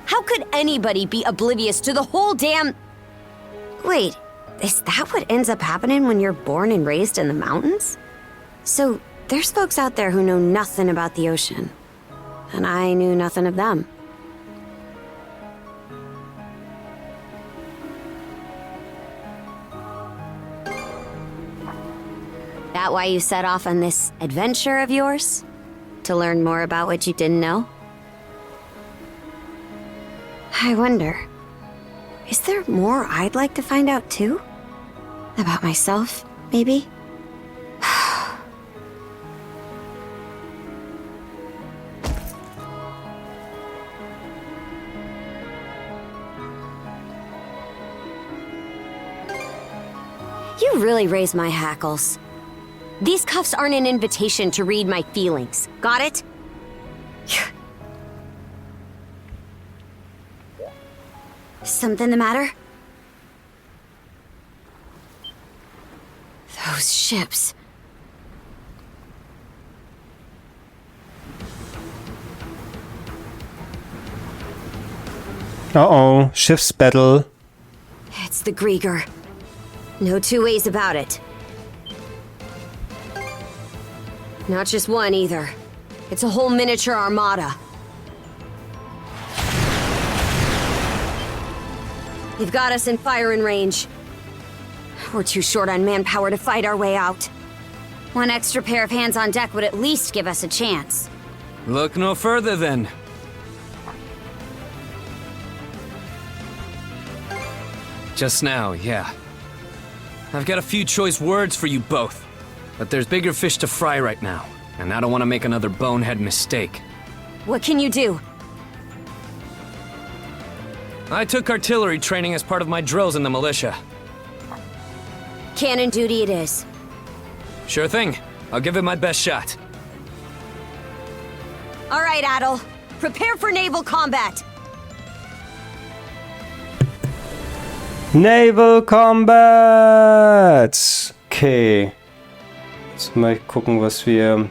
How could anybody be oblivious to the whole damn... Wait, is that what ends up happening when you're born and raised in the mountains? So, there's folks out there who know nothing about the ocean. And I knew nothing of them. That why you set off on this adventure of yours? To learn more about what you didn't know? I wonder... Is there more I'd like to find out too? About myself, maybe? You really raise my hackles. These cuffs aren't an invitation to read my feelings. Got it? Something the matter? Those ships. Uh-oh, ship's battle. It's the Grieger. No two ways about it. Not just one, either. It's a whole miniature armada. They've got us in firing range. We're too short on manpower to fight our way out. One extra pair of hands on deck would at least give us a chance. Look no further, then. Just now, yeah. I've got a few choice words for you both. But there's bigger fish to fry right now, and I don't want to make another bonehead mistake. What can you do? I took artillery training as part of my drills in the militia. Cannon duty it is. Sure thing. I'll give it my best shot. All right, Adel. Prepare for naval combat. Naval Combat! Okay. Jetzt mal gucken, was wir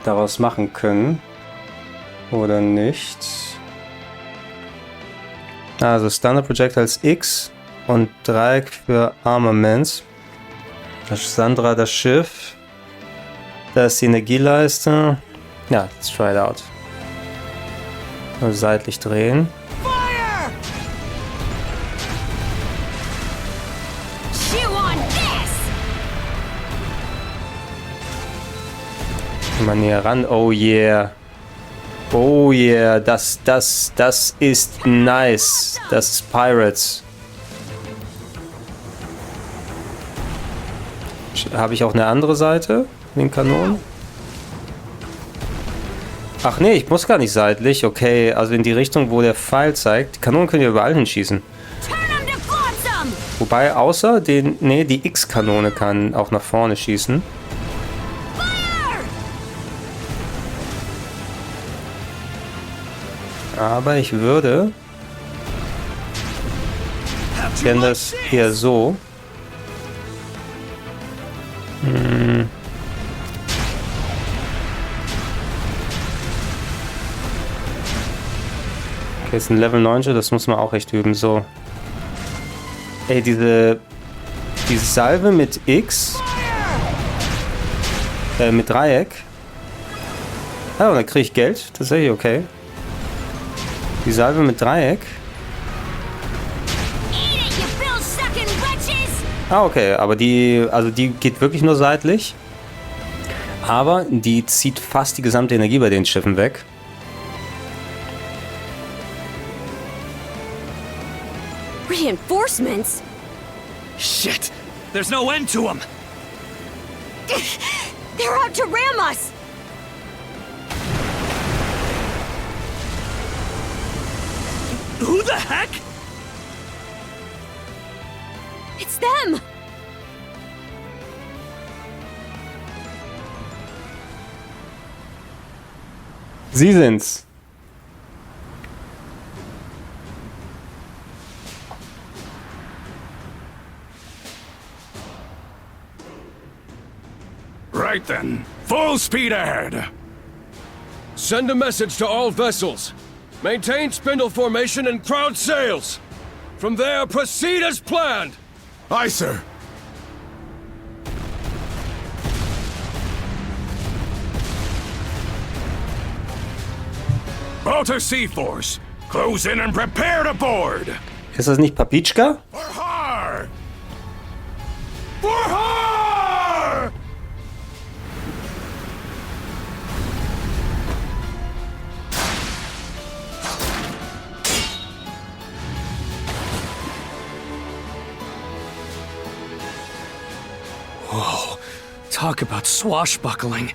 daraus machen können. Oder nicht. Also Standard Projectiles X und Dreieck für Armaments. Sandra das Schiff. Da ist die Energieleiste. Ja, let's try it out. Also seitlich drehen. Mal näher ran. Oh yeah. Oh yeah. Das ist nice. Das ist Pirates. Habe ich auch eine andere Seite? Den Kanonen? Ach nee, ich muss gar nicht seitlich. Okay, also in die Richtung, wo der Pfeil zeigt. Die Kanonen können ja überall hinschießen. Wobei, außer den... Nee, die X-Kanone kann auch nach vorne schießen. Aber ich würde denn das eher so. Okay, ist ein Level 9, das muss man auch echt üben. So. Ey, diese Salve mit X. Mit Dreieck. Ah, und dann kriege ich Geld. Tatsächlich okay. Die Salve mit Dreieck. Ah, okay, aber die geht wirklich nur seitlich. Aber die zieht fast die gesamte Energie bei den Schiffen weg. Reinforcements? Shit! There's no end to them! They're out to ram us! Who the heck? It's them! Sie sind's. Right then. Full speed ahead. Send a message to all vessels. Maintain spindle formation and crowd sails. From there, proceed as planned. Aye, sir. Balta Sea Force, close in and prepare to board. Ist das nicht Papitschka? For har! For har! Whoa. Talk about swashbuckling.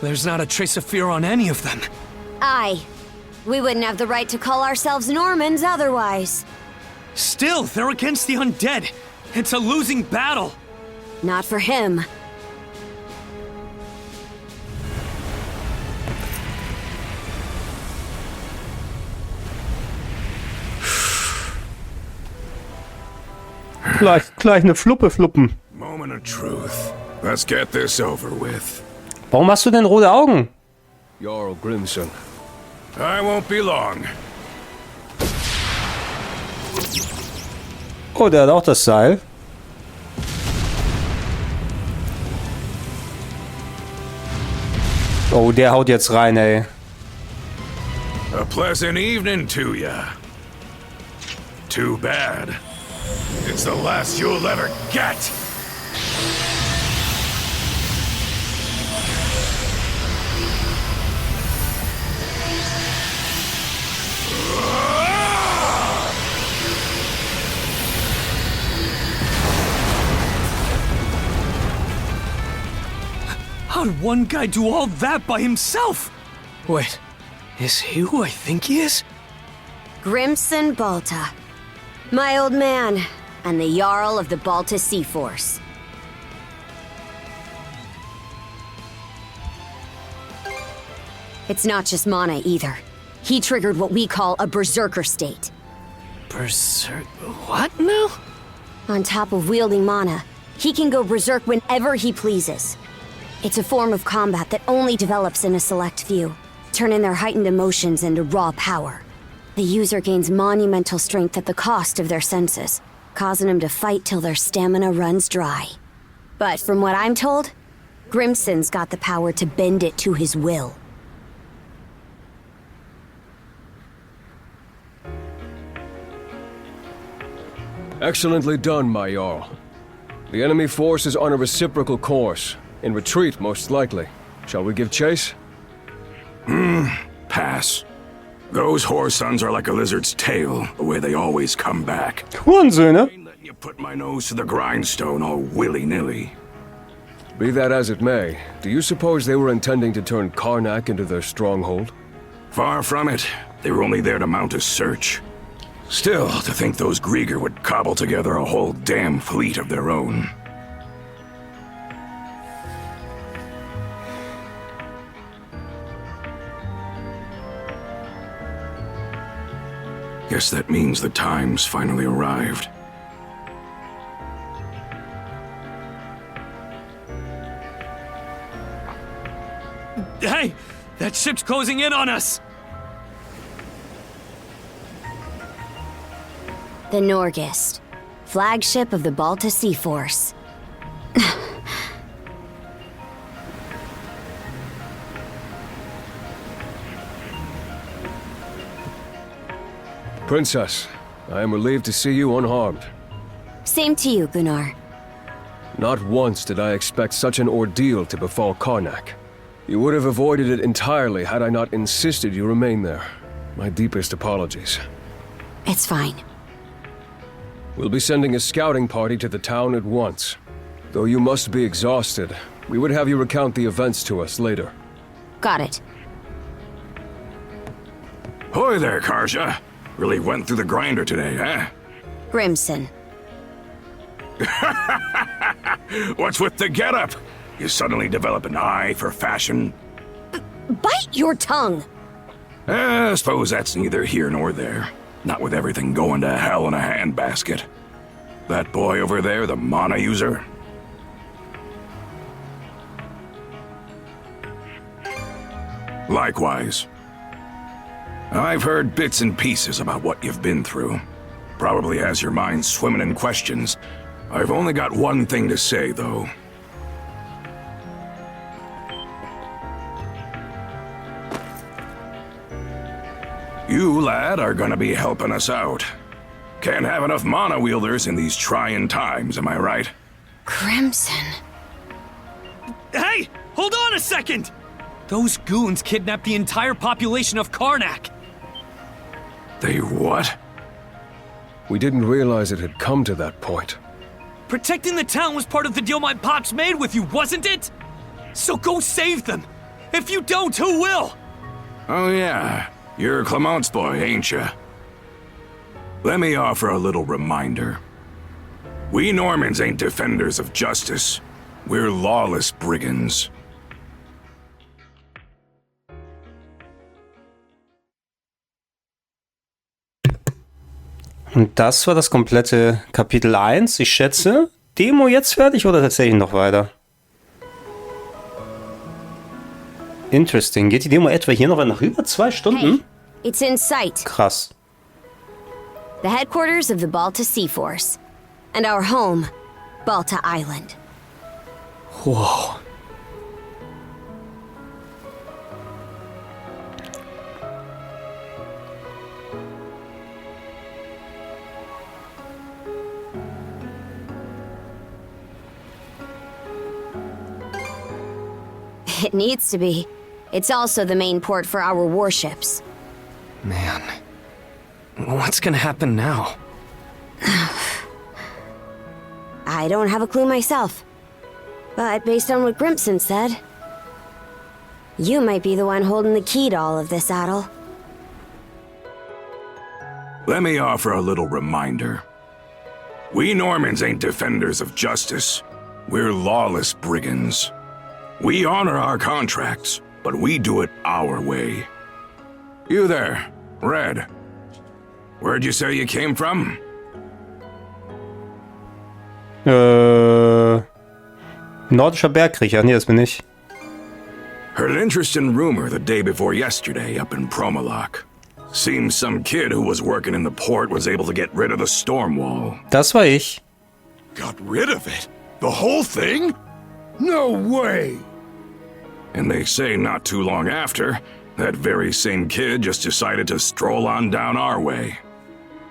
There's not a trace of fear on any of them. Aye. We wouldn't have the right to call ourselves Normans otherwise. Still, they're against the undead. It's a losing battle. Not for him. Gleich eine Fluppe fluppen. Moment of truth. Let's get this over with. Warum hast du denn rote Augen? Jarl Grimson. I won't be long. Oh, der hat auch das Seil. Oh, der haut jetzt rein, ey. A pleasant evening to ya. Too bad. It's the last you'll ever get. How'd one guy do all that by himself? Wait, is he who I think he is? Grimson Balta. My old man, and the Jarl of the Balta Sea Force. It's not just mana either. He triggered what we call a berserker state. Berserk... what now? On top of wielding mana, he can go berserk whenever he pleases. It's a form of combat that only develops in a select few, turning their heightened emotions into raw power. The user gains monumental strength at the cost of their senses, causing them to fight till their stamina runs dry. But from what I'm told, Grimson's got the power to bend it to his will. Excellently done, my Jarl. The enemy force is on a reciprocal course. In retreat, most likely. Shall we give chase? Pass. Those whoresons are like a lizard's tail, the way they always come back. Hurensöhne? Ain't letting you put my nose to the grindstone all willy-nilly. Be that as it may, do you suppose they were intending to turn Carnac into their stronghold? Far from it. They were only there to mount a search. Still, to think those Grieger would cobble together a whole damn fleet of their own. Guess that means the time's finally arrived. Hey! That ship's closing in on us! The Norgist, flagship of the Balta Sea Force. Princess, I am relieved to see you unharmed. Same to you, Gunnar. Not once did I expect such an ordeal to befall Carnac. You would have avoided it entirely had I not insisted you remain there. My deepest apologies. It's fine. We'll be sending a scouting party to the town at once. Though you must be exhausted, we would have you recount the events to us later. Got it. Hoy there, Karja. Really went through the grinder today, huh? Grimson. What's with the getup? You suddenly develop an eye for fashion? Bite your tongue! I suppose that's neither here nor there. Not with everything going to hell in a handbasket. That boy over there, the mana user? Likewise. I've heard bits and pieces about what you've been through. Probably has your mind swimming in questions. I've only got one thing to say, though. You, lad, are gonna be helping us out. Can't have enough mana wielders in these trying times, am I right? Crimson. Hey! Hold on a second! Those goons kidnapped the entire population of Carnac! They what? We didn't realize it had come to that point. Protecting the town was part of the deal my pops made with you, wasn't it? So go save them! If you don't, who will? Oh yeah, you're Clement's boy, ain't ya? Let me offer a little reminder. We Normans ain't defenders of justice. We're lawless brigands. Und das war das komplette Kapitel 1. Ich schätze, Demo jetzt fertig oder tatsächlich noch weiter? Interesting. Geht die Demo etwa hier noch nach über 2 Stunden? Hey, it's in sight. Krass. The headquarters of the Balta Sea Force. And our home, Balta Island. Wow. It needs to be. It's also the main port for our warships. Man. What's gonna happen now? I don't have a clue myself. But based on what Grimson said, you might be the one holding the key to all of this, Adel. Let me offer a little reminder. We Normans ain't defenders of justice. We're lawless brigands. We honor our contracts, but we do it our way. You there, Red. Where'd you say you came from? Nordischer Bergkriecher, nee, das bin ich. Heard an interesting rumor the day before yesterday up in Promalok. Seems some kid who was working in the port was able to get rid of the storm wall. Das war ich. Got rid of it? The whole thing? No way! And they say not too long after, that very same kid just decided to stroll on down our way.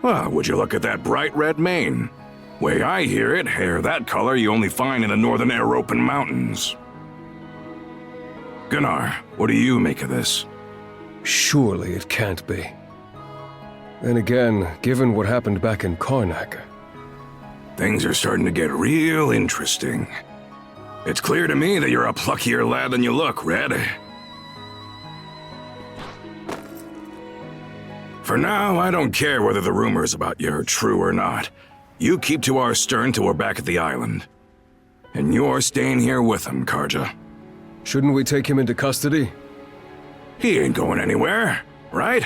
Well, would you look at that bright red mane? Way I hear it, hair that color you only find in the northern European mountains. Gunnar, what do you make of this? Surely it can't be. Then again, given what happened back in Carnac... Things are starting to get real interesting. It's clear to me that you're a pluckier lad than you look, Red. For now, I don't care whether the rumors about you are true or not. You keep to our stern till we're back at the island. And you're staying here with him, Karja. Shouldn't we take him into custody? He ain't going anywhere, right?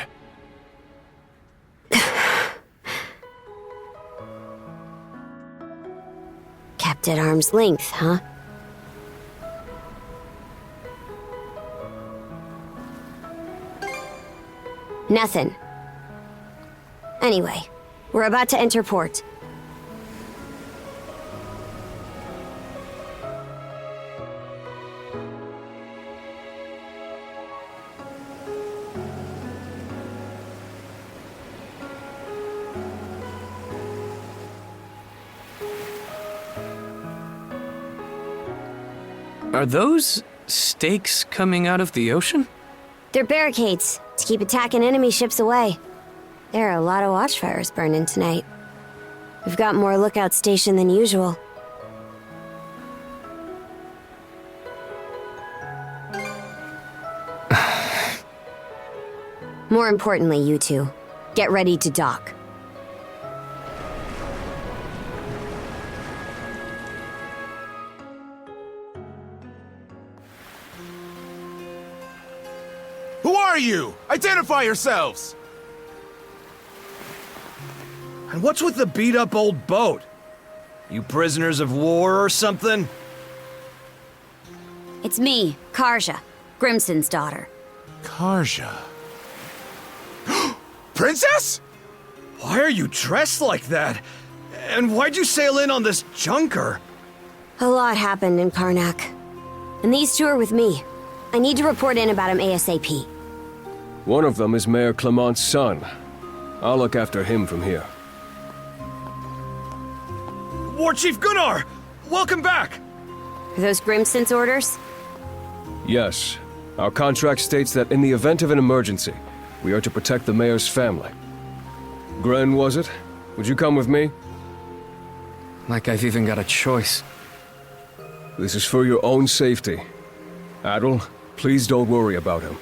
Kept at arm's length, huh? Nothing. Anyway, we're about to enter port. Are those stakes coming out of the ocean? They're barricades to keep attacking enemy ships away. There are a lot of watchfires burning tonight. We've got more lookout stationed than usual. More importantly, you two, get ready to dock. Who are you? Identify yourselves! And what's with the beat-up old boat? You prisoners of war or something? It's me, Karja, Grimson's daughter. Karja. Princess? Why are you dressed like that? And why'd you sail in on this junker? A lot happened in Carnac. And these two are with me. I need to report in about him ASAP. One of them is Mayor Clement's son. I'll look after him from here. War Chief Gunnar! Welcome back! Are those Grimson's orders? Yes. Our contract states that in the event of an emergency, we are to protect the mayor's family. Gren, was it? Would you come with me? Like I've even got a choice. This is for your own safety. Adel, please don't worry about him.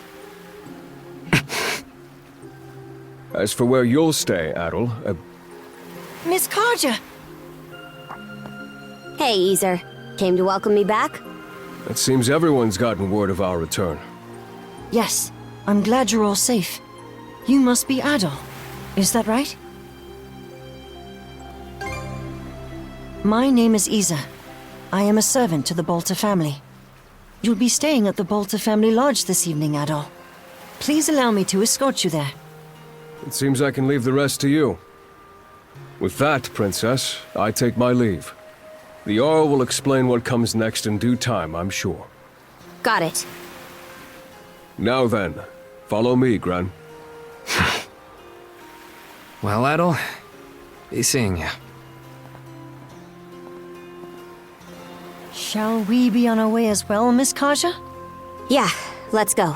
As for where you'll stay, Adel, Miss Karja! Hey, Easer. Came to welcome me back? it seems everyone's gotten word of our return. Yes, I'm glad you're all safe. You must be Adel, is that right? My name is Isa. I am a servant to the Balta family. You'll be staying at the Balta family lodge this evening, Adel. Please allow me to escort you there. It seems I can leave the rest to you. With that, Princess, I take my leave. The Jarl will explain what comes next in due time, I'm sure. Got it. Now then, follow me, Gran. Well, Adel, be seeing ya. Shall we be on our way as well, Miss Karja? Yeah, let's go.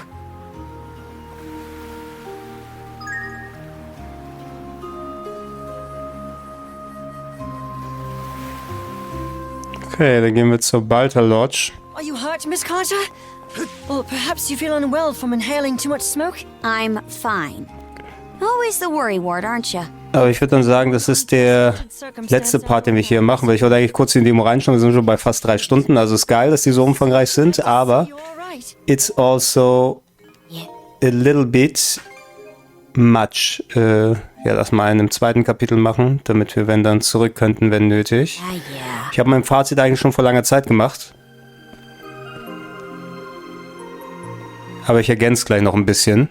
Okay, dann gehen wir zur Balta Lodge. Are you hurt, Miss Karja? Or perhaps you feel unwell from inhaling too much smoke? I'm fine. Always the worry ward, aren't you? Aber ich würde dann sagen, das ist der letzte Part, den wir hier machen, weil ich wollte eigentlich kurz in die Demo reinschauen, wir sind schon bei fast 3 Stunden, also ist geil, dass die so umfangreich sind, aber it's also a little bit much. Ja, lass mal einen im zweiten Kapitel machen, damit wir, wenn dann, zurück könnten, wenn nötig. Ich habe mein Fazit eigentlich schon vor langer Zeit gemacht. Aber ich ergänze gleich noch ein bisschen.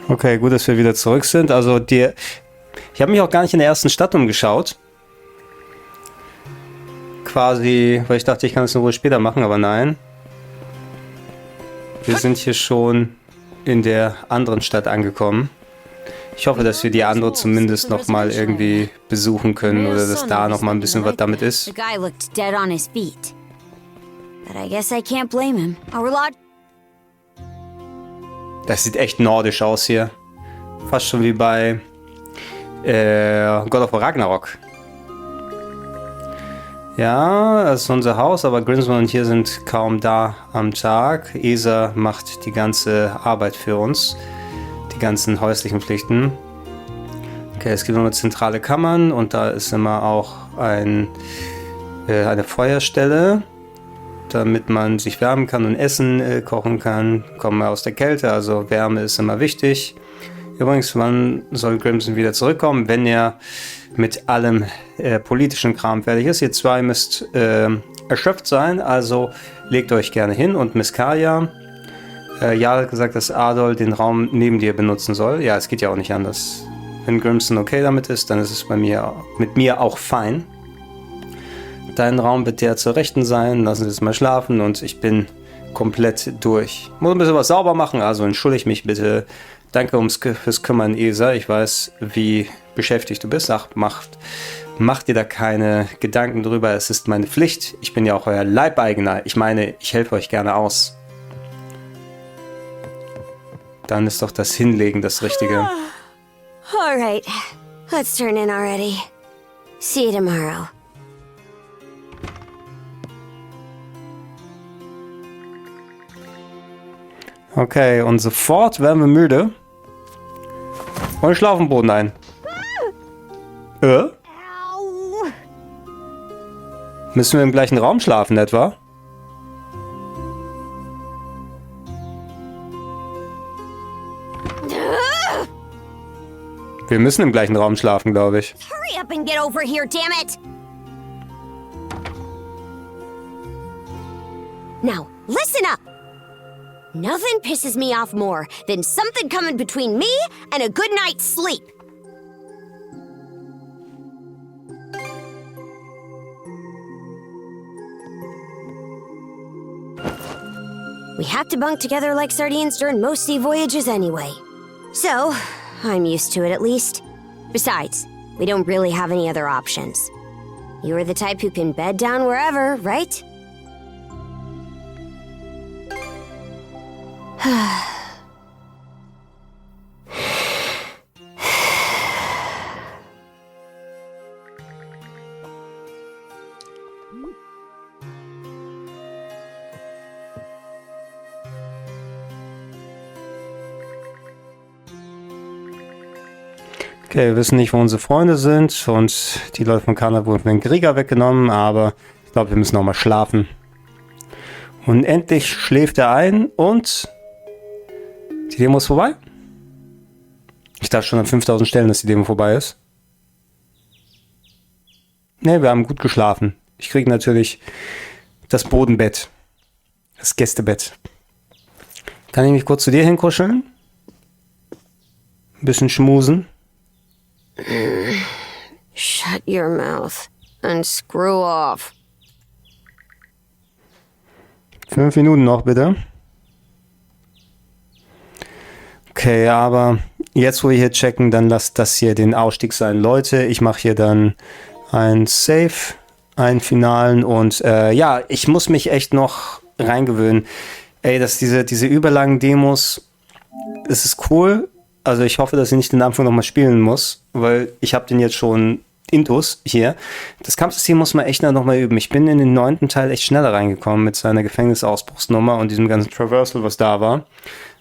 Okay, gut, dass wir wieder zurück sind. Also ich habe mich auch gar nicht in der ersten Stadt umgeschaut. Quasi, weil ich dachte, ich kann es in Ruhe später machen, aber nein. Wir sind hier schon in der anderen Stadt angekommen. Ich hoffe, dass wir die andere zumindest nochmal irgendwie besuchen können oder dass da nochmal ein bisschen was damit ist. The guy looked dead on his feet. But I guess I can't blame him. Our lodge... Das sieht echt nordisch aus hier. Fast schon wie bei God of War Ragnarok. Ja, das ist unser Haus, aber Grimson und hier sind kaum da am Tag. Isa macht die ganze Arbeit für uns. Die ganzen häuslichen Pflichten. Okay, es gibt noch eine zentrale Kammern und da ist immer auch eine Feuerstelle. damit man sich wärmen kann und Essen kochen kann. Kommen wir aus der Kälte, also Wärme ist immer wichtig. Übrigens, wann soll Grimson wieder zurückkommen? Wenn er mit allem politischen Kram fertig ist. Ihr zwei müsst erschöpft sein, also legt euch gerne hin. Und Miss Kaya, Jarl hat gesagt, dass Adol den Raum neben dir benutzen soll. Ja, es geht ja auch nicht anders. Wenn Grimson okay damit ist, dann ist es mit mir auch fein. Dein Raum wird der zur Rechten sein. Lassen Sie es mal schlafen und ich bin komplett durch. Muss ein bisschen was sauber machen, also entschuldige mich bitte. Danke fürs Kümmern, Isa. Ich weiß, wie beschäftigt du bist. Ach, macht dir da keine Gedanken drüber. Es ist meine Pflicht. Ich bin ja auch euer Leibeigener. Ich meine, ich helfe euch gerne aus. Dann ist doch das Hinlegen das Richtige. Alright, let's turn in already. See you tomorrow. Okay, und sofort werden wir müde. Und schlafen am Boden ein. Müssen wir im gleichen Raum schlafen, etwa? Wir müssen im gleichen Raum schlafen, glaube ich. Hurry up and get over here, damn it! Now, listen up! Nothing pisses me off more than something coming between me and a good night's sleep. We have to bunk together like sardines during most sea voyages anyway. So, I'm used to it at least. Besides, we don't really have any other options. You are the type who can bed down wherever, right? Okay, wir wissen nicht, wo unsere Freunde sind und die Leute von Carnac wurden von den Krieger weggenommen, aber ich glaube, wir müssen noch mal schlafen. Und endlich schläft er ein und die Demo ist vorbei. Ich dachte schon an 5000 Stellen, dass die Demo vorbei ist. Ne, wir haben gut geschlafen. Ich kriege natürlich das Bodenbett. Das Gästebett. Kann ich mich kurz zu dir hinkuscheln? Ein bisschen schmusen. Shut your mouth and screw off. 5 Minuten noch, bitte. Okay, aber jetzt, wo wir hier checken, dann lasst das hier den Ausstieg sein. Leute, ich mache hier dann ein Save, einen finalen und ja, ich muss mich echt noch reingewöhnen. Ey, dass diese überlangen Demos, es ist cool. Also ich hoffe, dass ich nicht den Anfang nochmal spielen muss, weil ich habe den jetzt schon intus hier. Das Kampfsystem muss man echt noch mal üben. Ich bin in den 9. Teil echt schneller reingekommen mit seiner Gefängnisausbruchsnummer und diesem ganzen Traversal, was da war.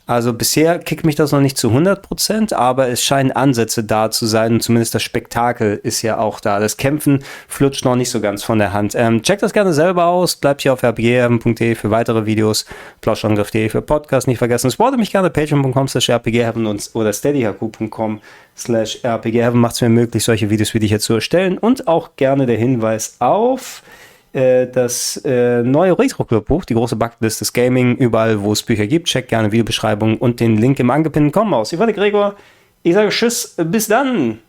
Also bisher kickt mich das noch nicht zu 100%, aber es scheinen Ansätze da zu sein und zumindest das Spektakel ist ja auch da. Das Kämpfen flutscht noch nicht so ganz von der Hand. Checkt das gerne selber aus, bleibt hier auf rpgheaven.de für weitere Videos, plauschangriff.de für Podcasts nicht vergessen. Supportet mich gerne, patreon.com/rpgheaven oder steadyhq.com/rpgheaven macht es mir möglich, solche Videos wie die hier zu erstellen und auch gerne der Hinweis auf das neue Retro-Club-Buch, die große Bucketlist des Gaming, überall wo es Bücher gibt. Checkt gerne Videobeschreibung und den Link im angepinnten Kommen aus. Ich war der Gregor, ich sage Tschüss, bis dann!